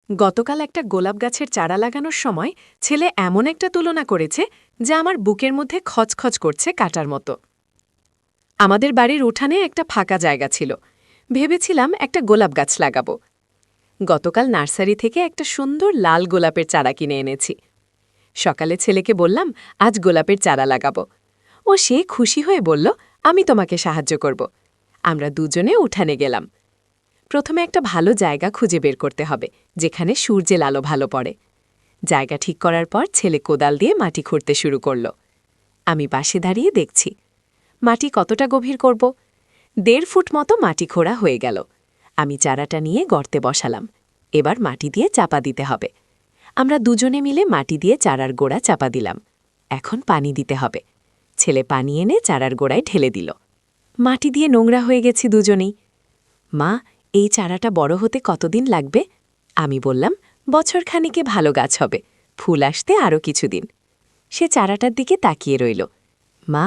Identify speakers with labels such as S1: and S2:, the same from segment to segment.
S1: গতকাল একটা গোলাপ গাছের চারা লাগানোর সময় ছেলে এমন একটা তুলনা করেছে যা আমার বুকের মধ্যে খচখচ করছে কাটার মতো। আমাদের বাড়ির উঠানে একটা ফাঁকা জায়গা ছিল, ভেবেছিলাম একটা গোলাপ গাছ লাগাবো। গতকাল নার্সারি থেকে একটা সুন্দর লাল গোলাপের চারা কিনে এনেছি। সকালে ছেলেকে বললাম আজ গোলাপের চারা লাগাবো। ও সে খুশি হয়ে বলল আমি তোমাকে সাহায্য করব। আমরা দুজনে উঠানে গেলাম। প্রথমে একটা ভালো জায়গা খুঁজে বের করতে হবে যেখানে সূর্যের আলো ভালো পড়ে। জায়গা ঠিক করার পর ছেলে কোদাল দিয়ে মাটি খুঁড়তে শুরু করল। আমি পাশে দাঁড়িয়ে দেখছি মাটি কতটা গভীর করব। ১.৫ ফুট মতো মাটি খোঁড়া হয়ে গেল। আমি চারাটা নিয়ে গর্তে বসালাম। এবার মাটি দিয়ে চাপা দিতে হবে। আমরা দুজনে মিলে মাটি দিয়ে চারার গোড়া চাপা দিলাম। এখন পানি দিতে হবে। ছেলে পানি এনে চারার গোড়ায় ঢেলে দিল। মাটি দিয়ে নোংরা হয়ে গেছি দুজনেই। মা, এই চারাটা বড় হতে কতদিন লাগবে? আমি বললাম বছরখানিকে ভালো গাছ হবে, ফুল আসতে আরও কিছুদিন। সে চারাটার দিকে তাকিয়ে রইল। মা,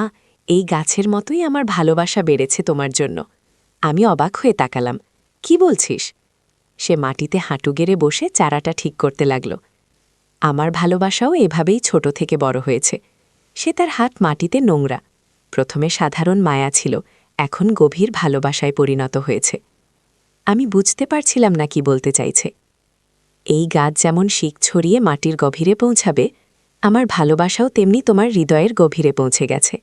S1: এই গাছের মতোই আমার ভালোবাসা বেড়েছে তোমার জন্য। আমি অবাক হয়ে তাকালাম। কি বলছিস? সে মাটিতে হাঁটু গেড়ে বসে চারাটা ঠিক করতে লাগল। আমার ভালোবাসাও এভাবেই ছোট থেকে বড় হয়েছে। সে তার হাত মাটিতে নোংরা। প্রথমে সাধারণ মায়া ছিল, এখন গভীর ভালোবাসায় পরিণত হয়েছে। আমি বুঝতে পারছিলাম না কি বলতে চাইছে। এই গাছ যেমন শিক ছড়িয়ে মাটির গভীরে পৌঁছাবে, আমার ভালোবাসাও তেমনি তোমার হৃদয়ের গভীরে পৌঁছে গেছে।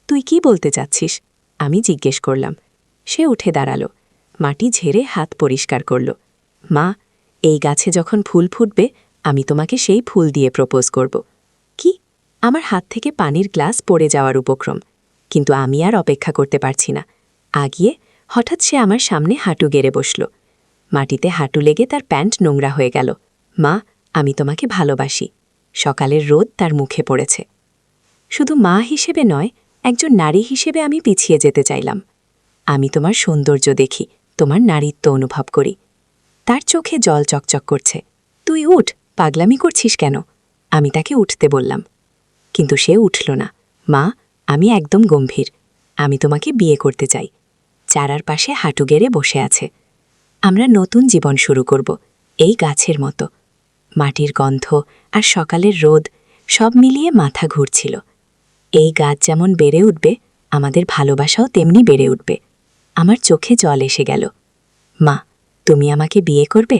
S1: তুই কি বলতে চাচ্ছিস? আমি জিজ্ঞেস করলাম। সে উঠে দাঁড়াল, মাটি ঝেড়ে হাত পরিষ্কার করল। মা, এই গাছে যখন ফুল ফুটবে আমি তোমাকে সেই ফুল দিয়ে প্রপোজ করব। কি? আমার হাত থেকে পানির গ্লাস পড়ে যাওয়ার উপক্রম, কিন্তু আমি আর অপেক্ষা করতে পারছি না। আগিয়ে হঠাৎ সে আমার সামনে হাঁটু গেড়ে বসল। মাটিতে হাঁটু লেগে তার প্যান্ট নোংরা হয়ে গেল। মা, আমি তোমাকে ভালোবাসি। সকালের রোদ তার মুখে পড়েছে। শুধু মা হিসেবে নয়, একজন নারী হিসেবে আমি পিছিয়ে যেতে চাইলাম। আমি তোমার সৌন্দর্য দেখি, তোমার নারীত্ব অনুভব করি। তার চোখে জল চকচক করছে। তুই উঠ, পাগলামি করছিস কেন? আমি তাকে উঠতে বললাম, কিন্তু সে উঠল না। মা, আমি একদম গম্ভীর। আমি তোমাকে বিয়ে করতে চাই। চারার পাশে হাঁটু গেড়ে বসে আছে। আমরা নতুন জীবন শুরু করব, এই গাছের মতো। মাটির গন্ধ আর সকালের রোদ সব মিলিয়ে মাথা ঘুরছিল। এই গাছ যেমন বেড়ে উঠবে, আমাদের ভালোবাসাও তেমনি বেড়ে উঠবে। আমার চোখে জল এসে গেল। মা, তুমি আমাকে বিয়ে করবে?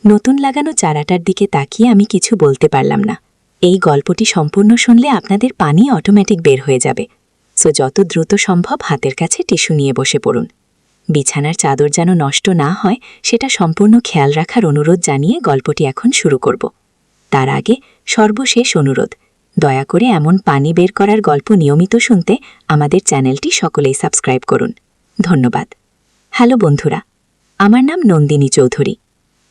S1: নতুন লাগানো চারাটার দিকে তাকিয়ে আমি কিছু বলতে পারলাম না। এই গল্পটি সম্পূর্ণ শুনলে আপনাদের পানি অটোমেটিক বের হয়ে যাবে, সো যত দ্রুত সম্ভব হাতের কাছে টিস্যু নিয়ে বসে পড়ুন। বিছানার চাদর যেন নষ্ট না হয় সেটা সম্পূর্ণ খেয়াল রাখার অনুরোধ জানিয়ে গল্পটি এখন শুরু করব। তার আগে সর্বশেষ অনুরোধ, দয়া করে এমন পানি বের করার গল্প নিয়মিত শুনতে আমাদের চ্যানেলটি সকলেই সাবস্ক্রাইব করুন। ধন্যবাদ। হ্যালো বন্ধুরা, আমার নাম নন্দিনী চৌধুরী।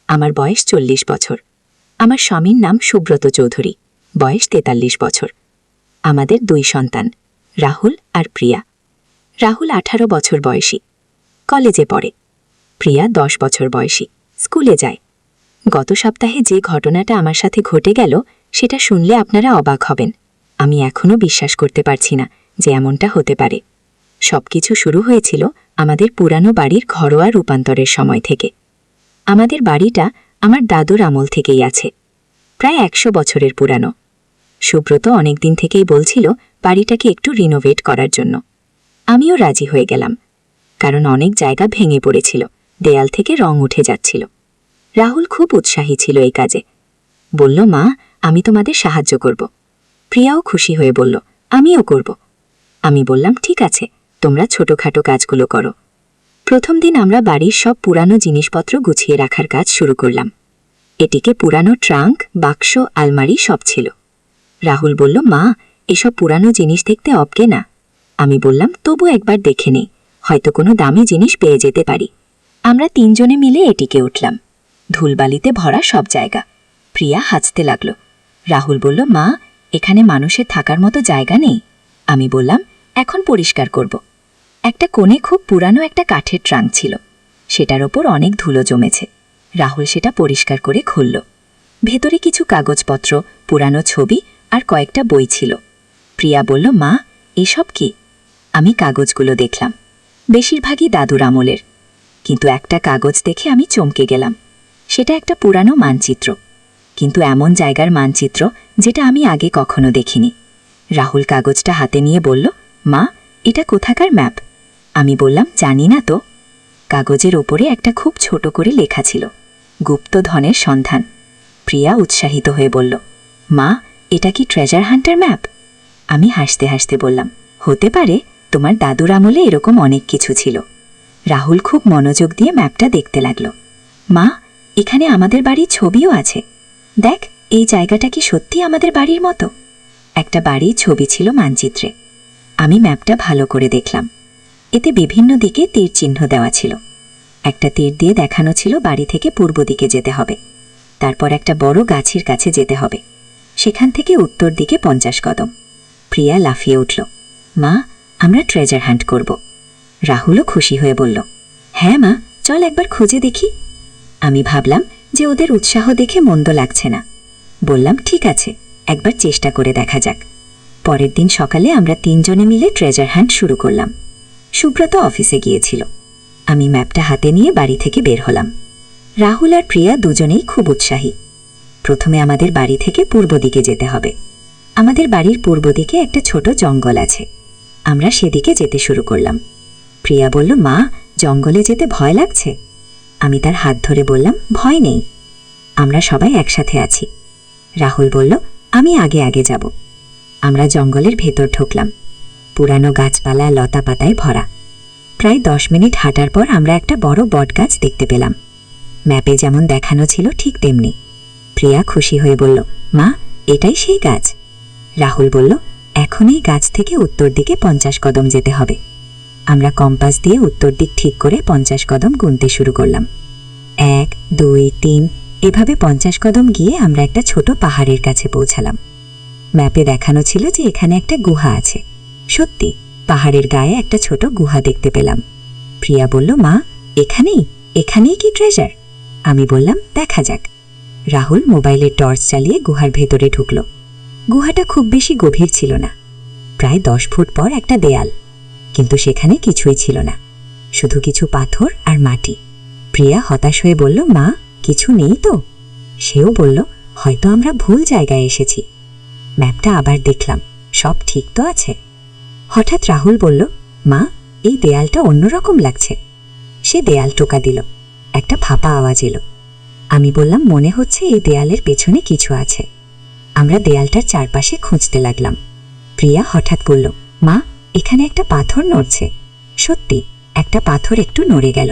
S1: আমার বয়স ৪০ বছর। আমার স্বামীর নাম সুব্রত চৌধুরী, বয়স ৪৩ বছর। আমাদের ২ সন্তান, রাহুল আর প্রিয়া। রাহুল ১৮ বছর বয়সী, কলেজে পড়ে। প্রিয়া ১০ বছর বয়সী, স্কুলে যায়। গত সপ্তাহে যে ঘটনাটা আমার সাথে ঘটে গেল সেটা শুনলে আপনারা অবাক হবেন। আমি এখনও বিশ্বাস করতে পারছি না যে এমনটা হতে পারে। সবকিছু শুরু হয়েছিল আমাদের পুরানো বাড়ির ঘরোয়া রূপান্তরের সময় থেকে। আমাদের বাড়িটা আমার দাদুর আমল থেকেই আছে, প্রায় ১০০ বছরের পুরানো। সুব্রত অনেকদিন থেকেই বলছিল বাড়িটাকে একটু রিনোভেট করার জন্য। আমিও রাজি হয়ে গেলাম, কারণ অনেক জায়গা ভেঙে পড়েছিল, দেয়াল থেকে রং উঠে যাচ্ছিল। রাহুল খুব উৎসাহী ছিল এই কাজে। বলল, মা, আমি তোমাদের সাহায্য করব। প্রিয়াও খুশি হয়ে বলল, আমিও করব। আমি বললাম, ঠিক আছে, তোমরা ছোটখাটো কাজগুলো করো। প্রথম দিন আমরা বাড়ির সব পুরানো জিনিসপত্র গুছিয়ে রাখার কাজ শুরু করলাম। এটিকে পুরানো ট্রাঙ্ক, বাক্স, আলমারি সব ছিল। রাহুল বলল, মা, এসব পুরানো জিনিস দেখতে অবকে না। আমি বললাম, তবু একবার দেখে নেই, হয়তো কোনো দামি জিনিস পেয়ে যেতে পারি। আমরা ৩ জনে মিলে এটিকে উঠলাম। ধুলবালিতে ভরা সব জায়গা। প্রিয়া হাসতে লাগল। রাহুল বলল, মা, এখানে মানুষের থাকার মতো জায়গা নেই। আমি বললাম, এখন পরিষ্কার করব। একটা কোণে খুব পুরানো একটা কাঠের ট্রাঙ্ক ছিল, সেটার ওপর অনেক ধুলো জমেছে। রাহুল সেটা পরিষ্কার করে খুলল। ভেতরে কিছু কাগজপত্র, পুরানো ছবি আর কয়েকটা বই ছিল। প্রিয়া বলল, মা, এসব কি? আমি কাগজগুলো দেখলাম, বেশিরভাগই দাদুর আমলের, কিন্তু একটা কাগজ দেখে আমি চমকে গেলাম।
S2: সেটা একটা পুরানো মানচিত্র, কিন্তু এমন জায়গার মানচিত্র যেটা আমি আগে কখনো দেখিনি। রাহুল কাগজটা হাতে নিয়ে বলল, মা, এটা কোথাকার ম্যাপ? আমি বললাম, জানি না তো। কাগজের ওপরে একটা খুব ছোট করে লেখা ছিল, গুপ্তধনের সন্ধান। প্রিয়া উৎসাহিত হয়ে বলল, মা, এটা কি ট্রেজার হান্টার ম্যাপ? আমি হাসতে হাসতে বললাম, হতে পারে, তোমার দাদুর আমলে এরকম অনেক কিছু ছিল। রাহুল খুব মনোযোগ দিয়ে ম্যাপটা দেখতে লাগল। মা, এখানে আমাদের বাড়ির ছবিও আছে। দেখ, এই জায়গাটা কি সত্যি আমাদের বাড়ির মতো? একটা বাড়ির ছবি ছিল মানচিত্রে। আমি ম্যাপটা ভালো করে দেখলাম। এতে বিভিন্ন দিকে তীর চিহ্ন দেওয়া ছিল। একটা তীর দিয়ে দেখানো ছিল বাড়ি থেকে পূর্ব দিকে যেতে হবে, তারপর একটা বড় গাছের কাছে যেতে হবে, সেখান থেকে উত্তর দিকে 50 কদম। প্রিয়া লাফিয়ে উঠল, মা, আমরা ট্রেজার হান্ট করব। রাহুলও খুশি হয়ে বলল, হ্যাঁ মা, চল একবার খুঁজে দেখি। আমি ভাবলাম যে ওদের উৎসাহ দেখে মন্দ লাগছে না। বললাম, ঠিক আছে, একবার চেষ্টা করে দেখা যাক। পরের দিন সকালে আমরা 3 জনে মিলে ট্রেজার হান্ট শুরু করলাম। সুব্রত অফিসে গিয়েছিল। আমি ম্যাপটা হাতে নিয়ে বাড়ি থেকে বের হলাম। রাহুল আর প্রিয়া দুজনেই খুব উৎসাহী। প্রথমে আমাদের বাড়ি থেকে পূর্ব দিকে যেতে হবে। আমাদের বাড়ির পূর্ব দিকে একটা ছোট জঙ্গল আছে। আমরা সেদিকে যেতে শুরু করলাম। প্রিয়া বলল, মা, জঙ্গলে যেতে ভয় লাগছে? আমি তার হাত ধরে বললাম, ভয় নেই, আমরা সবাই একসাথে আছি। রাহুল বলল, আমি আগে আগে যাব। আমরা জঙ্গলের ভেতর ঢুকলাম। পুরানো গাছপালা লতা পাতায় ভরা। প্রায় 10 মিনিট হাঁটার পর আমরা একটা বড় বটগাছ দেখতে পেলাম। ম্যাপে যেমন দেখানো ছিল ঠিক তেমনি। প্রিয়া খুশি হয়ে বলল, মা, এটাই সেই গাছ। রাহুল বলল, এখন এই গাছ থেকে উত্তর দিকে 50 কদম যেতে হবে। আমরা কম্পাস দিয়ে উত্তর দিক ঠিক করে 50 কদম গুনতে শুরু করলাম। 1, 2, 3, এভাবে 50 কদম গিয়ে আমরা একটা ছোট পাহাড়ের কাছে পৌঁছালাম। ম্যাপে দেখানো ছিল যে এখানে একটা গুহা আছে। সত্যি, পাহাড়ের গায়ে একটা ছোট গুহা দেখতে পেলাম। প্রিয়া বলল, মা, এখানেই কি ট্রেজার? আমি বললাম, দেখা যাক। রাহুল মোবাইলের টর্চ চালিয়ে গুহার ভেতরে ঢুকল। গুহাটা খুব বেশি গভীর ছিল না। প্রায় 10 ফুট পর একটা দেয়াল, কিন্তু সেখানে কিছুই ছিল না, শুধু কিছু পাথর আর মাটি। প্রিয়া হতাশ হয়ে বলল, মা, কিছু নেই তো? সেও বলল, হয়তো আমরা ভুল জায়গায় এসেছি। ম্যাপটা আবার দেখলাম, সব ঠিক তো আছে। হঠাৎ রাহুল বলল, মা, এই দেয়ালটা অন্যরকম লাগছে। সে দেয়াল টোকা দিল। একটা ফাঁপা আওয়াজ এলো। আমি বললাম, মনে হচ্ছে এই দেয়ালের পেছনে কিছু আছে। আমরা দেয়ালটার চারপাশে খুঁজতে লাগলাম। প্রিয়া হঠাৎ বলল, মা, এখানে একটা পাথর নড়ছে। সত্যি, একটা পাথর একটু নড়ে গেল।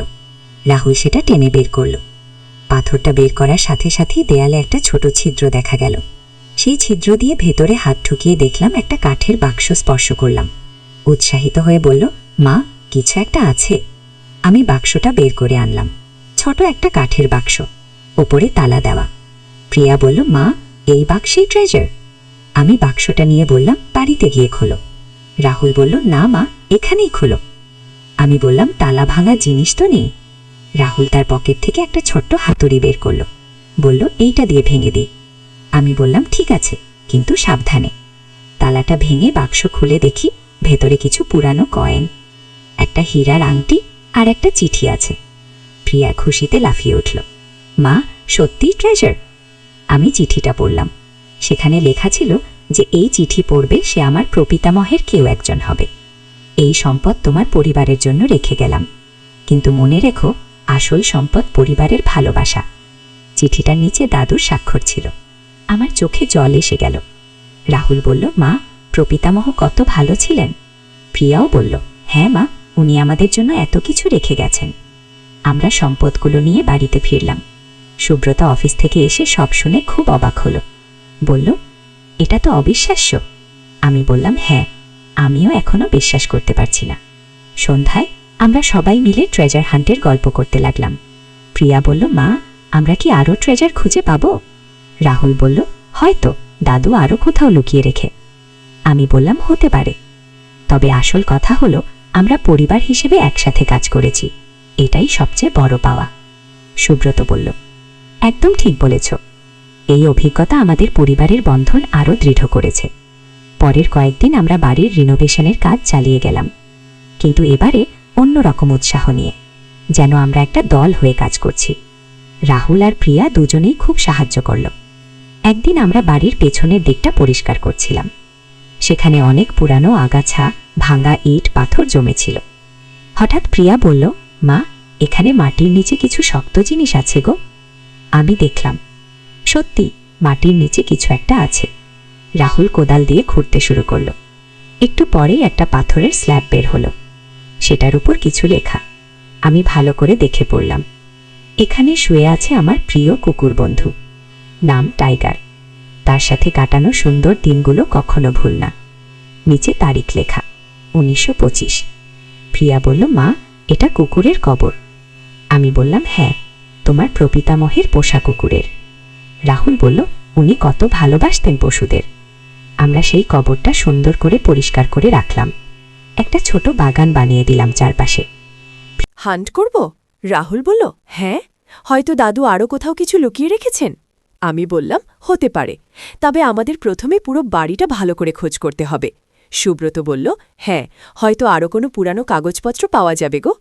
S2: রাহুল সেটা টেনে বের করল। পাথরটা বের করার সাথে সাথেই দেয়ালে একটা ছোট ছিদ্র দেখা গেল। সেই ছিদ্র দিয়ে ভেতরে হাত ঢুকিয়ে দেখলাম একটা কাঠের বাক্স স্পর্শ করলাম। উৎসাহিত হয়ে বলল, মা, কিছু একটা আছে। আমি বাক্সটা বের করে আনলাম। ছোট একটা কাঠের বাক্স, ওপরে তালা দেওয়া। প্রিয়া বলল, মা, এই বাক্সেই ট্রেজার। আমি বাক্সটা নিয়ে বললাম, বাড়িতে গিয়ে খোলো। রাহুল বলল, না মা, এখানেই খোলো। আমি বললাম, তালা ভাঙা জিনিস তো নেই। রাহুল তার পকেট থেকে একটা ছোট্ট হাতুড়ি বের করল। বলল, এইটা দিয়ে ভেঙে দিই। আমি বললাম, ঠিক আছে, কিন্তু সাবধানে। তালাটা ভেঙে বাক্স খুলে দেখি ভেতরে কিছু পুরানো কয়েন, একটা হীরার আংটি আর একটা চিঠি আছে। প্রিয়া খুশিতে লাফিয়ে উঠল, মা, সত্যি ট্রেজার। আমি চিঠিটা পড়লাম। সেখানে লেখা ছিল যে এই চিঠি পড়বে সে আমার প্রপিতামহের কেউ একজন হবে। এই সম্পদ তোমার পরিবারের জন্য রেখে গেলাম, কিন্তু মনে রেখো, আসল সম্পদ পরিবারের ভালোবাসা। চিঠিটার নিচে দাদুর স্বাক্ষর ছিল। আমার চোখে জল এসে গেল। রাহুল বলল, মা, প্রপিতামহ কত ভালো ছিলেন। প্রিয়াও বলল, হ্যাঁ মা, উনি আমাদের জন্য এত কিছু রেখে গেছেন। আমরা সম্পদগুলো নিয়ে বাড়িতে ফিরলাম। সুব্রতা অফিস থেকে এসে সব শুনে খুব অবাক হলো। বলল, এটা তো অবিশ্বাস্য। আমি বললাম, হ্যাঁ, আমিও এখনো বিশ্বাস করতে পারছি না। সন্ধ্যায় আমরা সবাই মিলে ট্রেজার হান্টের গল্প করতে লাগলাম। প্রিয়া বলল, মা, আমরা কি আরও ট্রেজার খুঁজে পাবো? রাহুল বলল, হয়তো দাদু আরও কোথাও লুকিয়ে রেখে। আমি বললাম, হতে পারে, তবে আসল কথা হলো আমরা পরিবার হিসেবে একসাথে কাজ করেছি, এটাই সবচেয়ে বড় পাওয়া। সুব্রত বলল, একদম ঠিক বলেছ। এই অভিজ্ঞতা আমাদের পরিবারের বন্ধন আরও দৃঢ় করেছে। পরের কয়েকদিন আমরা বাড়ির রিনোভেশনের কাজ চালিয়ে গেলাম, কিন্তু এবারে অন্যরকম উৎসাহ নিয়ে, যেন আমরা একটা দল হয়ে কাজ করছি। রাহুল আর প্রিয়া দুজনেই খুব সাহায্য করল। একদিন আমরা বাড়ির পেছনের দিকটা পরিষ্কার করছিলাম। সেখানে অনেক পুরানো আগাছা, ভাঙা ইট, পাথর জমেছিল। হঠাৎ প্রিয়া বলল, মা, এখানে মাটির নিচে কিছু শক্ত জিনিস আছে গো। আমি দেখলাম, সত্যি মাটির নিচে কিছু একটা আছে। রাহুল কোদাল দিয়ে খুঁড়তে শুরু করল। একটু পরেই একটা পাথরের স্ল্যাব বের হলো। সেটার উপর কিছু লেখা। আমি ভালো করে দেখে পড়লাম। এখানে শুয়ে আছে আমার প্রিয় কুকুর বন্ধু, নাম টাইগার। তার সাথে কাটানো সুন্দর দিনগুলো কখনো ভুল না। নিচে তারিখ লেখা, 1925। প্রিয়া বলল, মা, এটা কুকুরের কবর। আমি বললাম, হ্যাঁ, তোমার প্রপিতামহের পোষা কুকুরের। রাহুল বলল, উনি কত ভালোবাসতেন পশুদের। আমরা সেই কবরটা সুন্দর করে পরিষ্কার করে রাখলাম। একটা ছোট বাগান বানিয়ে দিলাম চারপাশে।
S1: হান্ট করব? রাহুল বলল, হ্যাঁ, হয়তো দাদু আরও কোথাও কিছু লুকিয়ে রেখেছেন। আমি বললাম, হতে পারে, তবে আমাদের প্রথমে পুরো বাড়িটা ভালো করে খোঁজ করতে হবে। সুব্রত বলল, হ্যাঁ, হয়তো আরও কোনো পুরানো কাগজপত্র পাওয়া যাবে গো।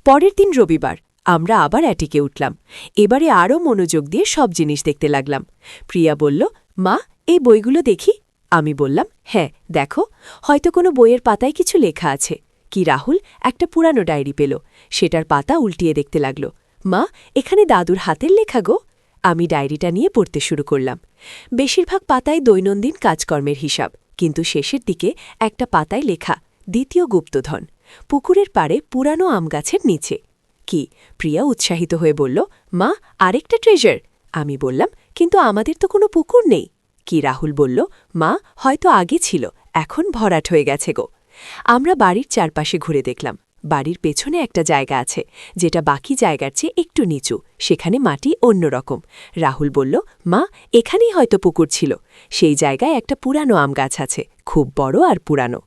S1: পরের দিন রবিবার আমরা আবার অ্যাটিকে উঠলাম। এবারে আরও মনোযোগ দিয়ে সব জিনিস দেখতে লাগলাম। প্রিয়া বলল, মা, এই বইগুলো দেখি। আমি বললাম, হ্যাঁ, দেখো, হয়তো কোনো বইয়ের পাতায় কিছু লেখা আছে। কি রাহুল একটা পুরানো ডায়েরি পেল, সেটার পাতা উল্টিয়ে দেখতে লাগল। মা, এখানে দাদুর হাতের লেখা গো। আমি ডায়েরিটা নিয়ে পড়তে শুরু করলাম। বেশিরভাগ পাতায় দৈনন্দিন কাজকর্মের হিসাব, কিন্তু শেষের দিকে একটা পাতায় লেখা, দ্বিতীয় গুপ্তধন, পুকুরের পাড়ে পুরানো আম গাছের নিচে। কি? প্রিয়া উৎসাহিত হয়ে বলল, মা, আরেকটা ট্রেজার। আমি বললাম, কিন্তু আমাদের তো কোনো পুকুর নেই। কি? রাহুল বলল, মা, হয়তো আগে ছিল, এখন ভরাট হয়ে গেছে গো। আমরা বাড়ির চারপাশে ঘুরে দেখলাম। বাড়ির পেছনে একটা জায়গা আছে, যেটা বাকি জায়গার চেয়ে একটু নিচু, সেখানে মাটি অন্যরকম। রাহুল বলল, মা, এখানেই হয়তো পুকুর ছিল। সেই জায়গায় একটা পুরানো আম গাছ আছে, খুব বড় আর পুরানো।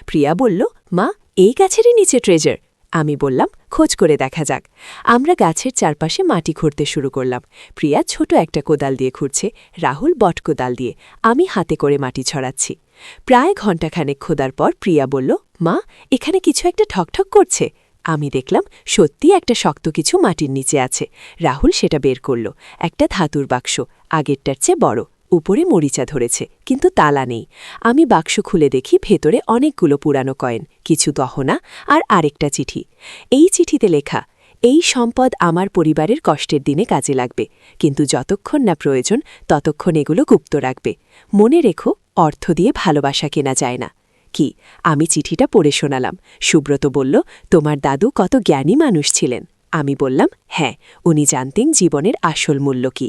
S1: প্রিয়া বলল, মা, এই গাছেরই নিচে ট্রেজার। আমি বললাম, খোঁজ করে দেখা যাক। আমরা গাছের চারপাশে মাটি খুঁড়তে শুরু করলাম। প্রিয়া ছোট একটা কোদাল দিয়ে খুঁড়ছে, রাহুল বট কোদাল দিয়ে, আমি হাতে করে মাটি ছড়াচ্ছি। প্রায় ঘণ্টাখানেক খোদার পর প্রিয়া বলল, মা, এখানে কিছু একটা ঠকঠক করছে। আমি দেখলাম সত্যি একটা শক্ত কিছু মাটির নিচে আছে। রাহুল সেটা বের করল, একটা ধাতুর বাক্স, আগেরটার চেয়ে বড়, উপরে মরিচা ধরেছে, কিন্তু তালা নেই। আমি বাক্স খুলে দেখি ভেতরে অনেকগুলো পুরানো কয়েন, কিছু গহনা আর আরেকটা চিঠি। এই চিঠিতে লেখা, এই সম্পদ আমার পরিবারের কষ্টের দিনে কাজে লাগবে, কিন্তু যতক্ষণ না প্রয়োজন ততক্ষণ এগুলো গুপ্ত রাখবে। মনে রেখো, অর্থ দিয়ে ভালোবাসা কেনা যায় না। কি? আমি চিঠিটা পড়ে শোনালাম। সুব্রত বলল, তোমার দাদু কত জ্ঞানী মানুষ ছিলেন। আমি বললাম, হ্যাঁ, উনি জানতেন জীবনের আসল মূল্য কি।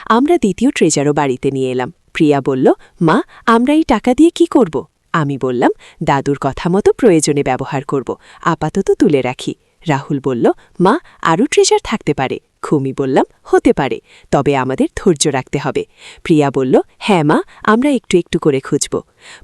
S1: আমরা দ্বিতীয় ট্রেজারও বাড়িতে নিয়ে এলাম। প্রিয়া বলল, মা, আমরা এই টাকা দিয়ে কি করব? আমি বললাম, দাদুর কথা মতো প্রয়োজনে ব্যবহার করব, আপাতত তুলে রাখি। রাহুল বলল, মা, আরও ট্রেজার থাকতে পারে। খুমি বললাম, হতে পারে, তবে আমাদের ধৈর্য রাখতে হবে। প্রিয়া বলল, হ্যাঁ মা, আমরা একটু একটু করে খুঁজব।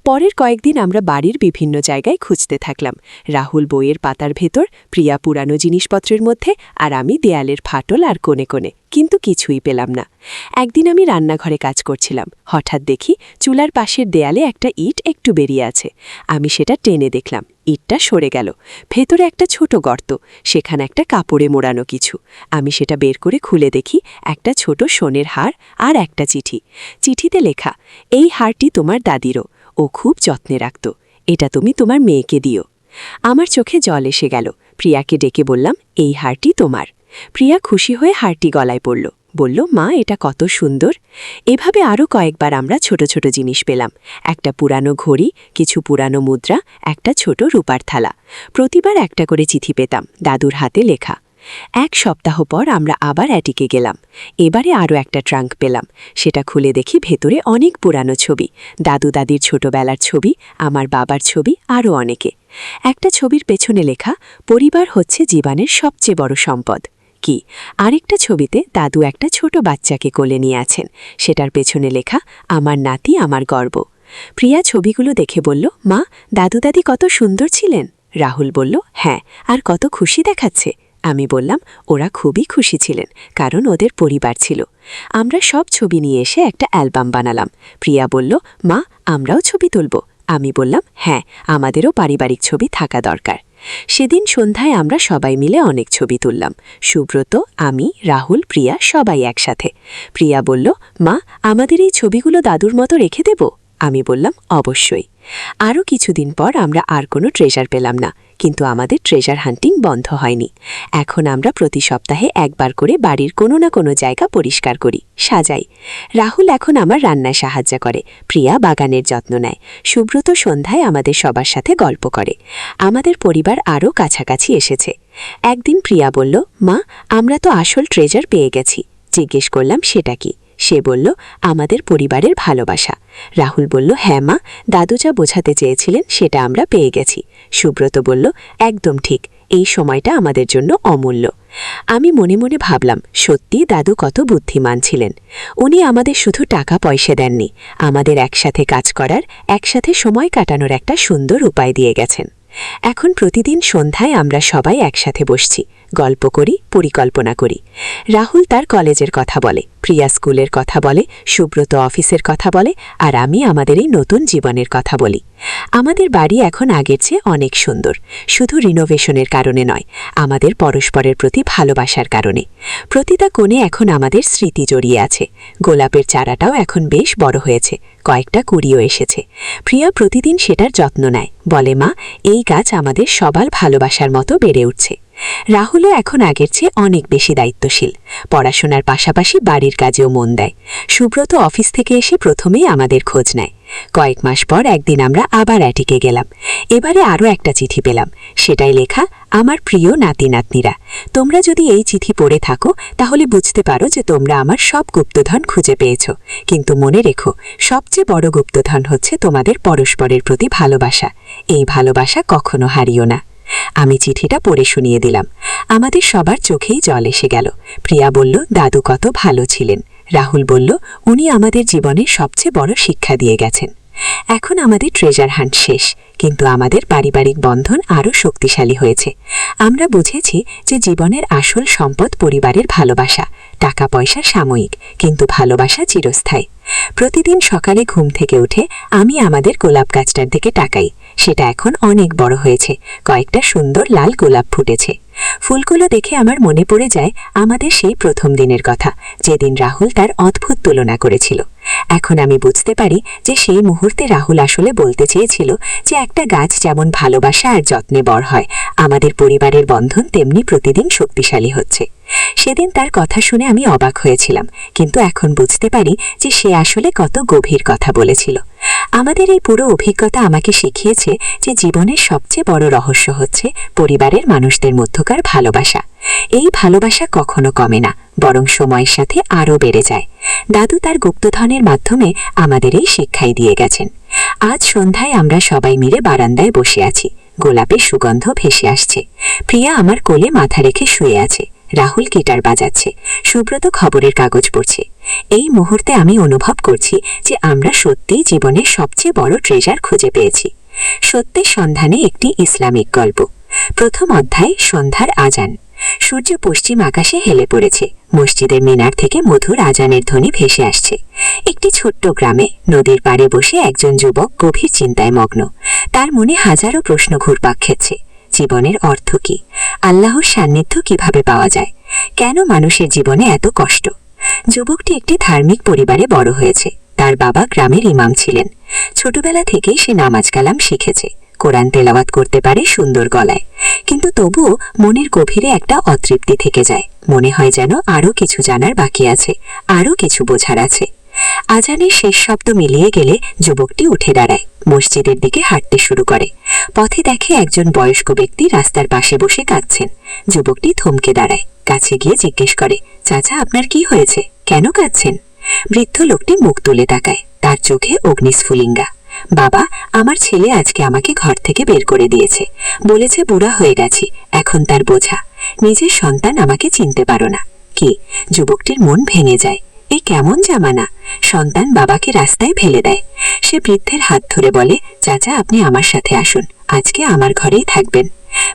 S1: পরের কয়েকদিন আমরা বাড়ির বিভিন্ন জায়গায় খুঁজতে থাকলাম। রাহুল বইয়ের পাতার ভেতর, প্রিয়া পুরানো জিনিসপত্রের মধ্যে, আর আমি দেয়ালের ফাটল আর কোণে কোণে, কিন্তু কিছুই পেলাম না। একদিন আমি রান্নাঘরে কাজ করছিলাম, হঠাৎ দেখি চুলার পাশের দেয়ালে একটা ইট একটু বেরিয়ে আছে। আমি সেটা টেনে দেখলাম, ইটটা সরে গেল। ভেতরে একটা ছোট গর্ত, সেখানে একটা কাপড়ে মোড়ানো কিছু। আমি সেটা বের করে খুলে দেখি একটা ছোট সোনের হার আর একটা চিঠি। চিঠিতে লেখা, এই হারটি তোমার দাদিরও, ও খুব যত্নে রাখত, এটা তুমি তোমার মেয়েকে দিও। আমার চোখে জল এসে গেল। প্রিয়াকে ডেকে বললাম, এই হারটি তোমার। প্রিয়া খুশি হয়ে হারটি গলায় পড়ল, বলল, মা, এটা কত সুন্দর। এভাবে আরও কয়েকবার আমরা ছোট ছোট জিনিস পেলাম, একটা পুরানো ঘড়ি, কিছু পুরানো মুদ্রা, একটা ছোট রূপার থালা। প্রতিবার একটা করে চিঠি পেতাম, দাদুর হাতে লেখা। এক সপ্তাহ পর আমরা আবার অ্যাটিকে গেলাম। এবারে আরও একটা ট্রাঙ্ক পেলাম। সেটা খুলে দেখি ভেতরে অনেক পুরানো ছবি, দাদু দাদির ছোটবেলার ছবি, আমার বাবার ছবি, আরও অনেকে। একটা ছবির পেছনে লেখা, পরিবার হচ্ছে জীবনের সবচেয়ে বড় সম্পদ। কি? আরেকটা ছবিতে দাদু একটা ছোট বাচ্চাকে কোলে নিয়ে আছেন, সেটার পেছনে লেখা, আমার নাতি আমার গর্ব। প্রিয়া ছবিগুলো দেখে বলল, মা, দাদু দাদি কত সুন্দর ছিলেন। রাহুল বলল, হ্যাঁ, আর কত খুশি দেখাচ্ছে। আমি বললাম, ওরা খুবই খুশি ছিলেন, কারণ ওদের পরিবার ছিল। আমরা সব ছবি নিয়ে এসে একটা অ্যালবাম বানালাম। প্রিয়া বলল, মা, আমরাও ছবি তুলব। আমি বললাম, হ্যাঁ, আমাদেরও পারিবারিক ছবি থাকা দরকার।
S3: সেদিন সন্ধ্যায় আমরা সবাই মিলে অনেক ছবি তুললাম। সুব্রত, আমি, রাহুল, প্রিয়া সবাই একসাথে। প্রিয়া বলল, মা, আমাদের এই ছবিগুলো দাদুর মতো রেখে দেব? আমি বললাম, অবশ্যই। আরও কিছুদিন পর আমরা আর কোনো ট্রেজার পেলাম না, কিন্তু আমাদের ট্রেজার হান্টিং বন্ধ হয়নি। এখন আমরা প্রতি সপ্তাহে একবার করে বাড়ির কোনো না কোনো জায়গা পরিষ্কার করি, সাজাই। রাহুল এখন আমার রান্নায় সাহায্য করে, প্রিয়া বাগানের যত্ন নেয়, সুব্রত সন্ধ্যায় আমাদের সবার সাথে গল্প করে। আমাদের পরিবার আরও কাছাকাছি এসেছে। একদিন প্রিয়া বলল, মা, আমরা তো আসল ট্রেজার পেয়ে গেছি। জিজ্ঞেস করলাম, সেটা কি? সে বলল, আমাদের পরিবারের ভালোবাসা। রাহুল বলল, হ্যাঁ মা, দাদু যা বোঝাতে চেয়েছিলেন সেটা আমরা পেয়ে গেছি। সুব্রত বলল, একদম ঠিক, এই সময়টা আমাদের জন্য অমূল্য। আমি মনে মনে ভাবলাম, সত্যি দাদু কত বুদ্ধিমান ছিলেন। উনি আমাদের শুধু টাকা পয়সা দেননি, আমাদের একসাথে কাজ করার, একসাথে সময় কাটানোর একটা সুন্দর উপায় দিয়ে গেছেন। এখন প্রতিদিন সন্ধ্যায় আমরা সবাই একসাথে বসছি, গল্প করি, পরিকল্পনা করি। রাহুল তার কলেজের কথা বলে, প্রিয়া স্কুলের কথা বলে, সুব্রত অফিসের কথা বলে, আর আমি আমাদের এই নতুন জীবনের কথা বলি। আমাদের বাড়ি এখন আগের চেয়ে অনেক সুন্দর, শুধু রিনোভেশনের কারণে নয়, আমাদের পরস্পরের প্রতি ভালোবাসার কারণে। প্রতিটা কোণে এখন আমাদের স্মৃতি জড়িয়ে আছে। গোলাপের চারাটাও এখন বেশ বড় হয়েছে, কয়েকটা কুড়িও এসেছে। প্রিয়া প্রতিদিন সেটার যত্ন নেয়, বলে, মা, এই গাছ আমাদের সবার ভালোবাসার মতো বেড়ে উঠছে। রাহুলও এখন আগের চেয়ে অনেক বেশি দায়িত্বশীল, পড়াশোনার পাশাপাশি বাড়ির কাজেও মন দেয়। সুব্রত অফিস থেকে এসে প্রথমেই আমাদের খোঁজ নেয়। কয়েক মাস পর একদিন আমরা আবার অ্যাটিকে গেলাম। এবারে আরও একটা চিঠি পেলাম, সেটাই লেখা, আমার প্রিয় নাতি নাতনিরা, তোমরা যদি এই চিঠি পড়ে থাকো তাহলে বুঝতে পারো যে তোমরা আমার সব গুপ্তধন খুঁজে পেয়েছ, কিন্তু মনে রেখো, সবচেয়ে বড় গুপ্তধন হচ্ছে তোমাদের পরস্পরের প্রতি ভালোবাসা। এই ভালোবাসা কখনো হারিও না। আমি চিঠিটা পড়ে শুনিয়ে দিলাম। আমাদের সবার চোখেই জল এসে গেল। প্রিয়া বলল, দাদু কত ভালো ছিলেন। রাহুল বলল, উনি আমাদের জীবনের সবচেয়ে বড় শিক্ষা দিয়ে গেছেন। এখন আমাদের ট্রেজার হান্ট শেষ, কিন্তু আমাদের পারিবারিক বন্ধন আরও শক্তিশালী হয়েছে। আমরা বুঝেছি যে জীবনের আসল সম্পদ পরিবারের ভালোবাসা। টাকা পয়সা সাময়িক, কিন্তু ভালোবাসা চিরস্থায়ী। প্রতিদিন সকালে ঘুম থেকে উঠে আমি আমাদের গোলাপ গাছটার দিকে তাকাই। সেটা এখন অনেক বড় হয়েছে, কয়েকটা সুন্দর লাল গোলাপ ফুটেছে। ফুলগুলো দেখে আমার মনে পড়ে যায় আমাদের সেই প্রথম দিনের কথা, যেদিন রাহুল তার অদ্ভুত তুলনা করেছিল। এখন আমি বুঝতে পারি যে সেই মুহূর্তে রাহুল আসলে বলতে চেয়েছিল যে একটা গাছ যেমন ভালোবাসা আর যত্নে বড় হয়, আমাদের পরিবারের বন্ধন তেমনি প্রতিদিন শক্তিশালী হচ্ছে। সেদিন তার কথা শুনে আমি অবাক হয়েছিলাম, কিন্তু এখন বুঝতে পারি যে সে আসলে কত গভীর কথা বলেছিল। আমাদের এই পুরো অভিজ্ঞতা আমাকে শিখিয়েছে যে জীবনের সবচেয়ে বড় রহস্য হচ্ছে পরিবারের মানুষদের মধ্যকার ভালোবাসা। এই ভালোবাসা কখনো কমে না, বরং সময়ের সাথে আরও বেড়ে যায়। দাদু তার গুপ্তধনের মাধ্যমে আমাদের এই শিক্ষাই দিয়ে গেছেন। আজ সন্ধ্যায় আমরা সবাই মিলে বারান্দায় বসে আছি, গোলাপের সুগন্ধ ভেসে আসছে। প্রিয়া আমার কোলে মাথা রেখে শুয়ে আছে, রাহুল গিটার বাজাচ্ছে, সুব্রত খবরের কাগজ পড়ছে। এই মুহূর্তে আমি অনুভব করছি যে আমরা সত্যিই জীবনের সবচেয়ে বড় ট্রেজার খুঁজে পেয়েছি। সত্যের সন্ধানে একটি ইসলামিক গল্প। প্রথম অধ্যায়, সন্ধ্যার আজান। সূর্য পশ্চিম আকাশে হেলে পড়েছে, মসজিদের মিনার থেকে মধুর আজানের ধ্বনি ভেসে আসছে। একটি ছোট্ট গ্রামে নদীর পাড়ে বসে একজন যুবক গভীর চিন্তায় মগ্ন। তার মনে হাজারো প্রশ্ন ঘুরপাক খেচ্ছে। জীবনের অর্থ কি? আল্লাহর সান্নিধ্য কিভাবে পাওয়া যায়? কেন মানুষের জীবনে এত কষ্ট? যুবকটি একটি ধার্মিক পরিবারে বড় হয়েছে। তার বাবা গ্রামের ইমাম ছিলেন। ছোটবেলা থেকেই সে নামাজ কালাম শিখেছে, কোরআন তেলাওয়াত করতে পারে সুন্দর গলায়। কিন্তু তবুও মনের গভীরে একটা অতৃপ্তি থেকে যায়। মনে হয় যেন আরও কিছু জানার বাকি আছে, আরও কিছু বোঝার আছে। আজানের শেষ শব্দ মিলিয়ে গেলে যুবকটি উঠে দাঁড়ায়, মসজিদের দিকে হাঁটতে শুরু করে। পথে দেখে একজন বয়স্ক ব্যক্তি রাস্তার পাশে বসে কাঁদছেন। যুবকটি থমকে দাঁড়ায়, কাছে গিয়ে জিজ্ঞেস করে, চাচা, আপনার কি হয়েছে? কেন কাঁদছেন? বৃদ্ধ লোকটি মুখ তুলে তাকায়, তার চোখে অগ্নিস্ফুলিঙ্গা। বাবা, আমার ছেলে আজকে আমাকে ঘর থেকে বের করে দিয়েছে, বলেছে বুড়া হয়ে গেছি, এখন তার বোঝা। নিজের সন্তান আমাকে চিনতে পারো না। কি? যুবকটির মন ভেঙে যায়। এই কেমন জামানা! সন্তান বাবাকে রাস্তায় ফেলে দেয়। সে বৃদ্ধের হাত ধরে বলে, চাচা, আপনি আমার সাথে আসুন, আজকে আমার ঘরেই থাকবেন।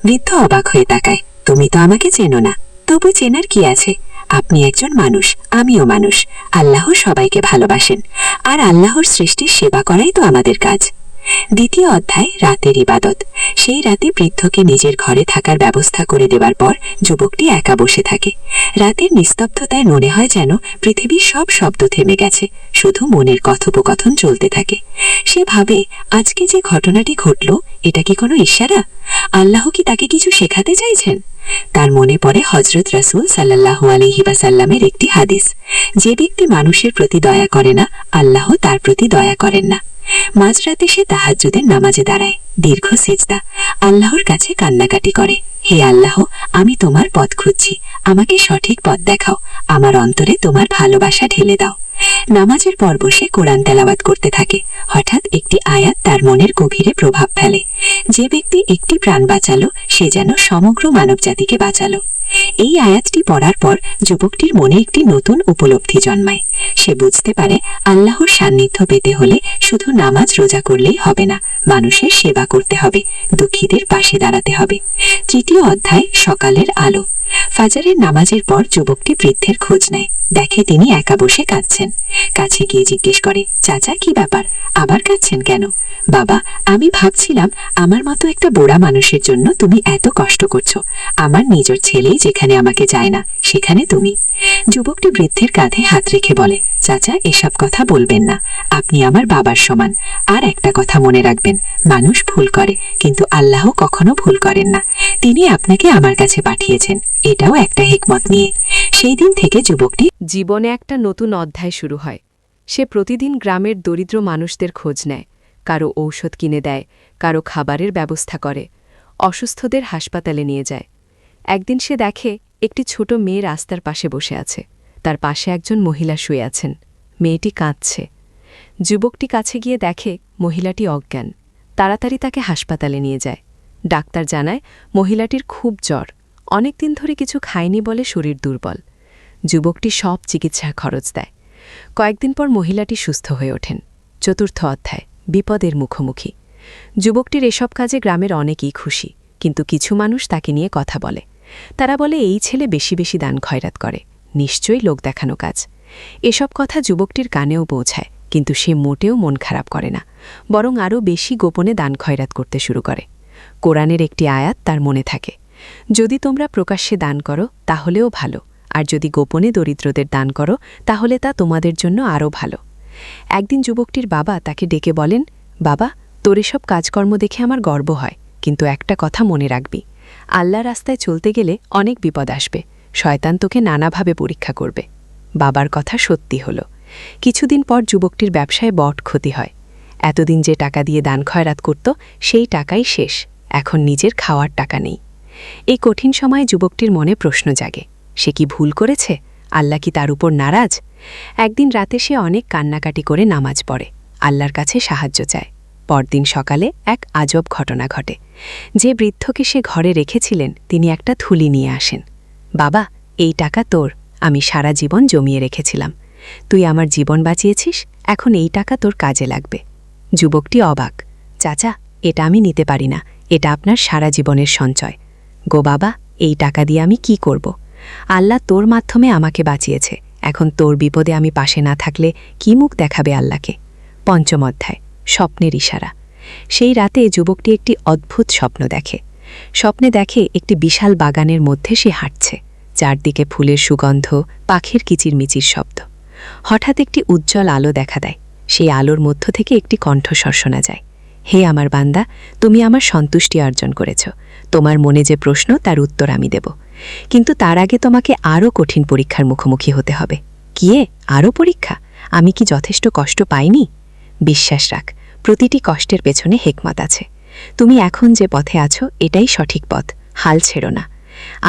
S3: বৃদ্ধ অবাক হয়ে তাকায়, তুমি তো আমাকে চেনো না। তবু চেনার কি আছে? আপনি একজন মানুষ, আমিও মানুষ। আল্লাহ সবাইকে ভালোবাসেন, আর আল্লাহর সৃষ্টির সেবা করাই তো আমাদের কাজ।
S2: দ্বিতীয় অধ্যায় রাতের ইবাদত। সেই রাতে বৃদ্ধকে নিজের ঘরে থাকার ব্যবস্থা করে দেওয়ার পর যুবকটি একা বসে থাকে। রাতের নিস্তব্ধতায় মনে হয় যেন পৃথিবীর সব শব্দ থেমে গেছে, শুধু মনের কথোপকথন চলতে থাকে। সে ভাবে, আজকে যে ঘটনাটি ঘটল, এটা কি কোনো ইশারা? আল্লাহ কি তাকে কিছু শেখাতে চাইছেন? তার মনে পড়ে হযরত রাসূল সাল্লাল্লাহু আলাইহি ওয়াসাল্লামের একটি হাদিস, যে ব্যক্তি মানুষের প্রতি দয়া করে না, আল্লাহ তার প্রতি দয়া করেন না। মাঝরাতে সে তাহাজ্জুদের নামাজে দাঁড়ায়, দীর্ঘ সিজদা, আল্লাহর কাছে কান্নাকাটি করে, হে আল্লাহ, আমি তোমার পথ খুঁজছি, আমাকে সঠিক পথ দেখাও, আমার অন্তরে তোমার ভালোবাসা ঢেলে দাও। নামাজের পর বসে কোরআন তেলাওয়াত করতে থাকে। হঠাৎ একটি আয়াত তার মনের গভীরে প্রভাব ফেলে। যে ব্যক্তি একটি প্রাণ বাঁচালো, সে যেন সমগ্র মানবজাতিকে বাঁচালো। এই আয়াতটি পড়ার পর যুবকটির মনে একটি নতুন উপলব্ধি জন্মায়। সে বুঝতে পারে, আল্লাহর সান্নিধ্য পেতে হলে শুধু নামাজ রোজা করলেই হবে না, মানুষের সেবা করতে হবে, দুঃখীদের পাশে দাঁড়াতে হবে। তৃতীয় অধ্যায় সকালের আলো। ফাজারের নামাজের পর যুবকটি বৃদ্ধের খোঁজ নেয়, দেখে তিনি একা বসে কাঁদছেন। কাছে গিয়ে জিজ্ঞেস করে, চাচা, কি ব্যাপার, আবার কাঁদছেন কেন? বাবা, আমি ভাবছিলাম আমার মতো একটা বুড়া মানুষের জন্য তুমি এত কষ্ট করছো। আমার নিজের ছেলেই যেখানে আমাকে চায় না, সেখানে তুমি। যুবকটি বৃদ্ধের কাঁধে হাত রেখে বলে, চাচা, এসব কথা বলবেন না, আপনি আমার বাবার সমান। আর একটা কথা মনে রাখবেন, মানুষ ভুল করে, কিন্তু আল্লাহ কখনো ভুল করেন না। তিনি আপনাকে আমার কাছে পাঠিয়েছেন, এটাও একটা হিকমত নিয়ে। সেই দিন থেকে যুবকটি
S1: জীবনে একটা নতুন অধ্যায় শুরু হয়। সে প্রতিদিন গ্রামের দরিদ্র মানুষদের খোঁজ নেয়, কারো ঔষধ কিনে দেয়, কারো খাবারের ব্যবস্থা করে, অসুস্থদের হাসপাতালে নিয়ে যায়। একদিন সে দেখে একটি ছোট মেয়ে রাস্তার পাশে বসে আছে, তার পাশে একজন মহিলা শুয়ে আছেন। মেয়েটি কাঁদছে। যুবকটি কাছে গিয়ে দেখে মহিলাটি অজ্ঞান। তাড়াতাড়ি তাকে হাসপাতালে নিয়ে যায়। ডাক্তার জানায় মহিলাটির খুব জ্বর, অনেক দিন ধরে কিছু খায়নি বলে শরীর দুর্বল। যুবকটি সব চিকিৎসার খরচ দেয়। কয়েকদিন পর মহিলাটি সুস্থ হয়ে ওঠেন। চতুর্থ অধ্যায় বিপদের মুখোমুখি। যুবকটির এসব কাজে গ্রামের অনেকেই খুশি, কিন্তু কিছু মানুষ তাকে নিয়ে কথা বলে। তারা বলে, এই ছেলে বেশি বেশি দান খয়রাত করে, নিশ্চয়ই লোক দেখানো কাজ। এসব কথা যুবকটির কানেও পৌঁছায়, কিন্তু সে মোটেও মন খারাপ করে না, বরং আরও বেশি গোপনে দান খয়রাত করতে শুরু করে। কোরআনের একটি আয়াত তার মনে থাকে, যদি তোমরা প্রকাশ্যে দান করো তাহলেও ভালো, আর যদি গোপনে দরিদ্রদের দান করো তাহলে তা তোমাদের জন্য আরও ভালো। একদিন যুবকটির বাবা তাকে ডেকে বলেন, বাবা, তোর এসব কাজকর্ম দেখে আমার গর্ব হয়, কিন্তু একটা কথা মনে রাখবি, আল্লাহ রাস্তায় চলতে গেলে অনেক বিপদ আসবে, শয়তান তোকে নানাভাবে পরীক্ষা করবে। বাবার কথা সত্যি হল। কিছুদিন পর যুবকটির ব্যবসায় বট ক্ষতি হয়। এতদিন যে টাকা দিয়ে দান খয়রাত করত, সেই টাকাই শেষ, এখন নিজের খাওয়ার টাকা নেই। এই কঠিন সময়ে যুবকটির মনে প্রশ্ন জাগে, সে কি ভুল করেছে? আল্লাহ কি তার উপর নারাজ? একদিন রাতে সে অনেক কান্নাকাটি করে নামাজ পড়ে, আল্লাহর কাছে সাহায্য চায়। পরদিন সকালে এক আজব ঘটনা ঘটে। যে বৃদ্ধকে সে ঘরে রেখেছিলেন, তিনি একটা থুলি নিয়ে আসেন। বাবা, এই টাকা তোর, আমি সারা জীবন জমিয়ে রেখেছিলাম, তুই আমার জীবন বাঁচিয়েছিস, এখন এই টাকা তোর কাজে লাগবে। যুবকটি অবাক, চাচা, এটা আমি নিতে পারি না, এটা আপনার সারা জীবনের সঞ্চয়। গো বাবা, এই টাকা দিয়ে আমি কি করব? আল্লাহ তোর মাধ্যমে আমাকে বাঁচিয়েছে, এখন তোর বিপদে আমি পাশে না থাকলে কি মুখ দেখাবে আল্লাহকে? পঞ্চম অধ্যায় স্বপ্নের ইশারা। সেই রাতে যুবকটি একটি অদ্ভুত স্বপ্ন দেখে। স্বপ্নে দেখে একটি বিশাল বাগানের মধ্যে সে হাঁটছে, চারদিকে ফুলের সুগন্ধ, পাখির কিচিরমিচির শব্দ। হঠাৎ একটি উজ্জ্বল আলো দেখা দেয়। সেই আলোর মধ্য থেকে একটি কণ্ঠস্বর শোনা যায়, হে আমার বান্দা, তুমি আমার সন্তুষ্টি অর্জন করেছ, তোমার মনে যে প্রশ্ন তার উত্তর আমি দেব, কিন্তু তার আগে তোমাকে আরও কঠিন পরীক্ষার মুখোমুখি হতে হবে। কিয়ে আরও পরীক্ষা? আমি কি যথেষ্ট কষ্ট পাইনি? বিশ্বাস রাখ, প্রতিটি কষ্টের পেছনে হিকমত আছে। তুমি এখন যে পথে আছো এটাই সঠিক পথ, হাল ছেড়ো না।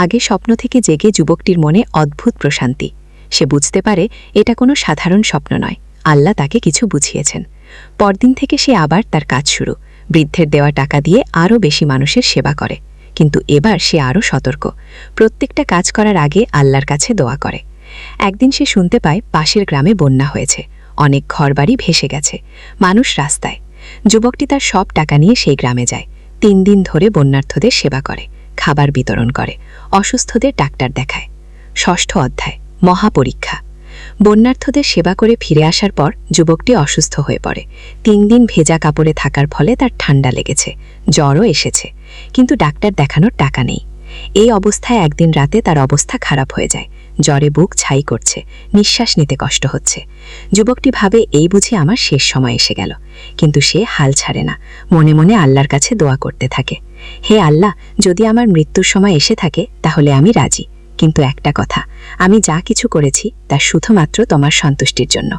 S1: আগে স্বপ্ন থেকে জেগে যুবকটির মনে অদ্ভুত প্রশান্তি। সে বুঝতে পারে এটা কোনো সাধারণ স্বপ্ন নয়, আল্লাহ তাকে কিছু বুঝিয়েছেন। পরদিন থেকে সে আবার তার কাজ শুরু, বৃদ্ধের দেওয়া টাকা দিয়ে আরও বেশি মানুষের সেবা করে। কিন্তু এবার সে আরও সতর্ক, প্রত্যেকটা কাজ করার আগে আল্লাহর কাছে দোয়া করে। একদিন সে শুনতে পায় পাশের গ্রামে বন্যা হয়েছে, অনেক ঘরবাড়ি ভেসে গেছে, মানুষ রাস্তায়। যুবকটি তার সব টাকা নিয়ে সেই গ্রামে যায়। 3 দিন ধরে বন্যার্থদের সেবা করে, খাবার বিতরণ করে, অসুস্থদের ডাক্তার দেখায়। ষষ্ঠ অধ্যায় মহাপরীক্ষা।
S3: বন্যার্থদের সেবা করে ফিরে আসার পর যুবকটি অসুস্থ হয়ে পড়ে। 3 দিন ভেজা কাপড়ে থাকার ফলে তার ঠান্ডা লেগেছে, জ্বরও এসেছে, কিন্তু ডাক্তার দেখানোর টাকা নেই। এই অবস্থায় একদিন রাতে তার অবস্থা খারাপ হয়ে যায়। জ্বরে বুক ছাই করছে, নিঃশ্বাস নিতে কষ্ট হচ্ছে। যুবকটি ভাবে এই বুঝি আমার শেষ সময় এসে গেল, কিন্তু সে হাল ছাড়ে না, মনে মনে আল্লাহর কাছে দোয়া করতে থাকে, হে আল্লাহ, যদি আমার মৃত্যুর সময় এসে থাকে তাহলে আমি রাজি, কিন্তু একটা কথা, আমি যা কিছু করেছি তা শুধুমাত্র তোমার সন্তুষ্টির জন্য।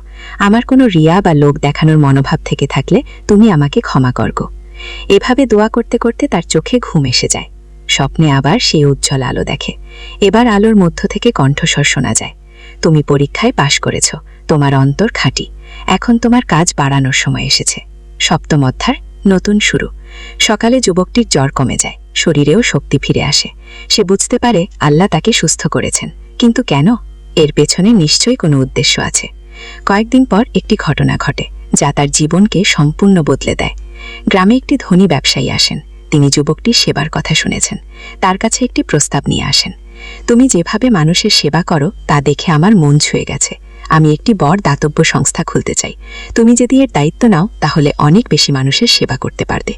S3: আমার কোনো রিয়া বা লোক দেখানোর মনোভাব থেকে থাকলে তুমি আমাকে ক্ষমা করগো। এভাবে দোয়া করতে করতে তার চোখে ঘুম এসে যায়। স্বপ্নে আবার সেই উজ্জ্বল আলো দেখে। এবার আলোর মধ্য থেকে কণ্ঠস্বর শোনা যায়, তুমি পরীক্ষায় পাশ করেছ, তোমার অন্তর খাঁটি, এখন তোমার কাজ বাড়ানোর সময় এসেছে। সপ্তম অধ্যায়, নতুন শুরু। সকালে যুবকটির জ্বর কমে যায়, শরীরেও শক্তি ফিরে আসে। সে বুঝতে পারে আল্লাহ তাকে সুস্থ করেছেন, কিন্তু কেন? এর পেছনে নিশ্চয়ই কোনো উদ্দেশ্য আছে। কয়েকদিন পর একটি ঘটনা ঘটে যা তার জীবনকে সম্পূর্ণ বদলে দেয়। গ্রামে একটি ধনী ব্যবসায়ী আসেন। তিনি যুবকটির সেবার কথা শুনেছেন, তার কাছে একটি প্রস্তাব নিয়ে আসেন। তুমি যেভাবে মানুষের সেবা করো তা দেখে আমার মন ছুঁয়ে গেছে। আমি একটি বড় দাতব্য সংস্থা খুলতে চাই। তুমি যদি এর দায়িত্ব নাও তাহলে অনেক বেশি মানুষের সেবা করতে পারবে।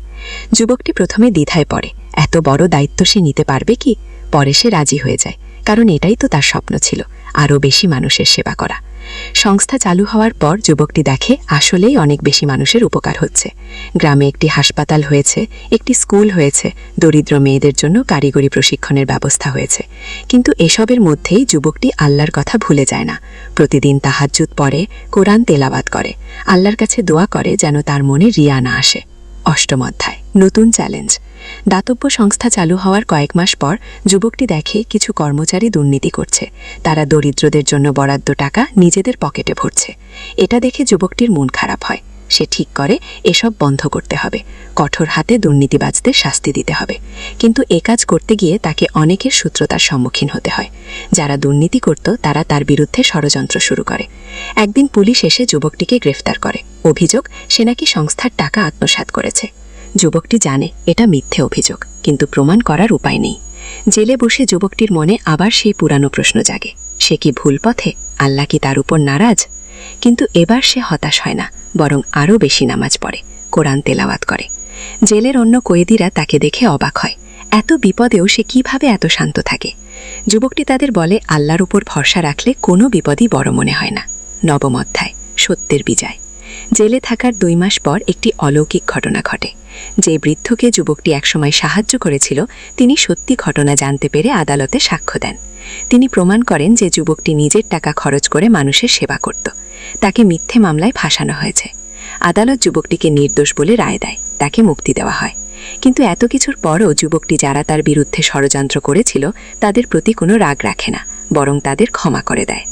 S3: যুবকটি প্রথমে দ্বিধায় পড়ে, এত বড় দায়িত্ব সে নিতে পারবে কি? পরে সে রাজি হয়ে যায়, কারণ এটাই তো তার স্বপ্ন ছিল, আরও বেশি মানুষের সেবা করা। সংস্থা চালু হওয়ার পর যুবকটি দেখে আসলেই অনেক বেশি মানুষের উপকার হচ্ছে। গ্রামে একটি হাসপাতাল হয়েছে, একটি স্কুল হয়েছে, দরিদ্র মেয়েদের জন্য কারিগরি প্রশিক্ষণের ব্যবস্থা হয়েছে। কিন্তু এসবের মধ্যেই যুবকটি আল্লাহর কথা ভুলে যায় না। প্রতিদিন তাহাজ্জুদ পড়ে, কোরআন তেলাওয়াত করে, আল্লাহর কাছে দোয়া করে যেন তার মনে রিয়া না আসে। অষ্টম অধ্যায়, নতুন চ্যালেঞ্জ। দাতব্য সংস্থা চালু হওয়ার কয়েক মাস পর যুবকটি দেখে কিছু কর্মচারী দুর্নীতি করছে। তারা দরিদ্রদের জন্য বরাদ্দ টাকা নিজেদের পকেটে ভরছে। এটা দেখে যুবকটির মন খারাপ হয়। সে ঠিক করে এসব বন্ধ করতে হবে, কঠোর হাতে দুর্নীতিবাজদের শাস্তি দিতে হবে। কিন্তু এ কাজ করতে গিয়ে তাকে অনেকের শত্রুতার সম্মুখীন হতে হয়। যারা দুর্নীতি করত তারা তার বিরুদ্ধে ষড়যন্ত্র শুরু করে। একদিন পুলিশ এসে যুবকটিকে গ্রেফতার করে। অভিযোগ, সে নাকি সংস্থার টাকা আত্মসাৎ করেছে। যুবকটি জানে এটা মিথ্যে অভিযোগ, কিন্তু প্রমাণ করার উপায় নেই। জেলে বসে যুবকটির মনে আবার সেই পুরানো প্রশ্ন জাগে, সে কি ভুল পথে? আল্লাহ কি তার উপর নারাজ? কিন্তু এবার সে হতাশ হয় না, বরং আরও বেশি নামাজ পড়ে, কোরআন তেলাওয়াত করে। জেলের অন্য কয়েদিরা তাকে দেখে অবাক হয়, এত বিপদেও সে কিভাবে এত শান্ত থাকে। যুবকটি তাদের বলে আল্লাহর উপর ভরসা রাখলে কোনো বিপদই বড় মনে হয় না। নবম অধ্যায়, সত্যের বিজয়। জেলে থাকার 2 মাস পর একটি অলৌকিক ঘটনা ঘটে। যে বৃদ্ধকে যুবকটি একসময় সাহায্য করেছিল তিনি সত্যি ঘটনা জানতে পেরে আদালতে সাক্ষ্য দেন। তিনি প্রমাণ করেন যে যুবকটি নিজের টাকা খরচ করে মানুষের সেবা করত। তাকে মিথ্যে মামলায় ফাঁসানো হয়েছে। আদালত যুবকটিকে নির্দোষ বলে রায় দেয়, তাকে মুক্তি দেওয়া হয়। কিন্তু এত কিছুর পরও যুবকটি যারা তার বিরুদ্ধে ষড়যন্ত্র করেছিল তাদের প্রতি কোনো রাগ রাখে না, বরং তাদের ক্ষমা করে দেয়।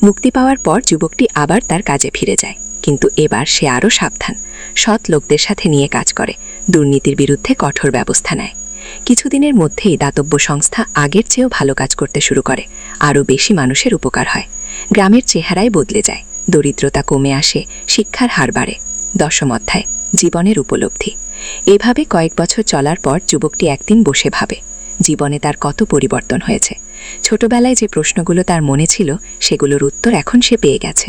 S3: মুক্তি পাওয়ার পর যুবকটি আবার তার কাজে ফিরে যায়, কিন্তু এবার সে আরও সাবধান, সৎ লোকদের সাথে নিয়ে কাজ করে, দুর্নীতির বিরুদ্ধে কঠোর ব্যবস্থা নেয়। কিছুদিনের মধ্যেই দাতব্য সংস্থা আগের চেয়েও ভালো কাজ করতে শুরু করে, আরও বেশি মানুষের উপকার হয়। গ্রামের চেহারাই বদলে যায়, দরিদ্রতা কমে আসে, শিক্ষার হার বাড়ে। দশম অধ্যায়, জীবনের উপলব্ধি। এভাবে কয়েক বছর চলার পর যুবকটি একদিন বসে ভাবে, জীবনে তার কত পরিবর্তন হয়েছে। ছোটবেলায় যে প্রশ্নগুলো তার মনে ছিল সেগুলোর উত্তর এখন সে পেয়ে গেছে।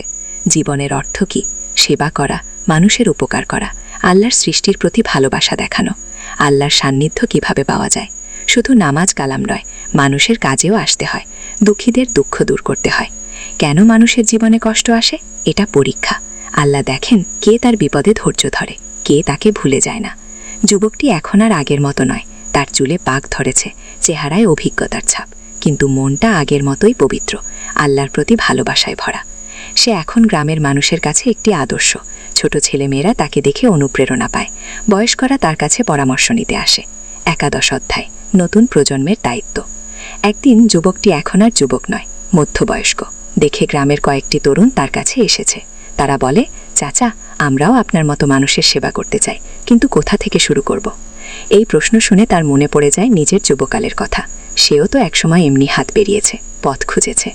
S3: জীবনের অর্থ কী? সেবা করা, মানুষের উপকার করা, আল্লাহর সৃষ্টির প্রতি ভালোবাসা দেখানো। আল্লাহর সান্নিধ্য কিভাবে পাওয়া যায়? শুধু নামাজ কালাম নয়, মানুষের কাজেও আসতে হয়, দুঃখীদের দুঃখ দূর করতে হয়। কেন মানুষের জীবনে কষ্ট আসে? এটা পরীক্ষা। আল্লাহ দেখেন কে তার বিপদে ধৈর্য ধরে, কে তাকে ভুলে যায় না। যুবকটি এখন আর আগের মতো নয়, তার চুলে পাক ধরেছে, চেহারায় অভিজ্ঞতার ছাপ, কিন্তু মনটা আগের মতোই পবিত্র, আল্লাহর প্রতি ভালোবাসায় ভরা। সে এখন গ্রামের মানুষের কাছে একটি আদর্শ। ছোট ছেলেমেয়েরা তাকে দেখে অনুপ্রেরণা পায়, বয়স্করা তার কাছে পরামর্শ নিতে আসে। একাদশ অধ্যায়, নতুন প্রজন্মের দায়িত্ব। একদিন যুবকটি এখন আর যুবক নয়, মধ্যবয়স্ক। দেখে গ্রামের কয়েকটি তরুণ তার কাছে এসেছে। তারা বলে, চাচা, আমরাও আপনার মতো মানুষের সেবা করতে চাই, কিন্তু কোথা থেকে শুরু করব? এই প্রশ্ন শুনে তার মনে পড়ে যায় নিজের যুবকালের কথা। সেও তো একসময় এমনি হাত বেরিয়েছে, পথ খুঁজেছে।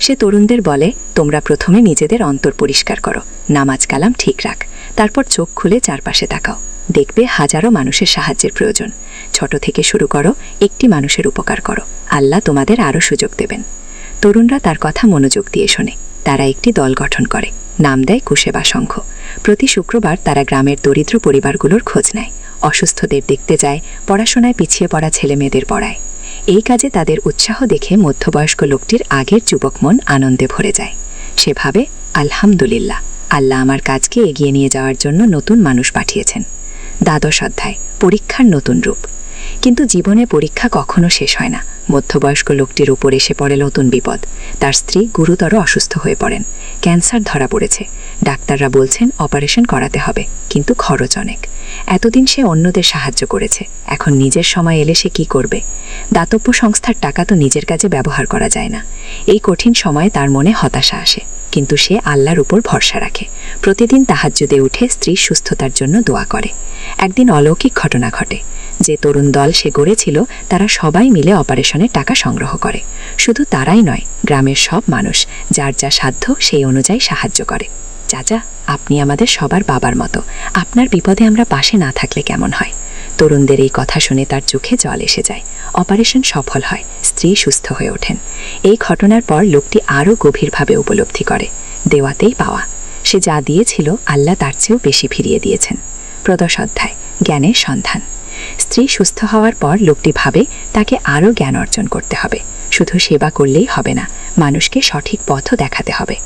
S3: সে তরুণদের বলে, তোমরা প্রথমে নিজেদের অন্তর পরিষ্কার করো, নামাজ কালাম ঠিক রাখ, তারপর চোখ খুলে চারপাশে তাকাও, দেখবে হাজারো মানুষের সাহায্যের প্রয়োজন। ছোট থেকে শুরু করো, একটি মানুষের উপকার করো, আল্লাহ তোমাদের আরও সুযোগ দেবেন। তরুণরা তার কথা মনোযোগ দিয়ে শোনে।
S2: তারা একটি দল গঠন করে, নাম দেয় কুশেবা সংঘ। প্রতি শুক্রবার তারা গ্রামের দরিদ্র পরিবারগুলোর খোঁজ নেয়, অসুস্থদের দেখতে যায়, পড়াশোনায় পিছিয়ে পড়া ছেলেমেয়েদের পড়ায়। এই কাজে তাদের উৎসাহ দেখে মধ্যবয়স্ক লোকটির আগের যুবক মন আনন্দে ভরে যায়। সে ভাবে, আলহামদুলিল্লাহ, আল্লাহ আমার কাজকে এগিয়ে নিয়ে যাওয়ার জন্য নতুন মানুষ পাঠিয়েছেন। দ্বাদশ অধ্যায়, পরীক্ষার নতুন রূপ। কিন্তু জীবনে পরীক্ষা কখনো শেষ হয় না। মধ্যবয়স্ক লোকটির উপর এসে পড়ে নতুন বিপদ। তার স্ত্রী গুরুতর অসুস্থ হয়ে পড়েন, ক্যান্সার ধরা পড়েছে। ডাক্তাররা বলছেন অপারেশন করাতে হবে, কিন্তু খরচ অনেক। এতদিন সে অন্যদের সাহায্য করেছে, এখন নিজের সময় এলে সে কি করবে? দাতব্য সংস্থার টাকা তো নিজের কাজে ব্যবহার করা যায় না। এই কঠিন সময়ে তার মনে হতাশা আসে, কিন্তু সে আল্লাহর উপর ভরসা রাখে। প্রতিদিন তাহাজ্জুদে উঠে স্ত্রীর সুস্থতার জন্য দোয়া করে। একদিন অলৌকিক ঘটনা ঘটে। যে তরুণ দল সে গড়েছিল, তারা সবাই মিলে অপারেশনের টাকা সংগ্রহ করে। শুধু তারাই নয়, গ্রামের সব মানুষ যার যা সাধ্য সেই অনুযায়ী সাহায্য করে। চাচা, আপনি আমাদের সবার বাবার মতো, আপনার বিপদে আমরা পাশে না থাকলে কেমন হয়? তরুণদের এই কথা শুনে তার চোখে জল এসে যায়। অপারেশন সফল হয়, স্ত্রী সুস্থ হয়ে ওঠেন। এই ঘটনার পর লোকটি আরও গভীরভাবে উপলব্ধি করে, দেওয়াতেই পাওয়া। সে যা দিয়েছিল আল্লাহ তার চেয়েও বেশি ফিরিয়ে দিয়েছেন। প্রদশ অধ্যায়, জ্ঞানের সন্ধান। স্ত্রী সুস্থ হওয়ার পর লোকটি ভাবে তাকে আরও জ্ঞান অর্জন করতে হবে। শুধু সেবা করলেই হবে না, মানুষকে সঠিক পথও দেখাতে হবে।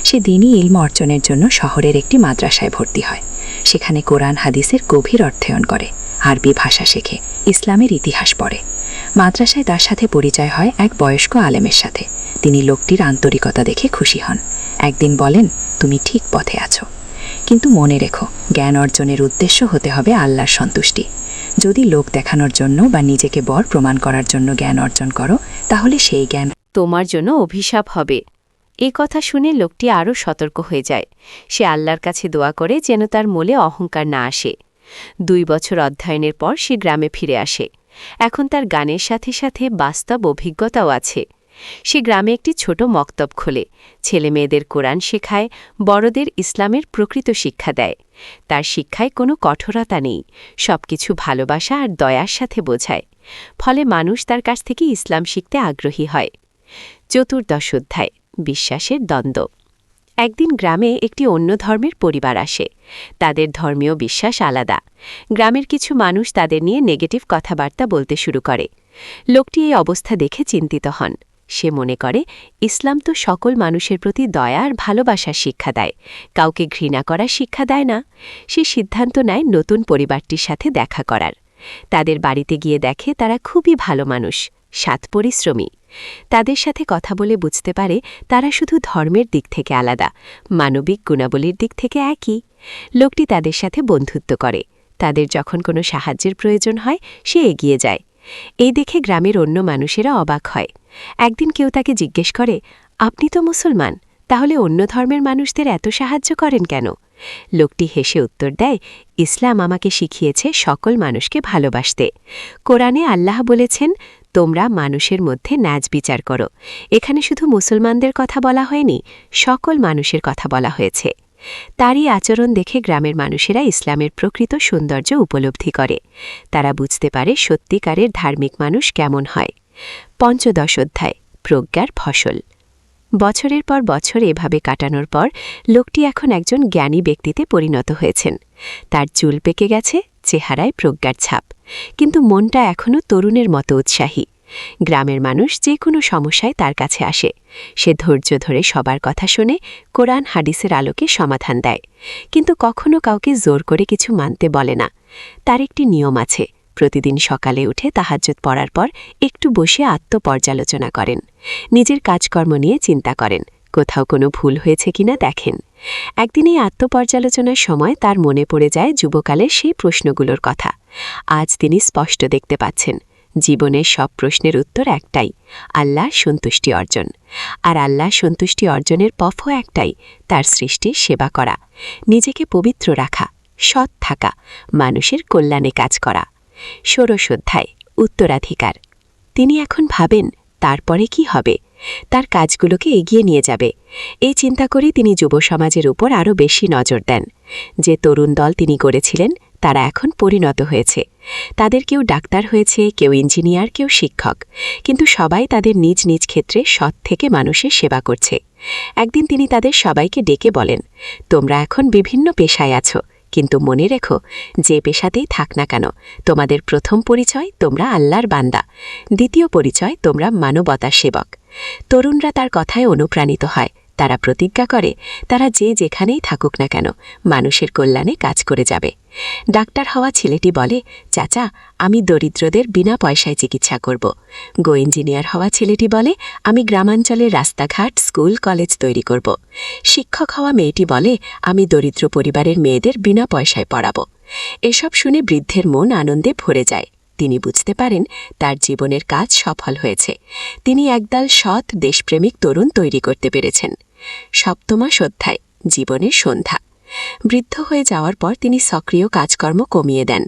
S2: সে দিনই ইলম অর্জনের জন্য শহরের একটি মাদ্রাসায় ভর্তি হয়। সেখানে কোরআন হাদিসের গভীর অধ্যয়ন করে, আরবি ভাষা শেখে, ইসলামের ইতিহাস পড়ে। মাদ্রাসায় তার সাথে পরিচয় হয় এক বয়স্ক আলেমের সাথে। তিনি লোকটির আন্তরিকতা দেখে খুশি হন। একদিন বলেন, তুমি ঠিক পথে আছো, কিন্তু মনে রেখো, জ্ঞান অর্জনের উদ্দেশ্য হতে হবে আল্লাহর সন্তুষ্টি। যদি লোক দেখানোর জন্য বা নিজেকে বড় প্রমাণ করার জন্য জ্ঞান অর্জন করো, তাহলে সেই জ্ঞান
S3: তোমার জন্য অভিশাপ হবে। এ কথা শুনে লোকটি আরও সতর্ক হয়ে যায়। সে আল্লাহর কাছে দোয়া করে যেন তার মনে অহংকার না আসে। 2 বছর অধ্যয়নের পর সে গ্রামে ফিরে আসে। এখন তার গানের সাথে সাথে বাস্তব অভিজ্ঞতাও আছে। সে গ্রামে একটি ছোট মক্তব খোলে, ছেলেমেয়েদের কোরআন শেখায়, বড়দের ইসলামের প্রকৃত শিক্ষা দেয়। তার শিক্ষায় কোনো কঠোরতা নেই, সবকিছু ভালোবাসা আর দয়ার সাথে বোঝায়। ফলে মানুষ তার কাছ থেকে ইসলাম শিখতে আগ্রহী হয়। চতুর্দশ অধ্যায়, বিশ্বাসের দ্বন্দ্ব। একদিন গ্রামে একটি অন্য ধর্মের পরিবার আসে। তাদের ধর্মীয় বিশ্বাস আলাদা। গ্রামের কিছু মানুষ তাদের নিয়ে নেগেটিভ কথাবার্তা বলতে শুরু করে। লোকটি এই অবস্থা দেখে চিন্তিত হন। সে মনে করে, ইসলাম তো সকল মানুষের প্রতি দয়া আর ভালোবাসার শিক্ষা দেয়, কাউকে ঘৃণা করার শিক্ষা দেয় না। সে সিদ্ধান্ত নেয় নতুন পরিবারটির সাথে দেখা করার। তাদের বাড়িতে গিয়ে দেখে তারা খুবই ভালো মানুষ, সৎ পরিশ্রমী। তাদের সাথে কথা বলে বুঝতে পারে তারা শুধু ধর্মের দিক থেকে আলাদা, মানবিক গুণাবলীর দিক থেকে একই। লোকটি তাদের সাথে বন্ধুত্ব করে। তাদের যখন কোনো সাহায্যের প্রয়োজন হয়, সে এগিয়ে যায়। এই দেখে গ্রামের অন্য মানুষেরা অবাক হয়। একদিন কেউ তাকে জিজ্ঞেস করে, আপনি তো মুসলমান, তাহলে অন্য ধর্মের মানুষদের এত সাহায্য করেন কেন? লোকটি হেসে উত্তর দেয়, ইসলাম আমাকে শিখিয়েছে সকল মানুষকে ভালোবাসতে। কোরআনে আল্লাহ বলেছেন, তোমরা মানুষের মধ্যে ন্যায় বিচার করো। এখানে শুধু মুসলমানদের কথা বলা হয়নি, সকল মানুষের কথা বলা হয়েছে। তারই আচরণ দেখে গ্রামের মানুষেরা ইসলামের প্রকৃত সৌন্দর্য উপলব্ধি করে। তারা বুঝতে পারে সত্যিকারের ধার্মিক মানুষ কেমন হয়। পঞ্চদশ অধ্যায়, প্রজ্ঞার ফসল। বছরের পর বছর এভাবে কাটানোর পর লোকটি এখন একজন জ্ঞানী ব্যক্তিতে পরিণত হয়েছেন। তার চুল পেকে গেছে, চেহারায় প্রজ্ঞার ছাপ, কিন্তু মনটা এখনও তরুণের মতো উৎসাহী। গ্রামের মানুষ যে কোনো সমস্যায় তার কাছে আসে। সে ধৈর্য ধরে সবার কথা শুনে কোরআন হাদিসের আলোকে সমাধান দেয়, কিন্তু কখনো কাউকে জোর করে কিছু মানতে বলে না। তার একটি নিয়ম আছে, প্রতিদিন সকালে উঠে তাহাজ্জুদ পড়ার পর একটু বসে আত্মপর্যালোচনা করেন। নিজের কাজকর্ম নিয়ে চিন্তা করেন, কোথাও কোনো ভুল হয়েছে কিনা দেখেন। একদিন এই আত্মপর্যালোচনার সময় তার মনে পড়ে যায় যুবকালের সেই প্রশ্নগুলোর কথা। আজ তিনি স্পষ্ট দেখতে পাচ্ছেন, জীবনের সব প্রশ্নের উত্তর একটাই, আল্লাহ সন্তুষ্টি অর্জন। আর আল্লাহ সন্তুষ্টি অর্জনের পথও একটাই, তার সৃষ্টির সেবা করা, নিজেকে পবিত্র রাখা, সৎ থাকা, মানুষের কল্যাণে কাজ করা। ষোড়শ অধ্যায়, উত্তরাধিকার। তিনি এখন ভাবেন, তারপরে কি হবে? তার কাজগুলোকে এগিয়ে নিয়ে যাবে। এই চিন্তা করে তিনি যুব সমাজের উপর আরও বেশি নজর দেন। যে তরুণ দল তিনি গড়েছিলেন, তারা এখন পরিণত হয়েছে। তাদের কেউ ডাক্তার হয়েছে, কেউ ইঞ্জিনিয়ার, কেউ শিক্ষক, কিন্তু সবাই তাদের নিজ নিজ ক্ষেত্রে সৎ থেকে মানুষের সেবা করছে। একদিন তিনি তাদের সবাইকে ডেকে বলেন, তোমরা এখন বিভিন্ন পেশায় আছো, কিন্তু মনে রেখো, যে পেশাতেই থাক না কেন, তোমাদের প্রথম পরিচয় তোমরা আল্লাহর বান্দা, দ্বিতীয় পরিচয় তোমরা মানবতার সেবক। তরুণরা তার কথায় অনুপ্রাণিত হয়। তারা প্রতিজ্ঞা করে তারা যে যেখানেই থাকুক না কেন মানুষের কল্যাণে কাজ করে যাবে। ডাক্তার হওয়া ছেলেটি বলে, চাচা, আমি দরিদ্রদের বিনা পয়সায় চিকিৎসা করব। গো ইঞ্জিনিয়ার হওয়া ছেলেটি বলে, আমি গ্রামাঞ্চলের রাস্তাঘাট, স্কুল, কলেজ তৈরি করব। শিক্ষক হওয়া মেয়েটি বলে, আমি দরিদ্র পরিবারের মেয়েদের বিনা পয়সায় পড়াব। এসব শুনে বৃদ্ধের মন আনন্দে ভরে যায়। তিনি বুঝতে পারেন তার জীবনের কাজ সফল হয়েছে। তিনি একদল সৎ, দেশপ্রেমিক তরুণ তৈরি করতে পেরেছেন। সপ্তমাস অধ্যায়, জীবনের সন্ধ্যা। বৃদ্ধ হয়ে যাওয়ার পর তিনি সক্রিয় কাজকর্ম কমিয়ে দেন।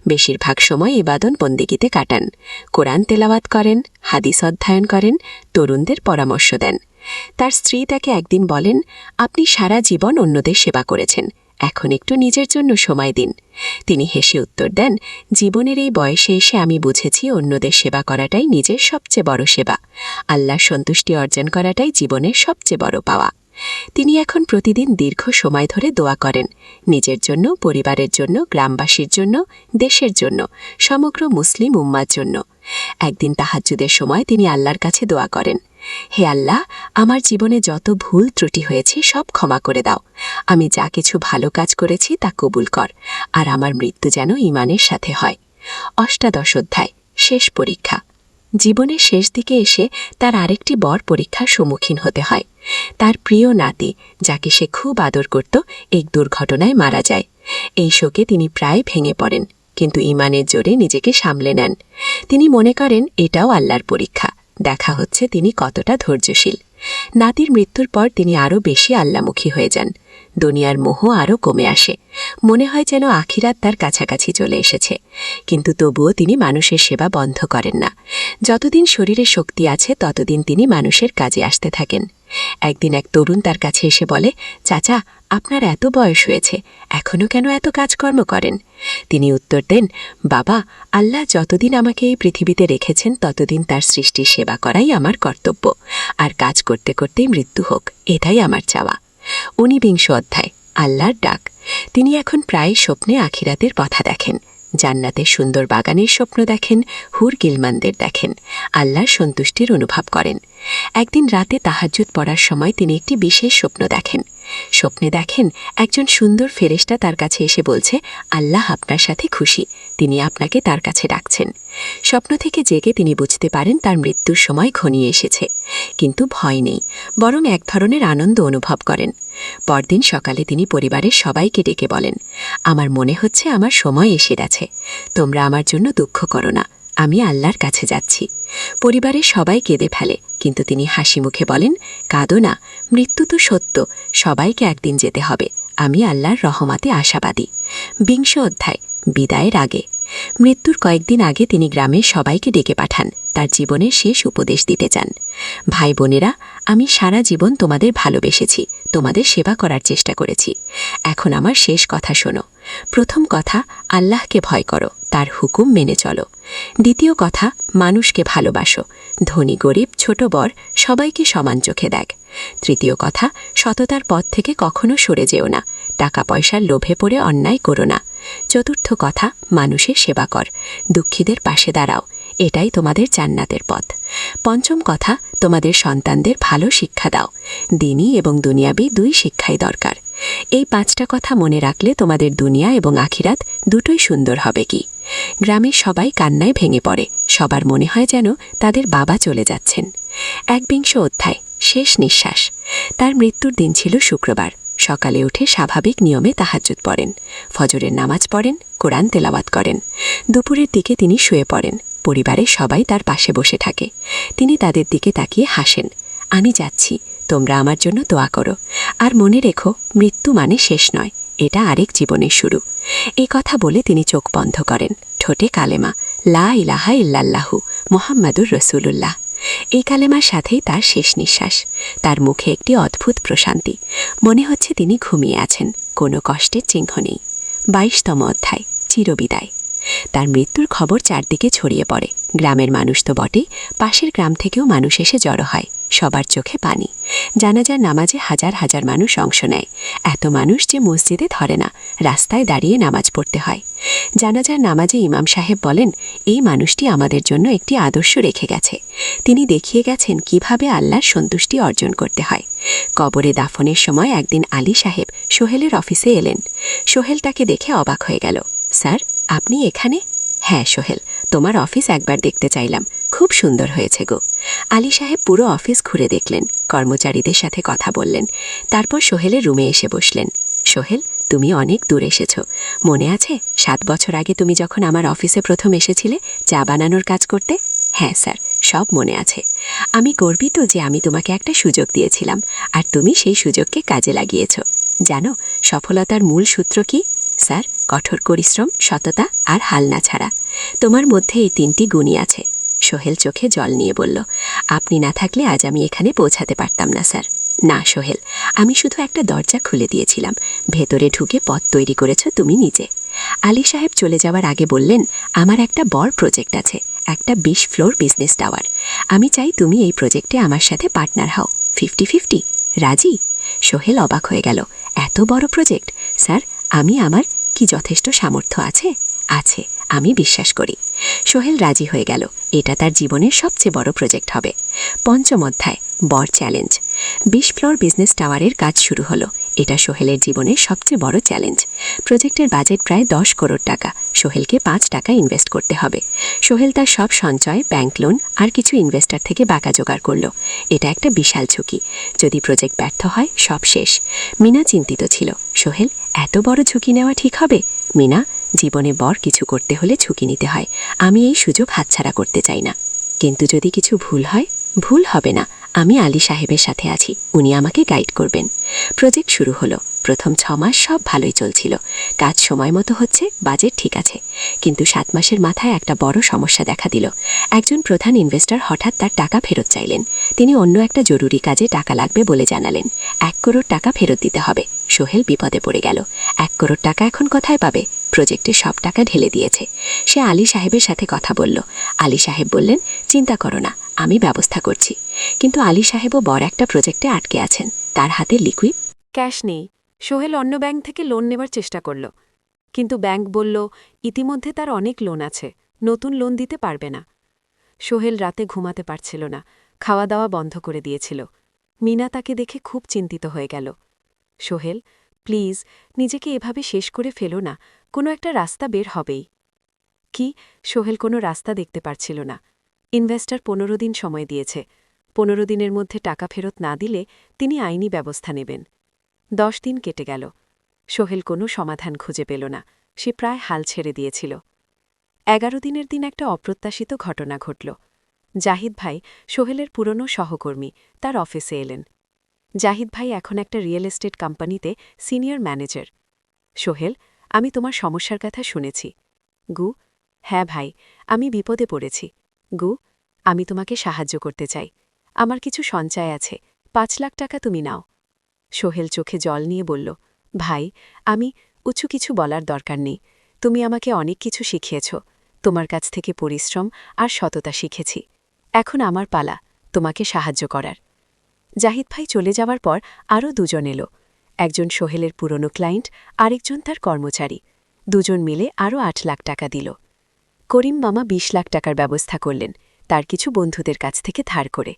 S3: বেশিরভাগ সময় ইবাদত বন্দেগীতে কাটান। কোরআন তেলাওয়াত করেন, হাদিস অধ্যয়ন করেন, তরুণদের পরামর্শ দেন। তার স্ত্রী তাকে একদিন বলেন, আপনি সারা জীবন অন্যদের সেবা করেছেন, এখন একটু নিজের জন্য সময় দিন। তিনি হেসে উত্তর দেন, জীবনের এই বয়সে এসে আমি বুঝেছি অন্যদের সেবা করাটাই নিজের সবচেয়ে বড় সেবা। আল্লাহর সন্তুষ্টি অর্জন করাটাই জীবনের সবচেয়ে বড় পাওয়া। তিনি এখন প্রতিদিন দীর্ঘ সময় ধরে দোয়া করেন, নিজের জন্য, পরিবারের জন্য, গ্রামবাসীর জন্য, দেশের জন্য, সমগ্র মুসলিম উম্মার জন্য। একদিন তাহাজ্জুদের সময় তিনি আল্লাহর কাছে দোয়া করেন, হে আল্লাহ, আমার জীবনে যত ভুল ত্রুটি হয়েছে সব ক্ষমা করে দাও। আমি যা কিছু ভালো কাজ করেছি তা কবুল কর, আর আমার মৃত্যু যেন ঈমানের সাথে হয়। অষ্টাদশ অধ্যায়, শেষ পরীক্ষা। জীবনের শেষ দিকে এসে তার আরেকটি বড় পরীক্ষার সম্মুখীন হতে হয়। তার প্রিয় নাতি, যাকে সে খুব আদর করত, এক দুর্ঘটনায় মারা যায়। এই শোকে তিনি প্রায় ভেঙে পড়েন, কিন্তু ঈমানের জোরে নিজেকে সামলে নেন। তিনি মনে করেন এটাও আল্লাহর পরীক্ষা, দেখা হচ্ছে তিনি কতটা ধৈর্যশীল। নাতির মৃত্যুর পর তিনি আরও বেশি আল্লামুখী হয়ে যান। দুনিয়ার মোহ আরও কমে আসে। মনে হয় যেন আখিরাত তার কাছাকাছি চলে এসেছে। কিন্তু তবুও তিনি মানুষের সেবা বন্ধ করেন না। যতদিন শরীরে শক্তি আছে ততদিন তিনি মানুষের কাজে আসতে থাকেন। একদিন এক তরুণ তার কাছে এসে বলে, চাচা, আপনার এত বয়স হয়েছে, এখনও কেন এত কাজকর্ম করেন? তিনি উত্তর দেন, বাবা, আল্লাহ যতদিন আমাকে এই পৃথিবীতে রেখেছেন ততদিন তার সৃষ্টির সেবা করাই আমার কর্তব্য, আর কাজ করতে করতেই মৃত্যু হোক, এটাই আমার চাওয়া। 19 অধ্যায়, আল্লাহর ডাক। তিনি এখন প্রায় স্বপ্নে আখিরাতের পথা দেখেন। জান্নাতের সুন্দর বাগানের স্বপ্ন দেখেন, হুর গিলমানদের দেখেন, আল্লাহর সন্তুষ্টির অনুভব করেন। একদিন রাতে তাহাজ্জুদ পড়ার সময় তিনি একটি বিশেষ স্বপ্ন দেখেন। স্বপ্নে দেখেন একজন সুন্দর ফেরেশতা তার কাছে এসে বলছে, আল্লাহ আপনার সাথে খুশি, তিনি আপনাকে তার কাছে ডাকছেন। স্বপ্ন থেকে জেগে তিনি বুঝতে পারেন তার মৃত্যুর সময় ঘনিয়ে এসেছে, কিন্তু ভয় নেই, বরং এক ধরনের আনন্দ অনুভব করেন। পরদিন সকালে তিনি পরিবারের সবাইকে ডেকে বলেন, আমার মনে হচ্ছে আমার সময় এসে গেছে, তোমরা আমার জন্য দুঃখ করো না, আমি আল্লাহর কাছে যাচ্ছি। পরিবারের সবাই কেঁদে ফেলে, কিন্তু তিনি হাসি মুখে বলেন, কাঁদো না, মৃত্যু তো সত্য, সবাইকে একদিন যেতে হবে, আমি আল্লাহর রহমতে আশাবাদী। 20 অধ্যায়, বিদায়ের আগে। মৃত্যুর কয়েকদিন আগে তিনি গ্রামের সবাইকে ডেকে পাঠান, তার জীবনের শেষ উপদেশ দিতে চান। ভাই বোনেরা, আমি সারা জীবন তোমাদের ভালোবেসেছি, তোমাদের সেবা করার চেষ্টা করেছি। এখন আমার শেষ কথা শোনো। প্রথম কথা, আল্লাহকে ভয় করো, তার হুকুম মেনে চলো। দ্বিতীয় কথা, মানুষকে ভালোবাসো, ধনী গরিব ছোট বড় সবাইকে সমান চোখে দেখ। তৃতীয় কথা, সততার পথ থেকে কখনো সরে যেও না, টাকা পয়সার লোভে পড়ে অন্যায় করো না। চতুর্থ কথা, মানুষের সেবা কর, দুঃখীদের পাশে দাঁড়াও, এটাই তোমাদের জান্নাতের পথ। পঞ্চম কথা, তোমাদের সন্তানদের ভালো শিক্ষা দাও, দ্বীনি এবং দুনিয়াবি দুই শিক্ষাই দরকার। এই 5টা কথা মনে রাখলে তোমাদের দুনিয়া এবং আখিরাত দুটোই সুন্দর হবে। কি গ্রামের সবাই কান্নায় ভেঙে পড়ে, সবার মনে হয় যেন তাদের বাবা চলে যাচ্ছেন। 21 অধ্যায়, শেষ নিঃশ্বাস। তার মৃত্যুর দিন ছিল শুক্রবার। সকালে উঠে স্বাভাবিক নিয়মে তাহাজ্জুদ পড়েন, ফজরের নামাজ পড়েন, কোরআন তেলাওয়াত করেন। দুপুরের দিকে তিনি শুয়ে পড়েন, পরিবারের সবাই তার পাশে বসে থাকে। তিনি তাদের দিকে তাকিয়ে হাসেন, আমি যাচ্ছি, তোমরা আমার জন্য দোয়া করো, আর মনে রেখো মৃত্যু মানে শেষ নয়, এটা আরেক জীবনের শুরু। এই কথা বলে তিনি চোখ বন্ধ করেন, ঠোঁটে কালেমা, লা ইলাহা ইল্লাল্লাহু মুহাম্মাদুর রাসূলুল্লাহ। এই কালেমার সাথেই তার শেষ নিঃশ্বাস। তার মুখে একটি অদ্ভুত প্রশান্তি, মনে হচ্ছে তিনি ঘুমিয়ে আছেন, কোনো কষ্টের চিহ্ন নেই। 22তম অধ্যায়, চিরবিদায়। তার মৃত্যুর খবর চারদিকে ছড়িয়ে পড়ে। গ্রামের মানুষ তো বটেই, পাশের গ্রাম থেকেও মানুষ এসে জড়ো হয়। সবার চোখে পানি। জানাজার নামাজে হাজার হাজার মানুষ অংশ নেয়। এত মানুষ যে মসজিদে ধরে না, রাস্তায় দাঁড়িয়ে নামাজ পড়তে হয়। জানাজার নামাজে ইমাম সাহেব বলেন, এই মানুষটি আমাদের জন্য একটি আদর্শ রেখে গেছে। তিনি দেখিয়ে গেছেন কিভাবে আল্লাহর সন্তুষ্টি অর্জন করতে হয়। কবরে দাফনের সময় একদিন আলী সাহেব সোহেলের অফিসে এলেন। সোহেল তাকে দেখে অবাক হয়ে গেল। স্যার, আপনি এখানে? হ্যাঁ সোহেল, তোমার অফিস একবার দেখতে চাইলাম, খুব সুন্দর হয়েছে গো। আলী সাহেব পুরো অফিস ঘুরে দেখলেন, কর্মচারীদের সাথে কথা বললেন, তারপর সোহেলের রুমে এসে বসলেন। সোহেল, তুমি অনেক দূর এসেছ। মনে আছে 7 বছর আগে তুমি যখন আমার অফিসে প্রথম এসেছিলে চা বানানোর কাজ করতে? হ্যাঁ স্যার, সব মনে আছে। আমি গর্বিত যে আমি তোমাকে একটা সুযোগ দিয়েছিলাম, আর তুমি সেই সুযোগকে কাজে লাগিয়েছ। জানো সফলতার মূল সূত্র কি? স্যার, কঠোর পরিশ্রম, সততা আর হাল না ছাড়া। তোমার মধ্যে এই 3টি গুণই আছে। সোহেল চোখে জল নিয়ে বলল, আপনি না থাকলে আজ আমি এখানে পৌঁছাতে পারতাম না স্যার। না সোহেল, আমি শুধু একটা দরজা খুলে দিয়েছিলাম, ভেতরে ঢুকে পথ তৈরি করেছ তুমি নিজে। আলী সাহেব চলে যাওয়ার আগে বললেন, আমার একটা বড় প্রজেক্ট আছে, একটা 20 ফ্লোর বিজনেস টাওয়ার। আমি চাই তুমি এই প্রজেক্টে আমার সাথে পার্টনার হও। 50-50 রাজি? সোহেল অবাক হয়ে গেল। এত বড় প্রজেক্ট? স্যার, আমার কি যথেষ্ট সামর্থ্য আছে? আছে, আমি বিশ্বাস করি। সোহেল রাজি হয়ে গেল। এটা তার জীবনের সবচেয়ে বড় প্রজেক্ট হবে। 5ম অধ্যায়, বড় চ্যালেঞ্জ। 20 ফ্লোর বিজনেস টাওয়ারের কাজ শুরু হলো। এটা সোহেলের জীবনের সবচেয়ে বড় চ্যালেঞ্জ। প্রজেক্টের বাজেট প্রায় 10 করোড় টাকা। সোহেলকে 5 টাকা ইনভেস্ট করতে হবে। সোহেল তার সব সঞ্চয়, ব্যাংক লোন আর কিছু ইনভেস্টর থেকে বাঁকা জোগাড় করল। এটা একটা বিশাল ঝুঁকি। যদি প্রজেক্ট ব্যর্থ হয় সব শেষ। মিনা চিন্তিত ছিল। সোহেল, এত বড় ঝুঁকি নেওয়া ঠিক হবে? মিনা, জীবনে বড় কিছু করতে হলে ঝুঁকি নিতে হয়। আমি এই সুযোগ হাতছাড়া করতে চাই না। কিন্তু যদি কিছু ভুল হয়? ভুল হবে না, আমি আলী সাহেবের সাথে আছি, উনি আমাকে গাইড করবেন। প্রজেক্ট শুরু হলো। প্রথম 6 মাস সব ভালোই চলছিল। কাজ সময় মতো হচ্ছে, বাজেট ঠিক আছে। কিন্তু 7 মাসের মাথায় একটা বড় সমস্যা দেখা দিল। একজন প্রধান ইনভেস্টর হঠাৎ তার টাকা ফেরত চাইলেন। তিনি অন্য একটা জরুরি কাজে টাকা লাগবে বলে জানালেন। 1 করোড় টাকা ফেরত দিতে হবে। সোহেল বিপদে পড়ে গেল। 1 করোড় টাকা এখন কোথায় পাবে? প্রজেক্টে সব টাকা ঢেলে দিয়েছে। সে আলী সাহেবের সাথে কথা বলল। আলী সাহেব বললেন, চিন্তা করো না, আমি ব্যবস্থা করছি। কিন্তু আলী সাহেবও বড় একটা প্রজেক্টে আটকে আছেন। তার হাতে লিকুইড
S1: ক্যাশ নেই। সোহেল অন্য ব্যাংক থেকে লোন নেবার চেষ্টা করল, কিন্তু ব্যাংক বলল ইতিমধ্যে তার অনেক লোন আছে, নতুন লোন দিতে পারবে না। সোহেল রাতে ঘুমাতে পারছিল না, খাওয়া দাওয়া বন্ধ করে দিয়েছিল। মিনা তাকে দেখে খুব চিন্তিত হয়ে গেল। সোহেল, প্লিজ নিজেকে এভাবে শেষ করে ফেলো না, কোনো একটা রাস্তা বের হবেই। কি? সোহেল কোনো রাস্তা দেখতে পারছিল না। ইনভেস্টর 15 দিন সময় দিয়েছে। 15 দিনের মধ্যে টাকা ফেরত না দিলে তিনি আইনি ব্যবস্থা নেবেন। 10 দিন কেটে গেল। সোহেল কোনো সমাধান খুঁজে পেল না। সে প্রায় হাল ছেড়ে দিয়েছিল। 11 দিনের দিন একটা অপ্রত্যাশিত ঘটনা ঘটল। জাহিদ ভাই, সোহেলের পুরনো সহকর্মী, তার অফিসে এলেন। জাহিদ ভাই এখন একটা রিয়েল এস্টেট কোম্পানিতে সিনিয়র ম্যানেজার। সোহেল, আমি তোমার সমস্যার কথা শুনেছি। গু, হ্যাঁ ভাই, আমি বিপদে পড়েছি। গু, আমি তোমাকে সাহায্য করতে চাই। আমার কিছু সঞ্চয় আছে, 5 লাখ টাকা তুমি নাও। সোহেল চোখে জল নিয়ে বলল, ভাই, আমি উঁচু কিছু বলার দরকার নেই। তুমি আমাকে অনেক কিছু শিখিয়েছ। তোমার কাছ থেকে পরিশ্রম আর সততা শিখেছি। এখন আমার পালা তোমাকে সাহায্য করার। জাহিদ ভাই চলে যাওয়ার পর আরও 2 জন এলো। একজন সোহেলের পুরনো ক্লায়েন্ট, আরেকজন তার কর্মচারী। 2 জন মিলে আরও 8 লাখ টাকা দিল। করিম মামা 20 লাখ টাকার ব্যবস্থা করলেন, তার কিছু বন্ধুদের কাছ থেকে ধার করে।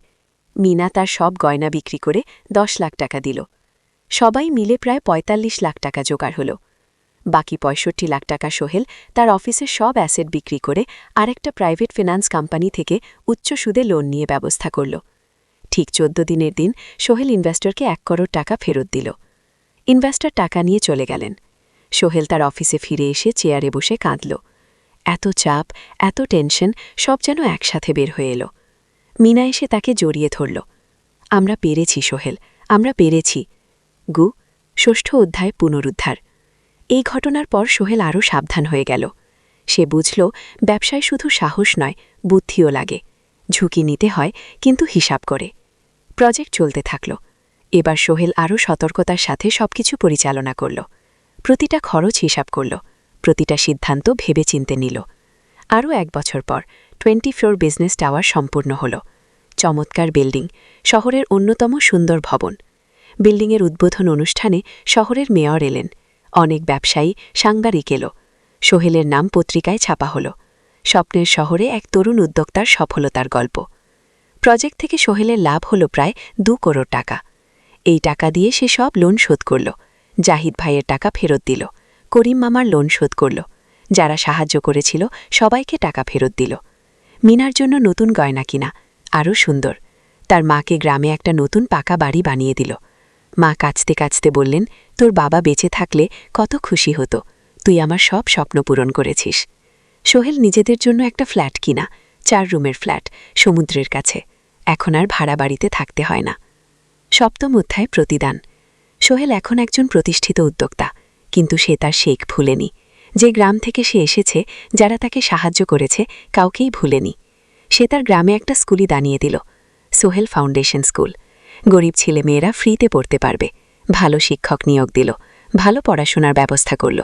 S1: মিনা তার সব গয়না বিক্রি করে 10 লাখ টাকা দিল। সবাই মিলে প্রায় 45 লাখ টাকা জোগাড় হল। বাকি 65 লাখ টাকা সোহেল তার অফিসের সব অ্যাসেট বিক্রি করে আরেকটা প্রাইভেট ফিন্যান্স কোম্পানি থেকে উচ্চ সুদে লোন নিয়ে ব্যবস্থা করল। ঠিক 14 দিনের দিন সোহেল ইনভেস্টরকে 1 করোড় টাকা ফেরত দিল। ইনভেস্টর টাকা নিয়ে চলে গেলেন। সোহেল তার অফিসে ফিরে এসে চেয়ারে বসে কাঁদল। এত চাপ, এত টেনশন সব যেন একসাথে বের হয়ে এলো। মিনা এসে তাকে জড়িয়ে ধরল। আমরা পেরেছি সোহেল, আমরা পেরেছি। গু, 6ষ্ঠ অধ্যায়, পুনরুদ্ধার। এই ঘটনার পর সোহেল আরও সাবধান হয়ে গেল। সে বুঝল ব্যবসায় শুধু সাহস নয়, বুদ্ধিও লাগে। ঝুঁকি নিতে হয়, কিন্তু হিসাব করে। প্রজেক্ট চলতে থাকল। এবার সোহেল আরও সতর্কতার সাথে সবকিছু পরিচালনা করল। প্রতিটা খরচ হিসাব করল।
S3: প্রতিটা সিদ্ধান্ত ভেবেচিন্তে নিল। আরও 1 বছর পর 20 ফ্লোর বিজনেস টাওয়ার সম্পূর্ণ হল। চমৎকার বিল্ডিং, শহরের অন্যতম সুন্দর ভবন। বিল্ডিংয়ের উদ্বোধন অনুষ্ঠানে শহরের মেয়র এলেন, অনেক ব্যবসায়ী, সাংবাদিক এলো। সোহেলের নাম পত্রিকায় ছাপা হল। স্বপ্নের শহরে এক তরুণ উদ্যোক্তার সফলতার গল্প। প্রজেক্ট থেকে সোহেলের লাভ হল প্রায় 2 কোটি টাকা। এই টাকা দিয়ে সে সব লোন শোধ করল। জাহিদ ভাইয়ের টাকা ফেরত দিল, করিম মামার লোন শোধ করল, যারা সাহায্য করেছিল সবাইকে টাকা ফেরত দিল। মিনার জন্য নতুন গয়না কিনা, আরও সুন্দর। তার মাকে গ্রামে একটা নতুন পাকা বাড়ি বানিয়ে দিল। মা কাঁদতে কাঁদতে বললেন, তোর বাবা বেঁচে থাকলে কত খুশি হতো, তুই আমার সব স্বপ্ন পূরণ করেছিস। সোহেল নিজেদের জন্য একটা ফ্ল্যাট কিনা, 4 রুমের ফ্ল্যাট, সমুদ্রের কাছে। এখন আর ভাড়া বাড়িতে থাকতে হয় না। 7ম অধ্যায় প্রতিদান। সোহেল এখন একজন প্রতিষ্ঠিত উদ্যোক্তা, কিন্তু সে তার শেখ ভুলেনি। যে গ্রাম থেকে সে এসেছে, যারা তাকে সাহায্য করেছে, কাউকেই ভুলেনি। সে তার গ্রামে একটা স্কুলই দানিয়ে দিল, সোহেল ফাউন্ডেশন স্কুল। গরিব ছেলেমেয়েরা ফ্রিতে পড়তে পারবে। ভালো শিক্ষক নিয়োগ দিল, ভালো পড়াশোনার ব্যবস্থা করল।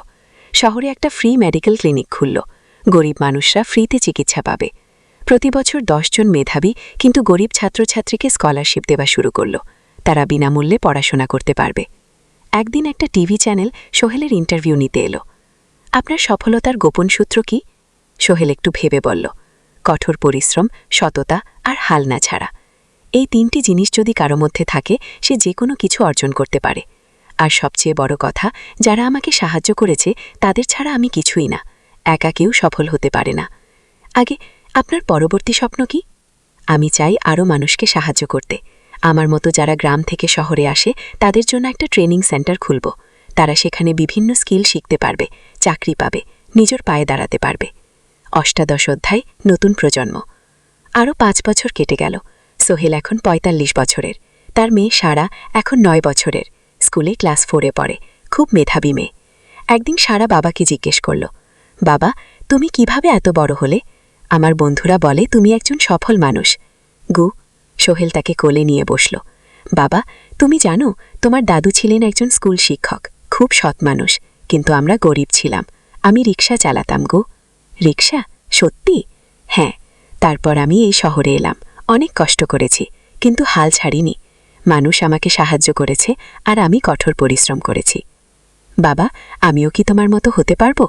S3: শহরে একটা ফ্রি মেডিকেল ক্লিনিক খুলল, গরিব মানুষরা ফ্রিতে চিকিৎসা পাবে। প্রতি বছর 10 জন মেধাবী কিন্তু গরিব ছাত্রছাত্রীকে স্কলারশিপ দেওয়া শুরু করল, তারা বিনামূল্যে পড়াশোনা করতে পারবে। একদিন একটা টিভি চ্যানেল সোহেলের ইন্টারভিউ নিতে এলো। আপনার সফলতার গোপন সূত্র কি? সোহেল একটু ভেবে বলল, কঠোর পরিশ্রম, সততা আর হাল না ছাড়া। এই 3টি জিনিস যদি কারো মধ্যে থাকে, সে যে কোনো কিছু অর্জন করতে পারে। আর সবচেয়ে বড় কথা, যারা আমাকে সাহায্য করেছে তাদের ছাড়া আমি কিছুই না। একা কেউ সফল হতে পারে না। আগে আপনার পরবর্তী স্বপ্ন কি? আমি চাই আরও মানুষকে সাহায্য করতে। আমার মতো যারা গ্রাম থেকে শহরে আসে তাদের জন্য একটা ট্রেনিং সেন্টার খুলব। তারা সেখানে বিভিন্ন স্কিল শিখতে পারবে, চাকরি পাবে, নিজের পায়ে দাঁড়াতে পারবে। 8ম অধ্যায় নতুন প্রজন্ম। আরও 5 বছর কেটে গেল। সোহেল এখন 45 বছরের। তার মেয়ে সারা এখন 9 বছরের, স্কুলে ক্লাস 4-এ পড়ে, খুব মেধাবী মেয়ে। একদিন সারা বাবাকে জিজ্ঞেস করল, বাবা, তুমি কিভাবে এত বড় হলে? আমার বন্ধুরা বলে তুমি একজন সফল মানুষ। গু, সোহেল তাকে কোলে নিয়ে বসল। বাবা, তুমি জানো তোমার দাদু ছিলেন একজন স্কুল শিক্ষক, খুব সৎ মানুষ, কিন্তু আমরা গরিব ছিলাম। আমি রিক্সা চালাতাম গো। রিক্সা? সত্যি? হ্যাঁ। তারপর আমি এই শহরে এলাম, অনেক কষ্ট করেছি, কিন্তু হাল ছাড়িনি। মানুষ আমাকে সাহায্য করেছে আর আমি কঠোর পরিশ্রম করেছি। বাবা, আমিও কি তোমার মতো হতে পারবো?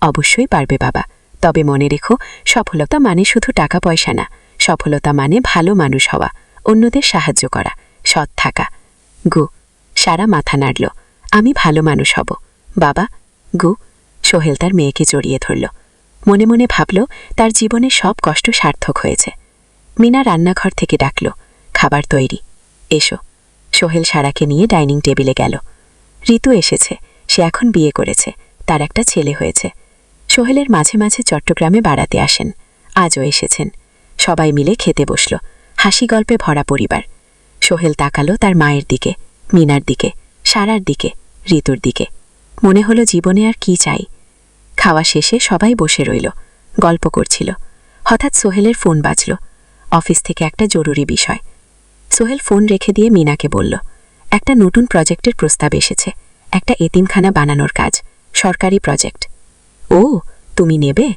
S3: অবশ্যই পারবে বাবা, তবে মনে রেখো, সফলতা মানে শুধু টাকা পয়সা না। সফলতা মানে ভালো মানুষ হওয়া, অন্যদের সাহায্য করা, সৎ থাকা। গু, সারা মাথা নাড়ল। আমি ভালো মানুষ হব বাবা। গু, সোহেল তার মেয়েকে জড়িয়ে ধরল। মনে মনে ভাবল তার জীবনে সব কষ্ট সার্থক হয়েছে। মিনা রান্নাঘর থেকে ডাকল, খাবার তৈরি, এসো। সোহেল সারাকে নিয়ে ডাইনিং টেবিলে গেল। ঋতু এসেছে, সে এখন বিয়ে করেছে, তার একটা ছেলে হয়েছে। সোহেলের মাঝে মাঝে চট্টগ্রামে বেড়াতে আসেন, আজও এসেছেন। সবাই মিলে খেতে বসল, হাসি গল্পে ভরা পরিবার। সোহেল তাকালো তার মায়ের দিকে, মিনার দিকে, সারার দিকে, ঋতুর দিকে। মনে হলো জীবনে আর কি চাই। খাওয়া শেষে সবাই বসে রইল, গল্প করছিল। হঠাৎ সোহেলের ফোন বাজল, অফিস থেকে একটা জরুরি বিষয়। সোহেল ফোন রেখে দিয়ে মিনাকে বলল, একটা নতুন প্রজেক্টের প্রস্তাব এসেছে, একটা এতিমখানা বানানোর কাজ, সরকারি প্রজেক্ট। ও, তুমি নেবে?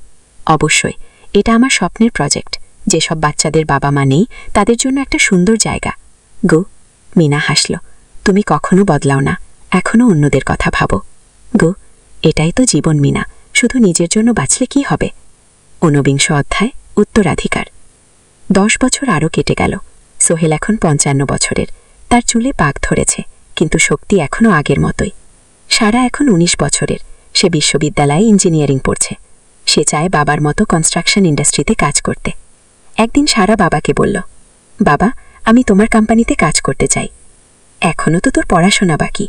S3: অবশ্যই, এটা আমার স্বপ্নের প্রজেক্ট। যেসব বাচ্চাদের বাবা মা নেই তাদের জন্য একটা সুন্দর জায়গা। গো, মিনা হাসল, তুমি কখনো বদলাও না, এখনও অন্যদের কথা ভাবো। গো, এটাই তো জীবন মিনা, শুধু নিজের জন্য বাঁচলে কি হবে? 49 অধ্যায় উত্তরাধিকার। 10 বছর আরও কেটে গেল। সোহেল এখন 55 বছরের, তার চুলে পাক ধরেছে, কিন্তু শক্তি এখনও আগের মতোই। সারা এখন 19 বছরের, সে বিশ্ববিদ্যালয়ে ইঞ্জিনিয়ারিং পড়ছে। সে চায় বাবার মতো কনস্ট্রাকশন ইন্ডাস্ট্রিতে কাজ করতে। একদিন সারা বাবাকে বলল, বাবা, আমি তোমার কোম্পানিতে কাজ করতে চাই। এখনও তো তোর পড়াশোনা বাকি।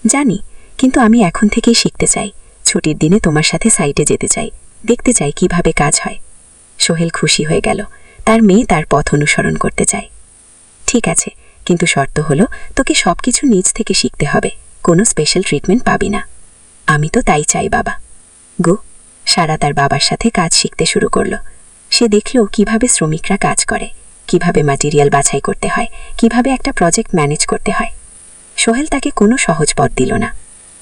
S3: জানি, কিন্তু আমি এখন থেকেই শিখতে চাই। ছুটির দিনে তোমার সাথে সাইটে যেতে চাই, দেখতে চাই কিভাবে কাজ হয়। সোহেল খুশি হয়ে গেল, তার মেয়ে তার পথ অনুসরণ করতে চায়। ঠিক আছে, কিন্তু শর্ত হলো তোকে সবকিছু নিজ থেকে শিখতে হবে, কোনো স্পেশাল ট্রিটমেন্ট পাবি না। আমি তো তাই চাই বাবা। গো, সারা তার বাবার সাথে কাজ শিখতে শুরু করল। সে দেখল কিভাবে শ্রমিকরা কাজ করে, কিভাবে ম্যাটেরিয়াল বাছাই করতে হয়, কিভাবে একটা প্রজেক্ট ম্যানেজ করতে হয়। সোহেল তাকে কোনো সহজ পথ দিল না।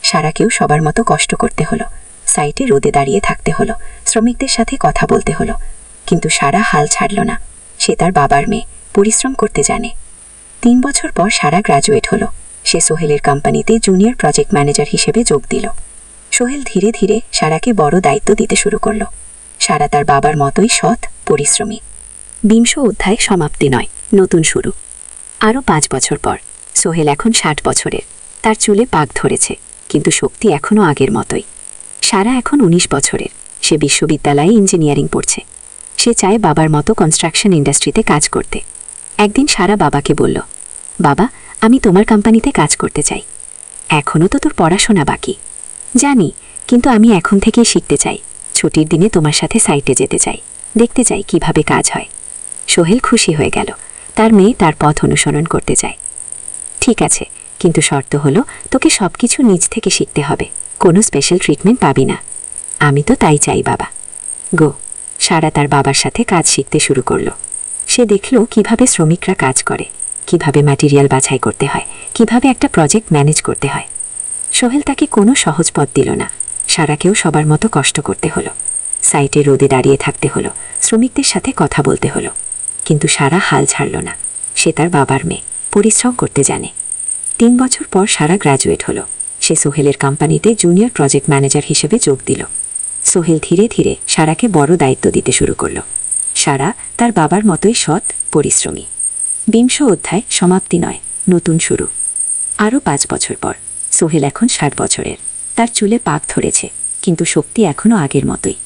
S3: সারাকেও সবার মতো কষ্ট করতে হলো,
S2: সাইটে রোদে দাঁড়িয়ে থাকতে হলো, শ্রমিকদের সাথে কথা বলতে হলো। কিন্তু সারা হাল ছাড়ল না। সে তার বাবার মেয়ে, পরিশ্রম করতে জানে। 3 বছর পর সারা গ্র্যাজুয়েট হলো। সে সোহেলের কোম্পানিতে জুনিয়র প্রজেক্ট ম্যানেজার হিসেবে যোগ দিল। সোহেল ধীরে ধীরে সারাকে বড় দায়িত্ব দিতে শুরু করল। সারা তার বাবার মতোই সৎ, পরিশ্রমী।
S3: 20 অধ্যায় সমাপ্তি নয়, নতুন শুরু। আরও 5 বছর পর সোহেল এখন 60 বছরের। তার চুলে পাক ধরেছে, কিন্তু শক্তি এখনও আগের মতোই। সারা এখন 19 বছরের। সে বিশ্ববিদ্যালয়ে ইঞ্জিনিয়ারিং পড়ছে। সে চায় বাবার মতো কনস্ট্রাকশন ইন্ডাস্ট্রিতে কাজ করতে। একদিন সারা বাবাকে বলল, বাবা, আমি তোমার কোম্পানিতে কাজ করতে চাই। এখনও তো তোর পড়াশোনা বাকি। জানি, কিন্তু আমি এখন থেকেই শিখতে চাই। ছুটির দিনে তোমার সাথে সাইটে যেতে চাই, দেখতে চাই কিভাবে কাজ হয়। সোহেল খুশি হয়ে গেল। তার মেয়ে তার পথ অনুসরণ করতে চায়। ঠিক আছে, কিন্তু শর্ত হলো তোকে সবকিছু নিজ থেকে শিখতে হবে। কোনো স্পেশাল ট্রিটমেন্ট পাবি না। আমি তো তাই চাই বাবা। গো। সারা তার বাবার সাথে কাজ শিখতে শুরু করল। সে দেখল কিভাবে শ্রমিকরা কাজ করে, কিভাবে ম্যাটেরিয়াল বাছাই করতে হয়, কিভাবে একটা প্রজেক্ট ম্যানেজ করতে হয়। সোহেল তাকে কোনো সহজ পথ দিল না। সারাকেও সবার মতো কষ্ট করতে হলো। সাইটে রোদে দাঁড়িয়ে থাকতে হলো, শ্রমিকদের সাথে কথা বলতে হলো। কিন্তু সারা হাল ছাড়ল না। সে তার বাবার মেয়ে, পরিশ্রম করতে জানে। 3 বছর পর সারা গ্র্যাজুয়েট হলো। সে সোহেলের কোম্পানিতে জুনিয়র প্রজেক্ট ম্যানেজার হিসেবে যোগ দিল। সোহেল ধীরে ধীরে সারাকে বড় দায়িত্ব দিতে শুরু করল। সারা তার বাবার মতোই সৎ, পরিশ্রমী। 20 অধ্যায় সমাপ্তি নয়, নতুন শুরু। আরও 5 বছর পর সোহেল এখন 60 বছরের। তার চুলে পাক ধরেছে, কিন্তু শক্তি এখনও আগের মতোই।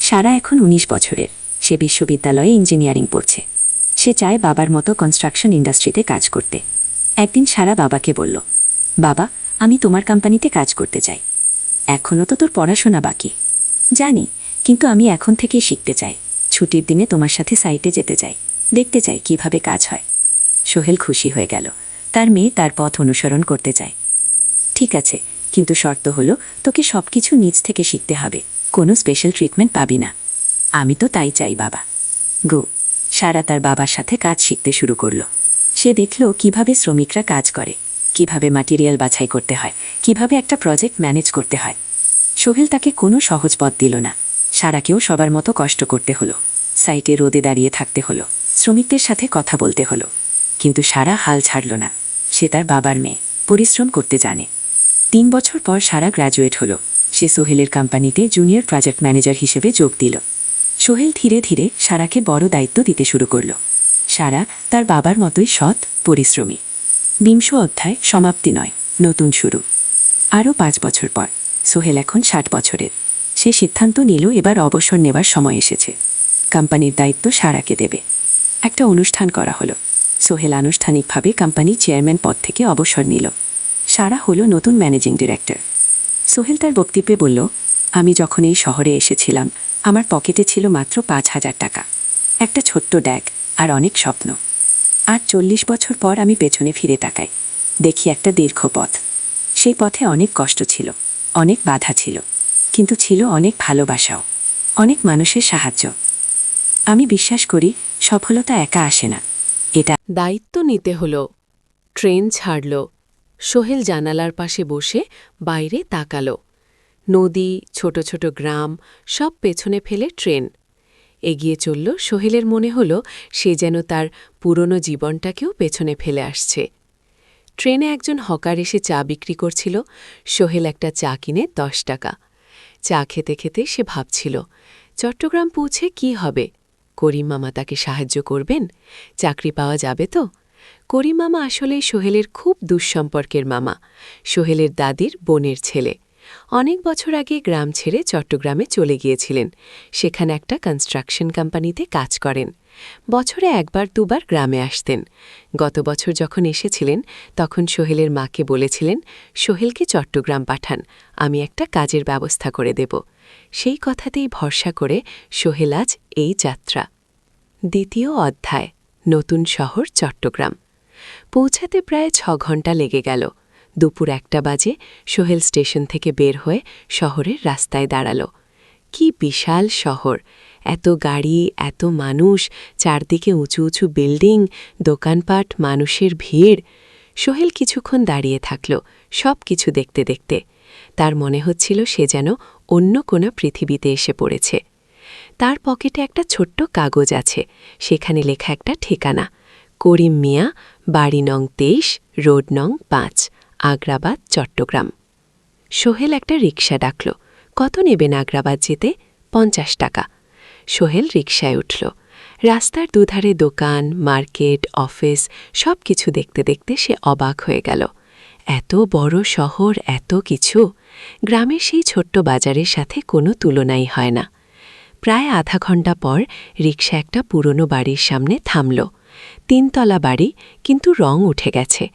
S3: সারা এখন 19 বছরের। সে বিশ্ববিদ্যালয়ে ইঞ্জিনিয়ারিং পড়ছে। সে চায় বাবার মতো কনস্ট্রাকশন ইন্ডাস্ট্রিতে কাজ করতে। একদিন সারা বাবাকে বলল, বাবা, আমি তোমার কোম্পানিতে কাজ করতে চাই। এখনও তো তোর পড়াশোনা বাকি। জানি, কিন্তু আমি এখন থেকেই শিখতে চাই। ছুটির দিনে তোমার সাথে সাইটে যেতে চাই, দেখতে চাই কিভাবে কাজ হয়। সোহেল খুশি হয়ে গেল। তার মেয়ে তার পথ অনুসরণ করতে চায়। ঠিক আছে, কিন্তু শর্ত হলো তোকে সবকিছু নিজ থেকে শিখতে হবে। কোনো স্পেশাল ট্রিটমেন্ট পাবি না। আমি তো তাই চাই বাবা। গো। সারা তার বাবার সাথে কাজ শিখতে শুরু করল। সে দেখল কিভাবে শ্রমিকরা কাজ করে, কিভাবে ম্যাটেরিয়াল বাছাই করতে হয়, কিভাবে একটা প্রজেক্ট ম্যানেজ করতে হয়। সোহেল তাকে কোনো সহজ পথ দিল না। সারাকেও সবার মতো কষ্ট করতে হলো। সাইটে রোদে দাঁড়িয়ে থাকতে হলো, শ্রমিকদের সাথে কথা বলতে হলো। কিন্তু সারা হাল ছাড়ল না। সে তার বাবার মেয়ে, পরিশ্রম করতে জানে। 3 বছর পর সারা গ্র্যাজুয়েট হলো। সে সোহেলের কোম্পানিতে জুনিয়র প্রজেক্ট ম্যানেজার হিসেবে যোগ দিল। সোহেল ধীরে ধীরে সারাকে বড় দায়িত্ব দিতে শুরু করল। সারা তার বাবার মতোই সৎ, পরিশ্রমী। 20 অধ্যায় সমাপ্তি নয়, নতুন শুরু। আরও 5 বছর পর সোহেল এখন 60 বছরের। সে সিদ্ধান্ত নিল এবার অবসর নেবার সময় এসেছে। কোম্পানির দায়িত্ব সারাকে দেবে। একটা অনুষ্ঠান করা হলো। সোহেল আনুষ্ঠানিকভাবে কোম্পানির চেয়ারম্যান পদ থেকে অবসর নিল। সারা হলো নতুন ম্যানেজিং ডিরেক্টর। সোহেল তার বক্তব্যে বলল, আমি যখন এই শহরে এসেছিলাম আমার পকেটে ছিল মাত্র 5,000 টাকা, একটা ছোট্ট ড্যাগ আর অনেক স্বপ্ন। আর 40 বছর পর আমি পেছনে ফিরে তাকাই, দেখি একটা দীর্ঘ পথ। সেই পথে অনেক কষ্ট ছিল, অনেক বাধা ছিল, কিন্তু ছিল অনেক ভালোবাসাও, অনেক মানুষের সাহায্য। আমি বিশ্বাস করি সফলতা একা আসে না, এটা
S1: দায়িত্ব নিতে হলো। ট্রেন ছাড়ল। সোহেল জানালার পাশে বসে বাইরে তাকালো। নদী, ছোট ছোট গ্রাম, সব পেছনে ফেলে ট্রেন এগিয়ে চলল। সোহেলের মনে হল সে যেন তার পুরনো জীবনটাকেও পেছনে ফেলে আসছে। ট্রেনে একজন হকার এসে চা বিক্রি করছিল। সোহেল একটা চা কিনে 10 টাকা। চা খেতে খেতে সে ভাবছিল, চট্টগ্রাম পৌঁছে কি হবে? করিম মামা তাকে সাহায্য করবেন? চাকরি পাওয়া যাবে তো? করিম মামা আসলেই সোহেলের খুব দুঃসম্পর্কের মামা, সোহেলের দাদির বোনের ছেলে। অনেক বছর আগে গ্রাম ছেড়ে চট্টগ্রামে চলে গিয়েছিলেন। সেখানে একটা কনস্ট্রাকশন কোম্পানিতে কাজ করেন। বছরে 1-2 বার গ্রামে আসতেন। গত বছর যখন এসেছিলেন তখন সোহেলের মাকে বলেছিলেন, সোহেলকে চট্টগ্রাম পাঠান, আমি একটা কাজের ব্যবস্থা করে দেব। সেই কথাতেই ভরসা করে সোহেল আজ এই যাত্রা। 2য় অধ্যায়, নতুন শহর চট্টগ্রাম। পৌঁছাতে প্রায় 6 ঘণ্টা লেগে গেল। দুপুর 1টা বাজে সোহেল স্টেশন থেকে বের হয়ে শহরের রাস্তায় দাঁড়াল। কি বিশাল শহর! এত গাড়ি, এত মানুষ, চারদিকে উঁচু উঁচু বিল্ডিং, দোকানপাট, মানুষের ভিড়। সোহেল কিছুক্ষণ দাঁড়িয়ে থাকল, সব কিছু দেখতে দেখতে।
S3: তার মনে হচ্ছিল সে যেন অন্য কোনো পৃথিবীতে এসে পড়েছে। তার পকেটে একটা ছোট্ট কাগজ আছে, সেখানে লেখা একটা ঠিকানা, করিম মিয়া, বাড়ি নং 23, রোড নং 5, আগ্রাবাদ, চট্টগ্রাম। সোহেল একটা রিকশা ডাকল। কত নেবেন আগ্রাবাদ যেতে? 50 টাকা। সোহেল রিকশায় উঠল। রাস্তার দুধারে দোকান, মার্কেট, অফিস সব কিছু দেখতে দেখতে সে অবাক হয়ে গেল। এত বড় শহর, এত কিছু! গ্রামের সেই ছোট্ট বাজারের সাথে কোনো তুলনাই হয় না। প্রায় আধা ঘণ্টা পর রিকশা একটা পুরনো বাড়ির সামনে থামল। 3 তলা বাড়ি, কিন্তু রং উঠে গেছে।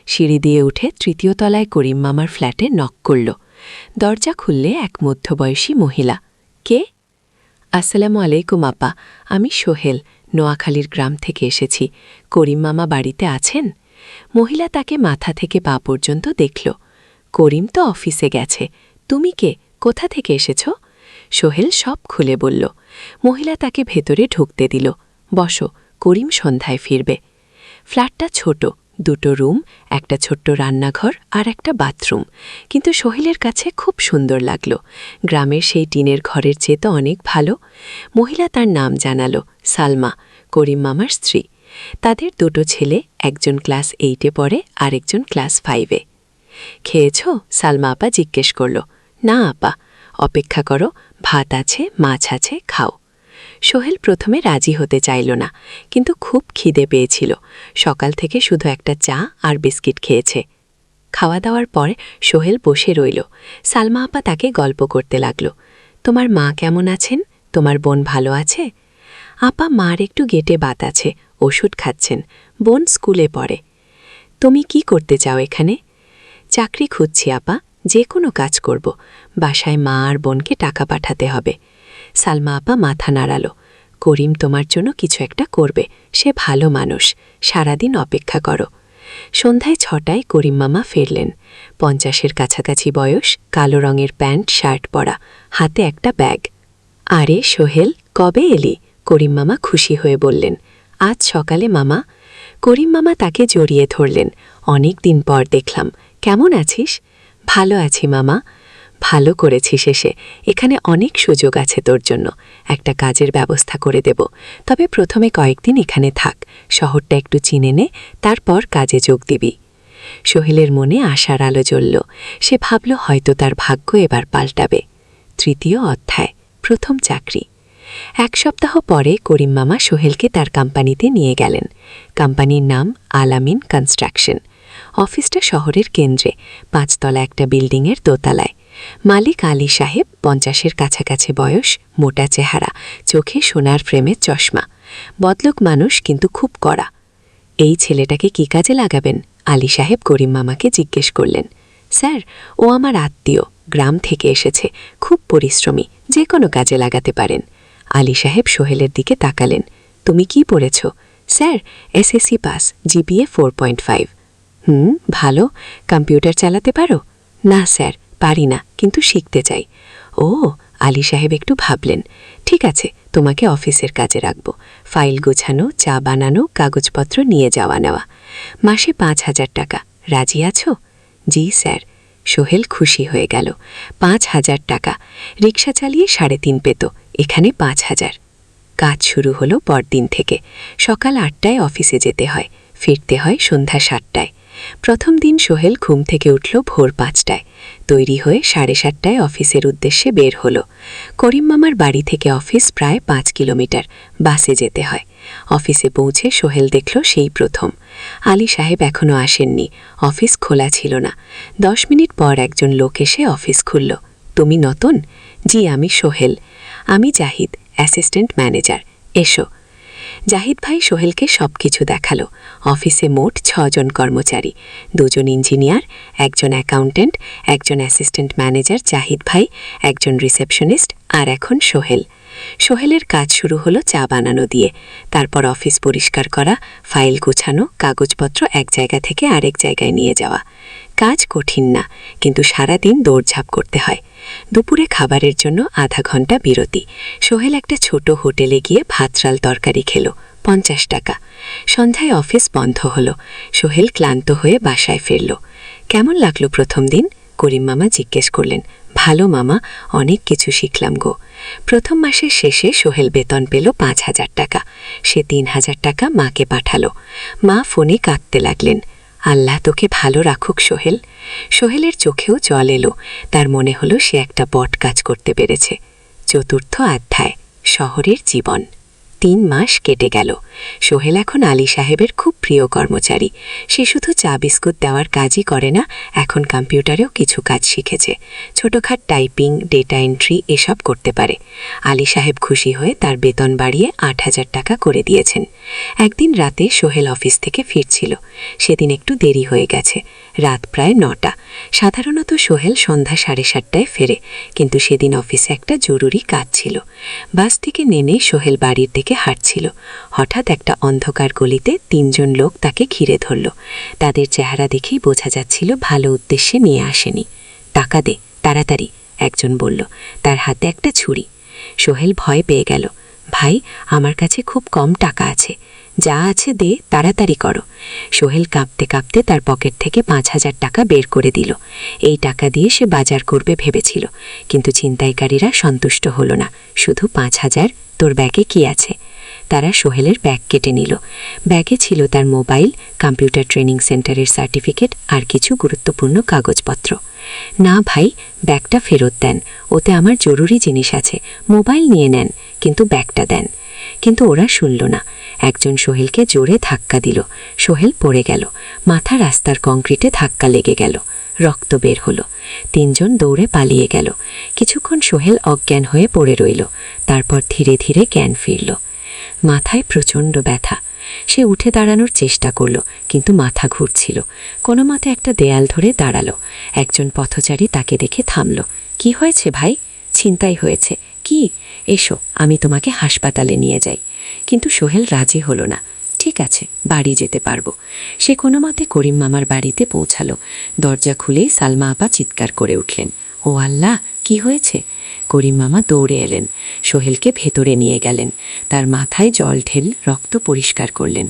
S3: সিঁড়ি দিয়ে উঠে 3য় তলায় করিম মামার ফ্ল্যাটে নক করল। দরজা খুললে এক মধ্যবয়সী মহিলা। কে? আসসালামু আলাইকুম আপা, আমি সোহেল, নোয়াখালীর গ্রাম থেকে এসেছি। করিম মামা বাড়িতে আছেন? মহিলা তাকে মাথা থেকে পা পর্যন্ত দেখল। করিম তো অফিসে গেছে। তুমি কে? কোথা থেকে এসেছ? সোহেল সব খুলে বলল। মহিলা তাকে ভেতরে ঢুকতে দিল। বসো, করিম সন্ধ্যায় ফিরবে। ফ্ল্যাটটা ছোট, 2টো রুম, একটা ছোট্ট রান্নাঘর আর একটা বাথরুম, কিন্তু সোহেলের কাছে খুব সুন্দর লাগল। গ্রামের সেই টিনের ঘরের চেয়ে তো অনেক ভালো। মহিলা তার নাম জানালো, সালমা, করিম মামার স্ত্রী। তাদের 2টো ছেলে, একজন ক্লাস 8-এ পড়ে আর একজন ক্লাস 5-এ। খেয়েছ? সালমা আপা জিজ্ঞেস করল। না আপা। অপেক্ষা করো, ভাত আছে, মাছ আছে, খাও। সোহেল প্রথমে রাজি হতে চাইল না, কিন্তু খুব খিদে পেয়েছিল। সকাল থেকে শুধু একটা চা আর বিস্কিট খেয়েছে। খাওয়া দাওয়ার পর সোহেল বসে রইল। সালমা আপা তাকে গল্প করতে লাগল। তোমার মা কেমন আছেন? তোমার বোন ভালো আছে? আপা, মার একটু গেটে বাত আছে, ওষুধ খাচ্ছেন। বোন স্কুলে পড়ে। তুমি কি করতে চাও এখানে? চাকরি খুঁজছি আপা, যে কোনো কাজ করব। বাসায় মা আর বোনকে টাকা পাঠাতে হবে। সালমা আপা মাথা নাড়াল। করিম তোমার জন্য কিছু একটা করবে, সে ভালো মানুষ, সারাদিন অপেক্ষা করো। সন্ধ্যায় 6টায় করিম মামা ফিরলেন। 50-এর কাছাকাছি বয়স, কালো রঙের প্যান্ট শার্ট পরা, হাতে একটা ব্যাগ। আরে সোহেল, কবে এলি? করিম মামা খুশি হয়ে বললেন। আজ সকালে মামা। করিম মামা তাকে জড়িয়ে ধরলেন। অনেক দিন পর দেখলাম, কেমন আছিস? ভালো আছি মামা। ভালো করেছিস এসে, এখানে অনেক সুযোগ আছে তোর জন্য। একটা কাজের ব্যবস্থা করে দেব, তবে প্রথমে কয়েকদিন এখানে থাক, শহরটা একটু চিনে নে, তারপর কাজে যোগ দিবি। সোহেলের মনে আশার আলো জ্বলল। সে ভাবল হয়তো তার ভাগ্য এবার পাল্টাবে। 3য় অধ্যায়, প্রথম চাকরি। 1 সপ্তাহ পরে করিম মামা সোহেলকে তার কোম্পানিতে নিয়ে গেলেন। কোম্পানির নাম আলামিন কনস্ট্রাকশন। অফিসটা শহরের কেন্দ্রে, 5 তলা একটা বিল্ডিংয়ের দোতলায়। মালিক আলী সাহেব, 50-এর কাছাকাছি বয়স, মোটা চেহারা, চোখে সোনার ফ্রেমের চশমা। বদলোক মানুষ, কিন্তু খুব কড়া। এই ছেলেটাকে কি কাজে লাগাবেন? আলী সাহেব করিম মামাকে জিজ্ঞেস করলেন। স্যার, ও আমার আত্মীয়, গ্রাম থেকে এসেছে, খুব পরিশ্রমী, যে কোনো কাজে লাগাতে পারেন। আলী সাহেব সোহেলের দিকে তাকালেন। তুমি কি পড়েছ? Sir, SSC pass, GPA 4.5। ভালো। কম্পিউটার চালাতে পারো? না স্যার, পারি না, কিন্তু শিখতে চাই। ও, আলী সাহেব একটু ভাবলেন। ঠিক আছে, তোমাকে অফিসের কাজে রাখব। ফাইল গোছানো, চা বানানো, কাগজপত্র নিয়ে যাওয়া নেওয়া। মাসে 5,000 টাকা। রাজি আছো? জি স্যার। সোহেল খুশি হয়ে গেল। 5,000 টাকা। রিকশা চালিয়ে 3.5 পেত, এখানে 5,000। কাজ শুরু হলো পরদিন থেকে। সকাল 8টায় অফিসে যেতে হয়, ফিরতে হয় সন্ধ্যা 7টায়। প্রথম দিন সোহেল ঘুম থেকে উঠল ভোর 5টায়, তৈরি হয়ে 7:30টায় অফিসের উদ্দেশ্যে বের হল। করিম মামার বাড়ি থেকে অফিস প্রায় 5 কিলোমিটার, বাসে যেতে হয়। অফিসে পৌঁছে সোহেল দেখল সেই প্রথম। আলী সাহেব এখনও আসেননি, অফিস খোলা ছিল না। 10 মিনিট পর একজন লোক এসে অফিস খুলল। তুমি নতুন? জি, আমি সোহেল। আমি জাহিদ, অ্যাসিস্ট্যান্ট ম্যানেজার। এসো। জাহিদ ভাই সোহেলকে সব কিছু দেখালো। অফিসে মোট 6 জন কর্মচারী, 2 জন ইঞ্জিনিয়ার, একজন অ্যাকাউন্ট্যান্ট, একজন অ্যাসিস্ট্যান্ট ম্যানেজার জাহিদ ভাই, একজন রিসেপশনিস্ট, আর এখন সোহেল। সোহেলের কাজ শুরু হলো চা বানানো দিয়ে, তারপর অফিস পরিষ্কার করা, ফাইল গোছানো, কাগজপত্র এক জায়গা থেকে আরেক জায়গায় নিয়ে যাওয়া। কাজ কঠিন না, কিন্তু সারাদিন দৌড়ঝাঁপ করতে হয়। দুপুরে খাবারের জন্য আধা ঘন্টা বিরতি। সোহেল একটা ছোট হোটেলে গিয়ে ভাত ডাল তরকারি খেল, 50 টাকা। সন্ধ্যায় অফিস বন্ধ হলো। সোহেল ক্লান্ত হয়ে বাসায় ফিরল। কেমন লাগলো প্রথম দিন? করিম মামা জিজ্ঞেস করলেন, ভালো মামা, অনেক কিছু শিখলাম গো। প্রথম মাসের শেষে সোহেল বেতন পেল 5,000 টাকা। সে 3,000 টাকা মাকে পাঠালো। মা ফোনে কাঁদতে লাগলেন, আল্লাহ তোকে ভালো রাখুক সোহেল। সোহেলের চোখেও জল এলো। তার মনে হলো সে একটা বট কাজ করতে পেরেছে। চতুর্থ অধ্যায়, শহরের জীবন। 3 মাস কেটে গেল। সোহেল এখন আলী সাহেবের খুব প্রিয় কর্মচারী। সে শুধু চা বিস্কুট দেওয়ার কাজই করে না, এখন কম্পিউটারেও কিছু কাজ শিখেছে। ছোটখাট টাইপিং, ডেটা এন্ট্রি এসব করতে পারে। আলী সাহেব খুশি হয়ে তার বেতন বাড়িয়ে 8,000 টাকা করে দিয়েছেন। একদিন রাতে সোহেল অফিস থেকে ফিরছিল। সেদিন একটু দেরি হয়ে গেছে, রাত প্রায় 9টা। সাধারণত সোহেল সন্ধ্যা 7:30টায় ফেরে, কিন্তু সেদিন অফিসে একটা জরুরি কাজ ছিল। বাস থেকে নেমে সোহেল বাড়ির দিকে হাঁটছিল। হঠাৎ একটা অন্ধকার গলিতে 3 জন লোক তাকে ঘিরে ধরল। তাদের চেহারা দেখেই বোঝা যাচ্ছিল ভালো উদ্দেশ্যে নিয়ে আসেনি। টাকা দে তাড়াতাড়ি, একজন বলল। তার হাতে একটা ছুরি। সোহেল ভয় পেয়ে গেল। ভাই, আমার কাছে খুব কম টাকা আছে, যা আছে দে, তাড়াতাড়ি করো। সোহেল কাঁপতে কাঁপতে তার পকেট থেকে 5,000 টাকা বের করে দিল। এই টাকা দিয়ে সে বাজার করবে ভেবেছিল, কিন্তু ছিনতাইকারীরা সন্তুষ্ট হলো না। শুধু 5,000, তোর ব্যাগে কি আছে? তারা সোহেলের ব্যাগ কেটে নিল। ব্যাগে ছিল তার মোবাইল, কম্পিউটার ট্রেনিং সেন্টারের সার্টিফিকেট আর কিছু গুরুত্বপূর্ণ কাগজপত্র। না ভাই, ব্যাগটা ফেরত দেন, ওতে আমার জরুরি জিনিস আছে। মোবাইল নিয়ে নেন, কিন্তু ব্যাগটা দেন। কিন্তু ওরা শুনল না। একজন সোহেলকে জোরে ধাক্কা দিল। সোহেল পড়ে গেল। মাথা রাস্তার কংক্রিটে ধাক্কা লেগে গেল। রক্ত বের হলো। 3 জন দৌড়ে পালিয়ে গেল। কিছুক্ষণ সোহেল অজ্ঞান হয়ে পড়ে রইল। তারপর ধীরে ধীরে জ্ঞান ফিরল। মাথায় প্রচণ্ড ব্যথা। সে উঠে দাঁড়ানোর চেষ্টা করল, কিন্তু মাথা ঘুরছিল। কোনো মতে একটা দেয়াল ধরে দাঁড়ালো। একজন পথচারী তাকে দেখে থামল। কি হয়েছে ভাই? ছিনতাই হয়েছে। কি? এসো, আমি তোমাকে হাসপাতালে নিয়ে যাই। কিন্তু সোহেল রাজি হলো না। ঠিক আছে, বাড়ি যেতে পারবো। সে কোনো মতে করিম মামার বাড়িতে পৌঁছালো। দরজা খুলেই সালমা আপা চিৎকার করে উঠলেন, ও আল্লাহ, কি হয়েছে? করিম মামা দৌড়ে এলেন। সোহেলকে ভেতরে নিয়ে গেলেন। তার মাথায় জল ঢেল রক্ত পরিষ্কার করলেন।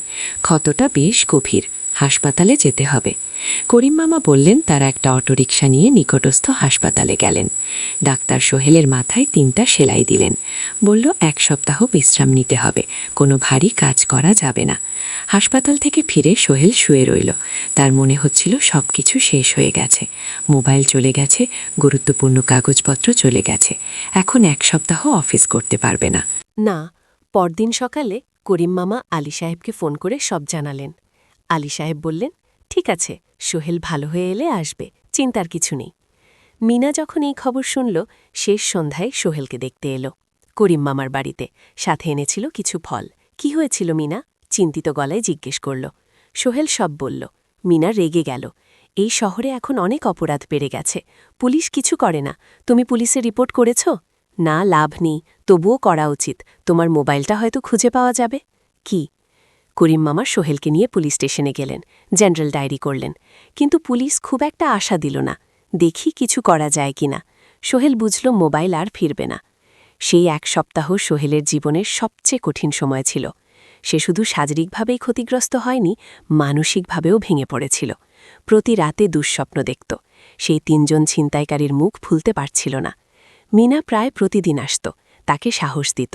S3: ক্ষতটা বেশ গভীর, হাসপাতালে যেতে হবে। করিম মামা বললেন তারা একটা অটোরিকশা নিয়ে নিকটস্থ হাসপাতালে গেলেন। ডাক্তার সোহেলের মাথায় 3টা সেলাই দিলেন। বলল 1 সপ্তাহ বিশ্রাম নিতে হবে, কোনো ভারী কাজ করা যাবে না। হাসপাতাল থেকে ফিরে সোহেল শুয়ে রইল। তার মনে হচ্ছিল সব কিছু শেষ হয়ে গেছে। মোবাইল চলে গেছে, গুরুত্বপূর্ণ কাগজপত্র চলে গেছে। এখন 1 সপ্তাহ অফিস করতে পারবে না।
S1: না, পরদিন সকালে করিম মামা আলী সাহেবকে ফোন করে সব জানালেন। আলী সাহেব বললেন, ঠিক আছে, সোহেল ভালো হয়ে এলে আসবে, চিন্তার কিছু নেই। মিনা যখন এই খবর শুনল, শেষ সন্ধ্যায় সোহেলকে দেখতে এলো করিম মামার বাড়িতে। সাথে এনেছিল কিছু ফল। কি হয়েছিল মিনা? চিন্তিত গলায় জিজ্ঞেস করল। সোহেল সব বলল। মিনা রেগে গেল। এই শহরে এখন অনেক অপরাধ বেড়ে গেছে, পুলিশ কিছু করে না। তুমি পুলিশে রিপোর্ট করেছ? না, লাভ নেই, তবুও করা উচিত। তোমার মোবাইলটা হয়তো খুঁজে পাওয়া যাবে। কি? করিম মামা সোহেলকে নিয়ে পুলিশ স্টেশনে গেলেন, জেনারেল ডায়েরি করলেন। কিন্তু পুলিশ খুব একটা আশা দিল না। দেখি কিছু করা যায় কিনা। সোহেল বুঝল মোবাইল আর ফিরবে না। সেই 1 সপ্তাহ সোহেলের জীবনের সবচেয়ে কঠিন সময় ছিল। সে শুধু শারীরিকভাবেই ক্ষতিগ্রস্ত হয়নি, মানসিকভাবেও ভেঙে পড়েছিল। প্রতি রাতে দুঃস্বপ্ন দেখত। সেই 3 জন ছিনতাইকারীর মুখ ভুলতে পারছিল না। মিনা প্রায় প্রতিদিন আসত, তাকে সাহস দিত।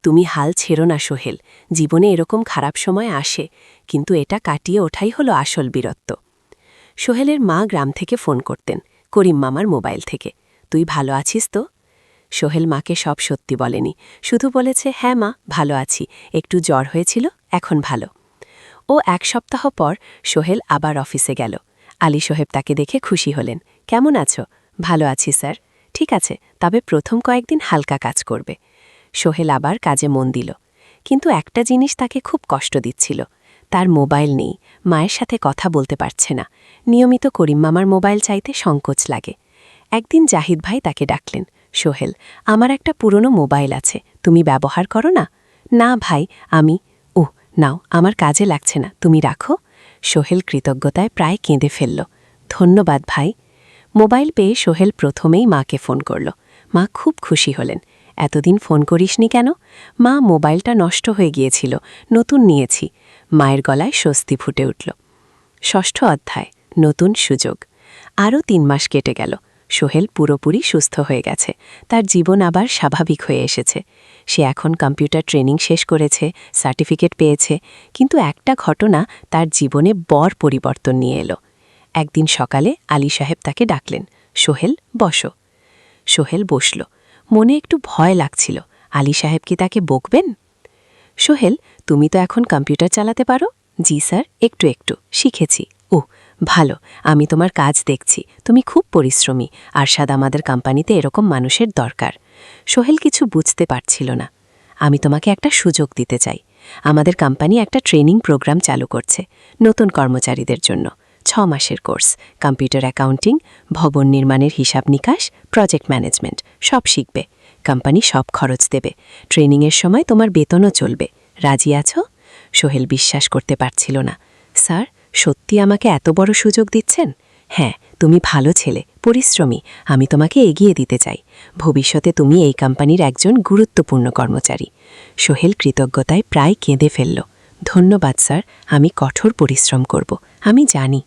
S1: তুমি হাল ছেড়ো না সোহেল, জীবনে এরকম খারাপ সময় আসে, কিন্তু এটা কাটিয়ে ওঠাই হলো আসল বীরত্ব। সোহেলের মা গ্রাম থেকে ফোন করতেন, করিম মামার মোবাইল থেকে। তুই ভালো আছিস তো? সোহেল মাকে সব সত্যি বলেনি, শুধু বলেছে, হ্যাঁ মা, ভালো আছি, একটু জ্বর হয়েছিল, এখন ভালো। 1 সপ্তাহ পর সোহেল আবার অফিসে গেল। আলী সাহেব তাকে দেখে খুশি হলেন। কেমন আছো? ভালো আছি স্যার। ঠিক আছে, তবে প্রথম কয়েকদিন হালকা কাজ করবে। সোহেল আবার কাজে মন দিল। কিন্তু একটা জিনিস তাকে খুব কষ্ট দিচ্ছিল। তার মোবাইল নেই, মায়ের সাথে কথা বলতে পারছে না। নিয়মিত করিম মামার মোবাইল চাইতে সংকোচ লাগে। একদিন জাহিদ ভাই তাকে ডাকলেন, সোহেল, আমার একটা পুরনো মোবাইল আছে, তুমি ব্যবহার করো না? না ভাই, আমি। ওহ, নাও, আমার কাজে লাগছে না, তুমি রাখো। সোহেল কৃতজ্ঞতায় প্রায় কেঁদে ফেলল। ধন্যবাদ ভাই। মোবাইল পেয়ে সোহেল প্রথমেই মাকে ফোন করল। মা খুব খুশি হলেন। এতদিন ফোন করিসনি কেন? মা, মোবাইলটা নষ্ট হয়ে গিয়েছিল, নতুন নিয়েছি। মায়ের গলায় স্বস্তি ফুটে উঠল। 6ষ্ঠ অধ্যায়, নতুন সুযোগ।
S3: আরও ৩ মাস কেটে গেল। সোহেল পুরোপুরি সুস্থ হয়ে গেছে, তার জীবন আবার স্বাভাবিক হয়ে এসেছে। সে এখন কম্পিউটার ট্রেনিং শেষ করেছে, সার্টিফিকেট পেয়েছে, কিন্তু একটা ঘটনা তার জীবনে বড় পরিবর্তন নিয়ে এলো। একদিন সকালে আলী সাহেব তাকে ডাকলেন, সোহেল বসো। সোহেল বসল। মনে একটু ভয় লাগছিল, আলী সাহেব কি তাকে বকবেন? সোহেল, তুমি তো এখন কম্পিউটার চালাতে পারো? জি স্যার, একটু একটু শিখেছি। ও ভালো, আমি তোমার কাজ দেখছি, তুমি খুব পরিশ্রমী। আরশাদ, আমাদের কোম্পানিতে এরকম মানুষের দরকার। সোহেল কিছু বুঝতে পারছিল না। আমি তোমাকে একটা সুযোগ দিতে চাই। আমাদের কোম্পানি একটা ট্রেনিং প্রোগ্রাম চালু করছে নতুন কর্মচারীদের জন্য। 6 মাসের কোর্স, কম্পিউটার অ্যাকাউন্টিং, ভবন নির্মাণের হিসাব নিকাশ, প্রজেক্ট ম্যানেজমেন্ট সব শিখবে। কোম্পানি সব খরচ দেবে। ট্রেনিংয়ের সময় তোমার বেতনও চলবে। রাজি আছো? সোহেল বিশ্বাস করতে পারছিল না। স্যার, সত্যি আমাকে এত বড় সুযোগ দিচ্ছেন? হ্যাঁ, তুমি ভালো ছেলে, পরিশ্রমী, আমি তোমাকে এগিয়ে দিতে চাই। ভবিষ্যতে তুমি এই কোম্পানির একজন গুরুত্বপূর্ণ কর্মচারী। সোহেল কৃতজ্ঞতায় প্রায় কেঁদে ফেলল। ধন্যবাদ স্যার, আমি কঠোর পরিশ্রম করব, আমি জানি।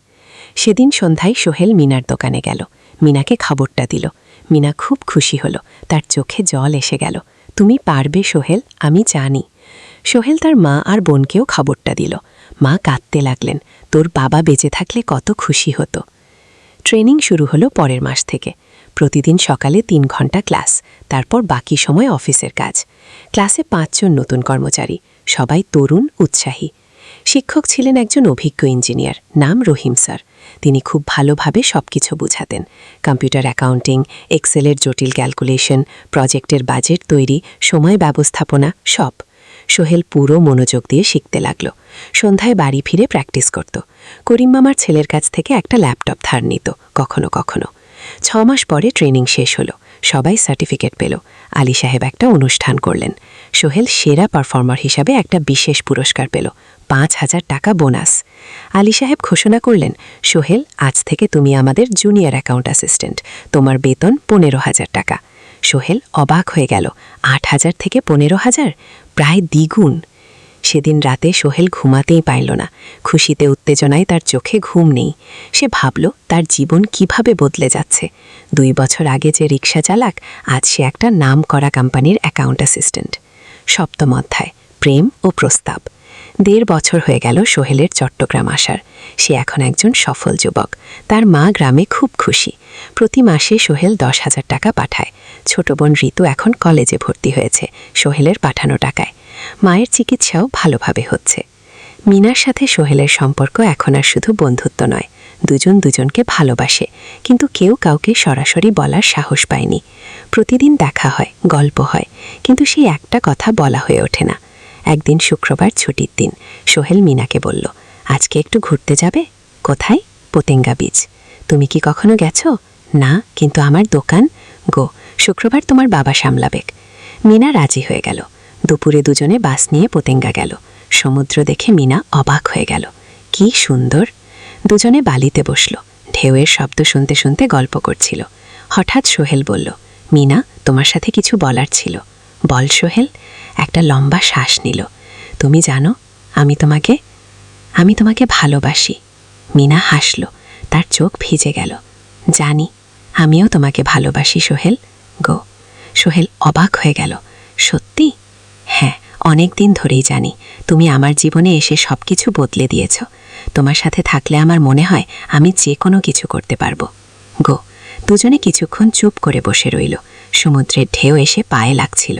S3: সেদিন সন্ধ্যায় সোহেল মিনার দোকানে গেল। মিনাকে খবরটা দিল। মিনা খুব খুশি হল, তার চোখে জল এসে গেল। তুমি পারবে সোহেল, আমি জানি। সোহেল তার মা আর বোনকেও খবরটা দিল। মা কাঁদতে লাগলেন, তোর বাবা বেঁচে থাকলে কত খুশি হতো। ট্রেনিং শুরু হলো পরের মাস থেকে। প্রতিদিন সকালে 3 ঘন্টা ক্লাস, তারপর বাকি সময় অফিসের কাজ। ক্লাসে 5 জন নতুন কর্মচারী, সবাই তরুণ, উৎসাহী। শিক্ষক ছিলেন একজন অভিজ্ঞ ইঞ্জিনিয়ার, নাম রহিম স্যার। তিনি খুব ভালোভাবে সবকিছু বুঝাতেন। কম্পিউটার অ্যাকাউন্টিং, এক্সেলের জটিল ক্যালকুলেশন, প্রজেক্টের বাজেট তৈরি, সময় ব্যবস্থাপনা সব। সোহেল পুরো মনোযোগ দিয়ে শিখতে লাগল। সন্ধ্যায় বাড়ি ফিরে প্র্যাকটিস করত। করিম মামার ছেলের কাছ থেকে একটা ল্যাপটপ ধার নিত কখনো কখনো। 6 মাস পরে ট্রেনিং শেষ হলো, সবাই সার্টিফিকেট পেল। আলী সাহেব একটা অনুষ্ঠান করলেন। সোহেল সেরা পারফর্মার হিসাবে একটা বিশেষ পুরস্কার পেল, 5,000 টাকা বোনাস। আলী সাহেব ঘোষণা করলেন, সোহেল, আজ থেকে তুমি আমাদের জুনিয়র অ্যাকাউন্ট অ্যাসিস্ট্যান্ট, তোমার বেতন 15,000 টাকা। সোহেল অবাক হয়ে গেল, 8,000 থেকে 15,000, প্রায় দ্বিগুণ। সেদিন রাতে সোহেল ঘুমাতেই পারল না। খুশিতে উত্তেজনায় তার চোখে ঘুম নেই। সে ভাবল তার জীবন কিভাবে বদলে যাচ্ছে। 2 বছর আগে যে রিক্সা চালাক, আজ সে একটা নামকরা কোম্পানির অ্যাকাউন্ট অ্যাসিস্ট্যান্ট। 7ম অধ্যায়, প্রেম ও প্রস্তাব। 1.5 বছর হয়ে গেল সোহেলের চট্টগ্রাম আসার। সে এখন একজন সফল যুবক। তার মা গ্রামে খুব খুশি। প্রতি মাসে সোহেল 10,000 টাকা পাঠায়। ছোট বোন ঋতু এখন কলেজে ভর্তি হয়েছে সোহেলের পাঠানো টাকায়। মায়ের চিকিৎসাও ভালোভাবে হচ্ছে। মিনার সাথে সোহেলের সম্পর্ক এখন আর শুধু বন্ধুত্ব নয়, দুজন দুজনকে ভালোবাসে, কিন্তু কেউ কাউকে সরাসরি বলার সাহস পায়নি। প্রতিদিন দেখা হয়, গল্প হয়, কিন্তু সেই একটা কথা বলা হয়ে ওঠে না। একদিন শুক্রবার ছুটির দিন, সোহেল মিনাকে বলল, আজকে একটু ঘুরতে যাবে? কোথায়? পতেঙ্গা বিচ। তুমি কি কখনো গেছো? না, কিন্তু আমার দোকান। গো, শুক্রবার তোমার বাবা সামলাবে। মিনা রাজি হয়ে গেল। দুপুরে দুজনে বাস নিয়ে পতেঙ্গা গেল। সমুদ্র দেখে মিনা অবাক হয়ে গেল। কি সুন্দর! দুজনে বালিতে বসল, ঢেউয়ের শব্দ শুনতে শুনতে গল্প করছিল। হঠাৎ সোহেল বলল, মিনা, তোমার সাথে কিছু বলার ছিল। বল সোহেল। একটা লম্বা শ্বাস নিল। তুমি জানো, আমি তোমাকে ভালোবাসি। মিনা হাসল, তার চোখ ভিজে গেল। জানি, আমিও তোমাকে ভালোবাসি সোহেল। গো। সোহেল অবাক হয়ে গেল। সত্যি? হ্যাঁ, অনেক দিন ধরেই জানি। তুমি আমার জীবনে এসে সব কিছু বদলে দিয়েছ। তোমার সাথে থাকলে আমার মনে হয় আমি যে কোনো কিছু করতে পারবো। গো। দুজনে কিছুক্ষণ চুপ করে বসে রইল। সমুদ্রের ঢেউ এসে পায়ে লাগছিল।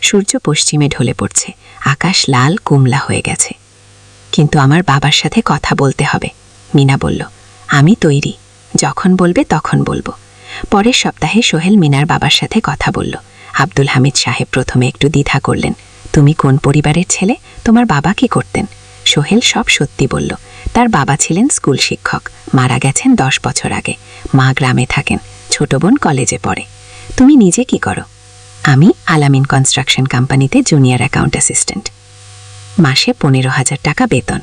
S3: সূর্য পশ্চিমে ঢলে পড়ছে, আকাশ লাল কুমলা হয়ে গেছে। কিন্তু আমার বাবার সাথে কথা বলতে হবে, মিনা বলল। আমি তৈরি, যখন বলবে তখন বলবো। পরের সপ্তাহে সোহেল মিনার বাবার সাথে কথা বলল। আব্দুল হামিদ সাহেব প্রথমে একটু দ্বিধা করলেন। তুমি কোন পরিবারের ছেলে? তোমার বাবা কি করতেন? সোহেল সব সত্যি বলল। তার বাবা ছিলেন স্কুল শিক্ষক, মারা গেছেন 10 বছর আগে। মা গ্রামে থাকেন, ছোট বোন কলেজে পড়ে। তুমি নিজে কি করো? আমি আলামিন কনস্ট্রাকশন কোম্পানিতে জুনিয়র অ্যাকাউন্ট অ্যাসিস্ট্যান্ট। মাসে 15,000 টাকা বেতন।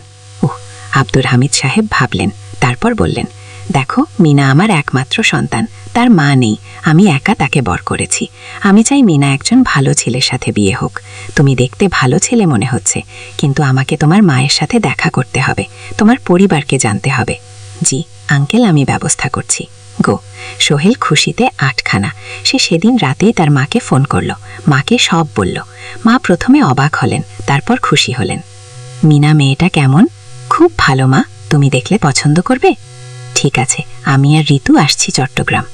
S3: আব্দুল হামিদ সাহেব ভাবলেন, তারপর বললেন, দেখো, মিনা আমার একমাত্র সন্তান, তার মা নেই, আমি একা তাকে বড় করেছি। আমি চাই মিনা একজন ভালো ছেলের সাথে বিয়ে হোক। তুমি দেখতে ভালো ছেলে মনে হচ্ছে, কিন্তু আমাকে তোমার মায়ের সাথে দেখা করতে হবে, তোমার পরিবারকে জানতে হবে। জি আঙ্কেল, আমি ব্যবস্থা করছি।
S2: গো। সোহেল খুশিতে আটখানা। সে সেদিন রাতেই তার মাকে ফোন করল, মাকে সব বলল। মা প্রথমে অবাক হলেন, তারপর খুশি হলেন। মিনা মেয়েটা কেমন? খুব ভালো মা, তুমি দেখলে পছন্দ করবে। ঠিক আছে, আমি আর ঋতু আসছি চট্টগ্রাম।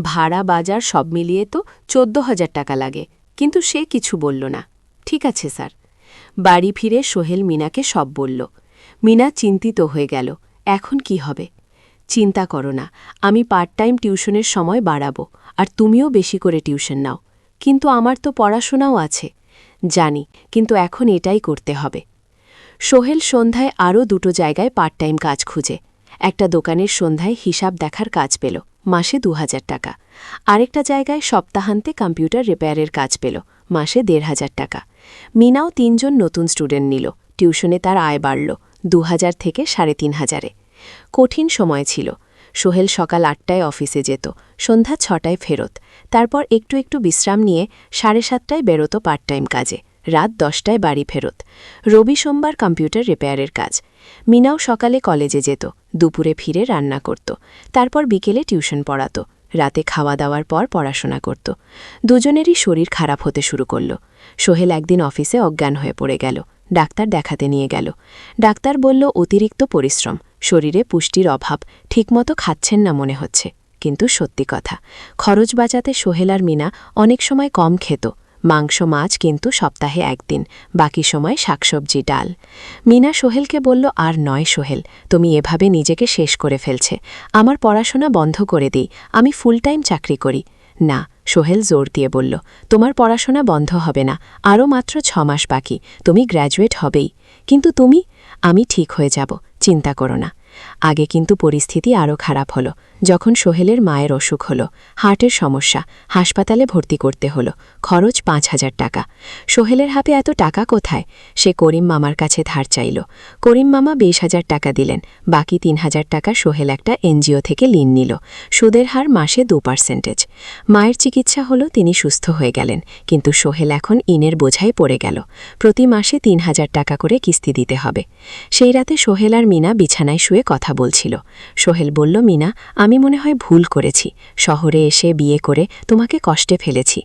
S3: ভাড়া বাজার সব মিলিয়ে তো 14,000 টাকা লাগে, কিন্তু সে কিছু বলল না। ঠিক আছে স্যার। বাড়ি ফিরে সোহেল মিনাকে সব বলল। মিনা চিন্তিত হয়ে গেল, এখন কি হবে? চিন্তা করো না, আমি পার্ট টাইম টিউশনের সময় বাড়াবো, আর তুমিও বেশি করে টিউশন নাও। কিন্তু আমার তো পড়াশোনাও আছে। জানি, কিন্তু এখন এটাই করতে হবে। সোহেল সন্ধ্যায় আরও 2টো জায়গায় পার্ট টাইম কাজ খুঁজে। একটা দোকানের সন্ধ্যায় হিসাব দেখার কাজ পেল, মাসে 2,000 টাকা। আরেকটা জায়গায় সপ্তাহান্তে কম্পিউটার রিপেয়ারের কাজ পেল, মাসে 1,500 টাকা। মিনাও 3 জন নতুন স্টুডেন্ট নিল, টিউশনে তার আয় বাড়ল 2,000 থেকে 3,500-এ। কঠিন সময় ছিল। সোহেল সকাল 8টায় অফিসে যেত, সন্ধ্যা 6টায় ফেরত। তারপর একটু একটু বিশ্রাম নিয়ে 7:30টায় বেরোত পার্ট টাইম কাজে, রাত 10টায় বাড়ি ফেরত। রবি সোমবার কম্পিউটার রিপেয়ারের কাজ। মিনাও সকালে কলেজে যেত, দুপুরে ফিরে রান্না করত, তারপর বিকেলে টিউশন পড়াত, রাতে খাওয়া দাওয়ার পর পড়াশোনা করত। দুজনেরই শরীর খারাপ হতে শুরু করল। সোহেল একদিন অফিসে অজ্ঞান হয়ে পড়ে গেল। ডাক্তার দেখাতে নিয়ে গেল। ডাক্তার বলল অতিরিক্ত পরিশ্রম, শরীরে পুষ্টির অভাব, ঠিকমতো খাচ্ছেন না মনে হচ্ছে। কিন্তু সত্যি কথা, খরচ বাঁচাতে সোহেল আর মিনা অনেক সময় কম খেত। মাংস মাছ কিন্তু সপ্তাহে 1 দিন, বাকি সময় শাকসবজি ডাল। মিনা সোহেলকে বলল, আর নয় সোহেল, তুমি এভাবে নিজেকে শেষ করে ফেলছে। আমার পড়াশোনা বন্ধ করে দিই, আমি ফুল টাইম চাকরি করি। না, সোহেল জোর দিয়ে বলল, তোমার পড়াশোনা বন্ধ হবে না, আরও মাত্র 6 মাস বাকি, তুমি গ্র্যাজুয়েট হবেই। কিন্তু তুমি? আমি ঠিক হয়ে যাব, চিন্তা করো না। আগে কিন্তু পরিস্থিতি আরও খারাপ হলো, যখন সোহেলের মায়ের অসুখ হলো, হার্টের সমস্যা, হাসপাতালে ভর্তি করতে হলো, খরচ 5,000 টাকা। সোহেলের হাতে এত টাকা কোথায়? সে করিম মামার কাছে ধার চাইল। করিম মামা 20,000 টাকা দিলেন, বাকি 3,000 টাকা সোহেল একটা এনজিও থেকে ঋণ নিল। সুদের হার মাসে 2%। মায়ের চিকিৎসা হলো, তিনি সুস্থ হয়ে গেলেন, কিন্তু সোহেল এখন ঋণের বোঝায় পড়ে গেল। প্রতি মাসে 3,000 টাকা করে কিস্তি দিতে হবে। সেই রাতে সোহেল আর মিনা বিছানায় শুয়ে কথা বলছিল। সোহেল বলল, মিনা, আমি মনে হয় ভুল করেছি, শহরে এসে বিয়ে করে তোমাকে কষ্টে ফেলেছি।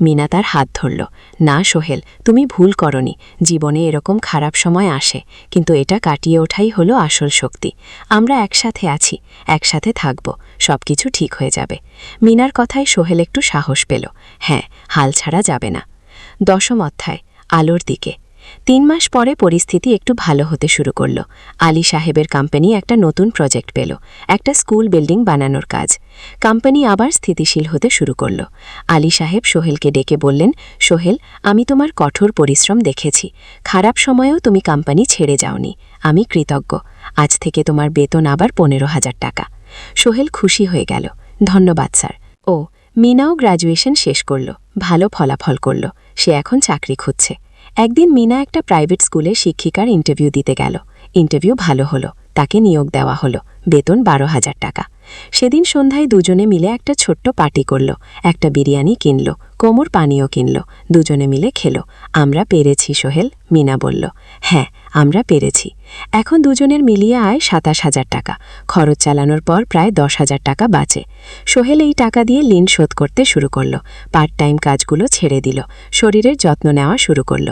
S3: মিনা তার হাত ধরল। না সোহেল, তুমি ভুল করনি, জীবনে এরকম খারাপ সময় আসে, কিন্তু এটা কাটিয়ে ওঠাই হলো আসল শক্তি। আমরা একসাথে আছি, একসাথে থাকব, সবকিছু ঠিক হয়ে যাবে। মিনার কথায় সোহেল একটু সাহস পেল। হ্যাঁ, হাল ছাড়া যাবে না। 10ম অধ্যায়, আলোর দিকে। 3 মাস পরে পরিস্থিতি একটু ভালো হতে শুরু করল। আলী সাহেবের কোম্পানি একটা নতুন প্রজেক্ট পেল, একটা স্কুল বিল্ডিং বানানোর কাজ। কোম্পানি আবার স্থিতিশীল হতে শুরু করল। আলী সাহেব সোহেলকে ডেকে বললেন, সোহেল, আমি তোমার কঠোর পরিশ্রম দেখেছি, খারাপ সময়েও তুমি কোম্পানি ছেড়ে যাওনি, আমি কৃতজ্ঞ। আজ থেকে তোমার বেতন আবার 15,000 টাকা। সোহেল খুশি হয়ে গেল। ধন্যবাদ স্যার। ও, মিনাও গ্র্যাজুয়েশন শেষ করল, ভালো ফলাফল করল, সে এখন চাকরি খুঁজছে। একদিন মিনা একটা প্রাইভেট স্কুলে শিক্ষিকার ইন্টারভিউ দিতে গেল। ইন্টারভিউ ভালো হলো, তাকে নিয়োগ দেওয়া হলো, বেতন 12,000 টাকা। সেদিন সন্ধ্যায় দুজনে মিলে একটা ছোট্ট পার্টি করল, একটা বিরিয়ানি কিনল, কোমর পানীয় কিনল, দুজনে মিলে খেলো। আমরা পেরেছি সোহেল, মিনা বলল। হ্যাঁ, আমরা পেরেছি। এখন দুজনের মিলিয়ে আয় 27,000 টাকা, খরচ চালানোর পর প্রায় 10,000 টাকা বাঁচে। সোহেল এই টাকা দিয়ে ঋণ শোধ করতে শুরু করল, পার্ট টাইম কাজগুলো ছেড়ে দিল, শরীরের যত্ন নেওয়া শুরু করল।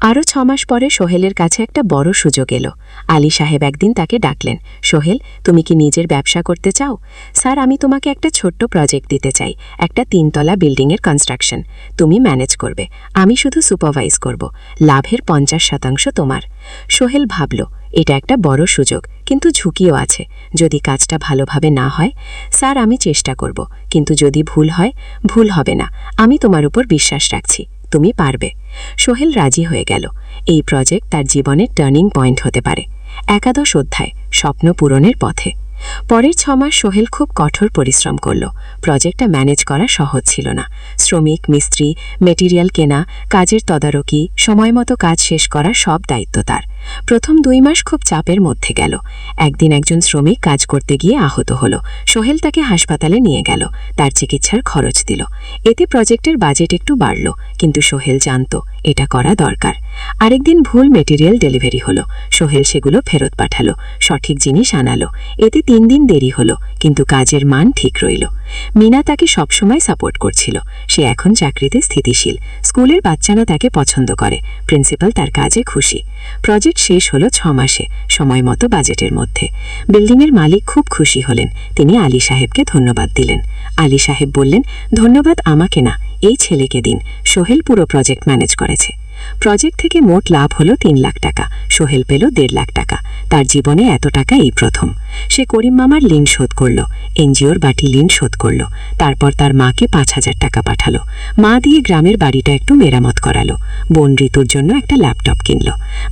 S3: আরও 6 মাস পরে সোহেলের কাছে একটা বড় সুযোগ এলো। আলী সাহেব একদিন তাকে ডাকলেন, সোহেল, তুমি কি নিজের ব্যবসা করতে চাও? স্যার, আমি তোমাকে একটা ছোট্ট প্রজেক্ট দিতে চাই, একটা 3 তলা বিল্ডিংয়ের কনস্ট্রাকশন। তুমি ম্যানেজ করবে, আমি শুধু সুপারভাইজ করব, লাভের 50% তোমার। সোহেল ভাবল, এটা একটা বড় সুযোগ, কিন্তু ঝুঁকিও আছে। যদি কাজটা ভালোভাবে না হয়, স্যার আমি চেষ্টা করব, কিন্তু যদি ভুল হয়, ভুল হবে না। আমি তোমার উপর বিশ্বাস রাখছি, তুমি পারবে। সোহেল রাজি হয়ে গেল। এই প্রজেক্ট তার জীবনের টার্নিং পয়েন্ট হতে পারে। 11 অধ্যায়, স্বপ্ন পূরণের পথে। পরের 6 মাস সোহেল খুব কঠোর পরিশ্রম করল। প্রজেক্টটা ম্যানেজ করা সহজ ছিল না। শ্রমিক, মিস্ত্রি, মেটেরিয়াল কেনা, কাজের তদারকি, সময়মতো কাজ শেষ করা সব দায়িত্ব তার। প্রথম 2 মাস খুব চাপের মধ্যে গেল। একদিন একজন শ্রমিক কাজ করতে গিয়ে আহত হল। সোহেল তাকে হাসপাতালে নিয়ে গেল, তার চিকিৎসার খরচ দিল। এতে প্রজেক্টের বাজেট একটু বাড়ল, কিন্তু সোহেল জানত এটা করা দরকার। আরেকদিন ভুল মেটেরিয়াল ডেলিভারি হলো। সোহেল সেগুলো ফেরত পাঠালো, সঠিক জিনিস আনালো। এতে 3 দিন দেরি হলো, কিন্তু কাজের মান ঠিক রইল। মিনা তাকে সবসময় সাপোর্ট করছিল। সে এখন চাকরিতে স্থিতিশীল। স্কুলের বাচ্চারা তাকে পছন্দ করে। প্রিন্সিপাল তার কাজে খুশি। প্রজেক্ট শেষ হলো 6 মাসে, সময় মতো বাজেটের মধ্যে। বিল্ডিংয়ের মালিক খুব খুশি হলেন। তিনি আলী সাহেবকে ধন্যবাদ দিলেন। আলী সাহেব বললেন, ধন্যবাদ আমাকে না, এই ছেলেকে দিন। সোহেল পুরো প্রজেক্ট ম্যানেজ করেছে। প্রজেক্ট থেকে মোট লাভ হলো 3 লাখ টাকা। সোহেল পেল 1.5 লাখ টাকা। তার জীবনে এত টাকা এই প্রথম। সে করিম মামার ঋণ শোধ করল, এনজিওর বাটি ঋণ শোধ করল। তারপর তার মাকে 5,000 টাকা পাঠালো। মা দিয়ে গ্রামের বাড়িটা একটু মেরামত করালো। বোন ঋতুর জন্য একটা ল্যাপটপ কিনল।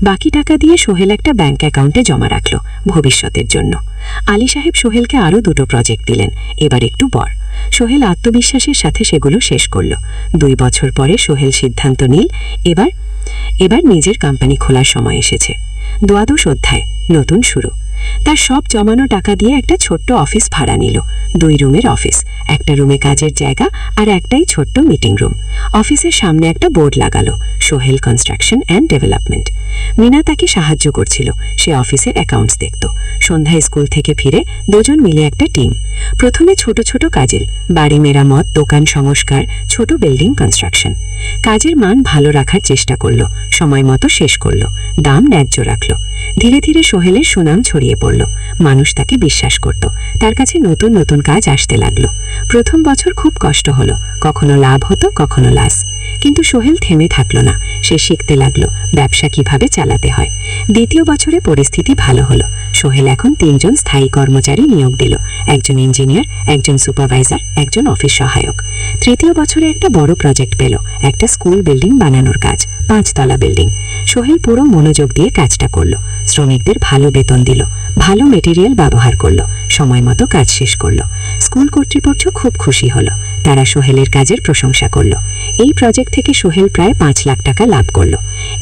S3: বাকি টাকা দিয়ে সোহেল একটা ব্যাংক অ্যাকাউন্টে জমা রাখল, ভবিষ্যতের জন্য। আলী সাহেব সোহেলকে আরও 2টো প্রজেক্ট দিলেন, এবার একটু বড়। সোহেল আত্মবিশ্বাসের সাথে সেগুলো শেষ করল। 2 বছর পরে সোহেল সিদ্ধান্ত নিল, এবার নিজের কোম্পানি খোলার সময় এসেছে। 12 অধ্যায়, নতুন শুরু। তার সব জমানো টাকা দিয়ে একটা ছোট্ট অফিস ভাড়া নিল। 2 রুমের অফিস, একটা রুমে কাজের জায়গা আর একটাই ছোট্ট মিটিং রুম। অফিসের সামনে একটা বোর্ড লাগালো, Sohel construction and development. Mina তাকে সাহায্য করছিল। সে অফিসের অ্যাকাউন্টস দেখত। সন্ধ্যায় স্কুল থেকে ফিরে 2জন মিলে একটা টিম। প্রথমে ছোট ছোট কাজের, বাড়ি মেরামত, দোকান সংস্কার, ছোট বিল্ডিং কনস্ট্রাকশন। কাজের মান ভালো রাখার চেষ্টা করলো, সময় মতো শেষ করলো, দাম ন্যায্য রাখলো। ধীরে ধীরে সোহেলের সুনাম ছড়িয়ে পড়ল। মানুষ তাকে বিশ্বাস করত। তার কাছে নতুন নতুন কাজ আসতে লাগলো। প্রথম বছর খুব কষ্ট হলো, কখনো লাভ হতো, কখনো লস। কিন্তু সোহেল থেমে থাকলো না। সে শিখতে লাগলো ব্যবসা কিভাবে চালাতে হয়। 2য় বছরে পরিস্থিতি ভালো হলো। সোহেল এখন 3জন স্থায়ী কর্মচারী নিয়োগ দিল, একজন ইঞ্জিনিয়ার, একজন সুপারভাইজার, একজন অফিস সহায়ক। 3য় বছরে একটা বড় প্রজেক্ট পেল, একটা স্কুল বিল্ডিং বানানোর কাজ, 5 তলা বিল্ডিং। সোহেল পুরো মনোযোগ দিয়ে কাজটা করলো। শ্রমিকদের ভালো বেতন দিল, ভালো মেটেরিয়াল ব্যবহার করলো, সময় মতো কাজ শেষ করলো। স্কুল কর্তৃপক্ষ খুব খুশি হলো। তারা সোহেলের কাজের প্রশংসা করলো। এই প্রজেক্ট থেকে সোহেল প্রায় 5 লাখ টাকা লাভ করলো।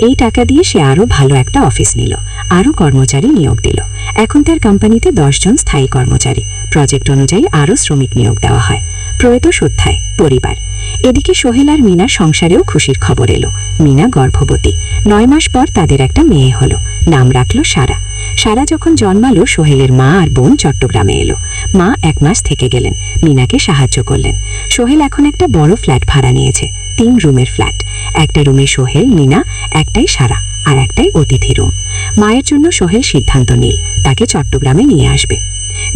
S3: এই টাকা দিয়ে সে আরও ভালো একটা অফিস নিল, আরও কর্মচারী নিয়োগ দিল। এখন তার কোম্পানিতে 10 জন স্থায়ী কর্মচারী। প্রজেক্ট অনুযায়ী আরও শ্রমিক নিয়োগ দেওয়া হয়। 13 অধ্যায়, পরিবার। এদিকে সোহেল আর মিনার সংসারেও খুশির খবর এলো। মিনা গর্ভবতী। 9 মাস পর তাদের একটা মেয়ে হলো। নাম রাখলো সারা। সারা যখন জন্মালো, সোহেলের মা আর বোন চট্টগ্রামে এলো। মা 1 মাস থেকে গেলেন, মিনাকে সাহায্য করলেন। সোহেল এখন একটা বড় ফ্ল্যাট ভাড়া নিয়েছে, 3 রুমের ফ্ল্যাট। একটা রুমে সোহেল, মিনা, একটাই সারা, আর একটাই অতিথি রুম। মায়ের জন্য সোহেল সিদ্ধান্ত নিল তাকে চট্টগ্রামে নিয়ে আসবে।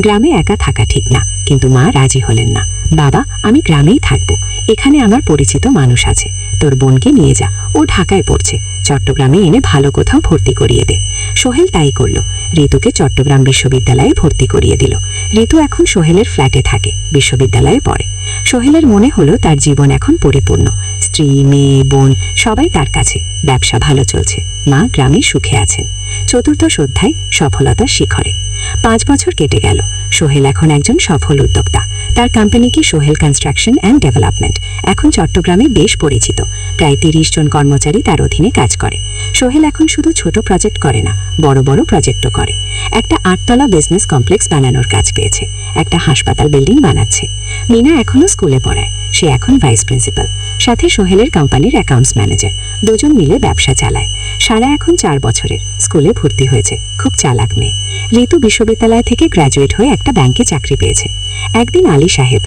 S3: গ্রামে একা থাকা ঠিক না, কিন্তু মা রাজি হলেন না। বাবা, আমি গ্রামেই থাকবো, এখানে আমার পরিচিত মানুষ আছে। তোর বোনকে নিয়ে যা, ও ঢাকায় পড়ছে, চট্টগ্রামে এনে ভালো কোথাও ভর্তি করিয়ে দে। সোহেল তাই করল। ঋতুকে চট্টগ্রাম বিশ্ববিদ্যালয়ে ভর্তি করিয়ে দিল। ঋতু এখন সোহেলের ফ্ল্যাটে থাকে, বিশ্ববিদ্যালয়ে পড়ে। সোহেলের মনে হলো তার জীবন এখন পরিপূর্ণ। স্ত্রী, মেয়ে, বোন সবাই তার কাছে। ব্যবসা ভালো চলছে, মা গ্রামে সুখে আছেন। 14 অধ্যায়, সফলতার শিখরে। 5 বছর কেটে গেল। সোহেল এখন একজন সফল উদ্যোক্তা। তার কোম্পানি কি সোহেল কনস্ট্রাকশন অ্যান্ড ডেভেলপমেন্ট। এখন চট্টগ্রামে বেশ পরিচিত। প্রায় 30 জন কর্মচারী তার অধীনে কাজ করে। সোহেল এখন শুধু ছোট প্রজেক্ট করে না, বড় বড় প্রজেক্টও করে। একটা 8 তলা বিজনেস কমপ্লেক্স বানানোর কাজ পেয়েছে। একটা হাসপাতাল বিল্ডিং বানাচ্ছে। মিনা এখনো স্কুলে পড়ায়, সে এখন ভাইস প্রিন্সিপাল। সাথে সোহেলের কোম্পানির অ্যাকাউন্টস ম্যানেজার। 2 জন মিলে ব্যবসা চালায়। সারা এখন 4 বছরের, স্কুলে ভর্তি হয়েছে, খুব চালাক মেয়ে। ঋতু বিশ্ববিদ্যালয় থেকে গ্র্যাজুয়েট হয়ে একটা ব্যাংকে চাকরি পেয়েছে। একদিন আলী সাহেব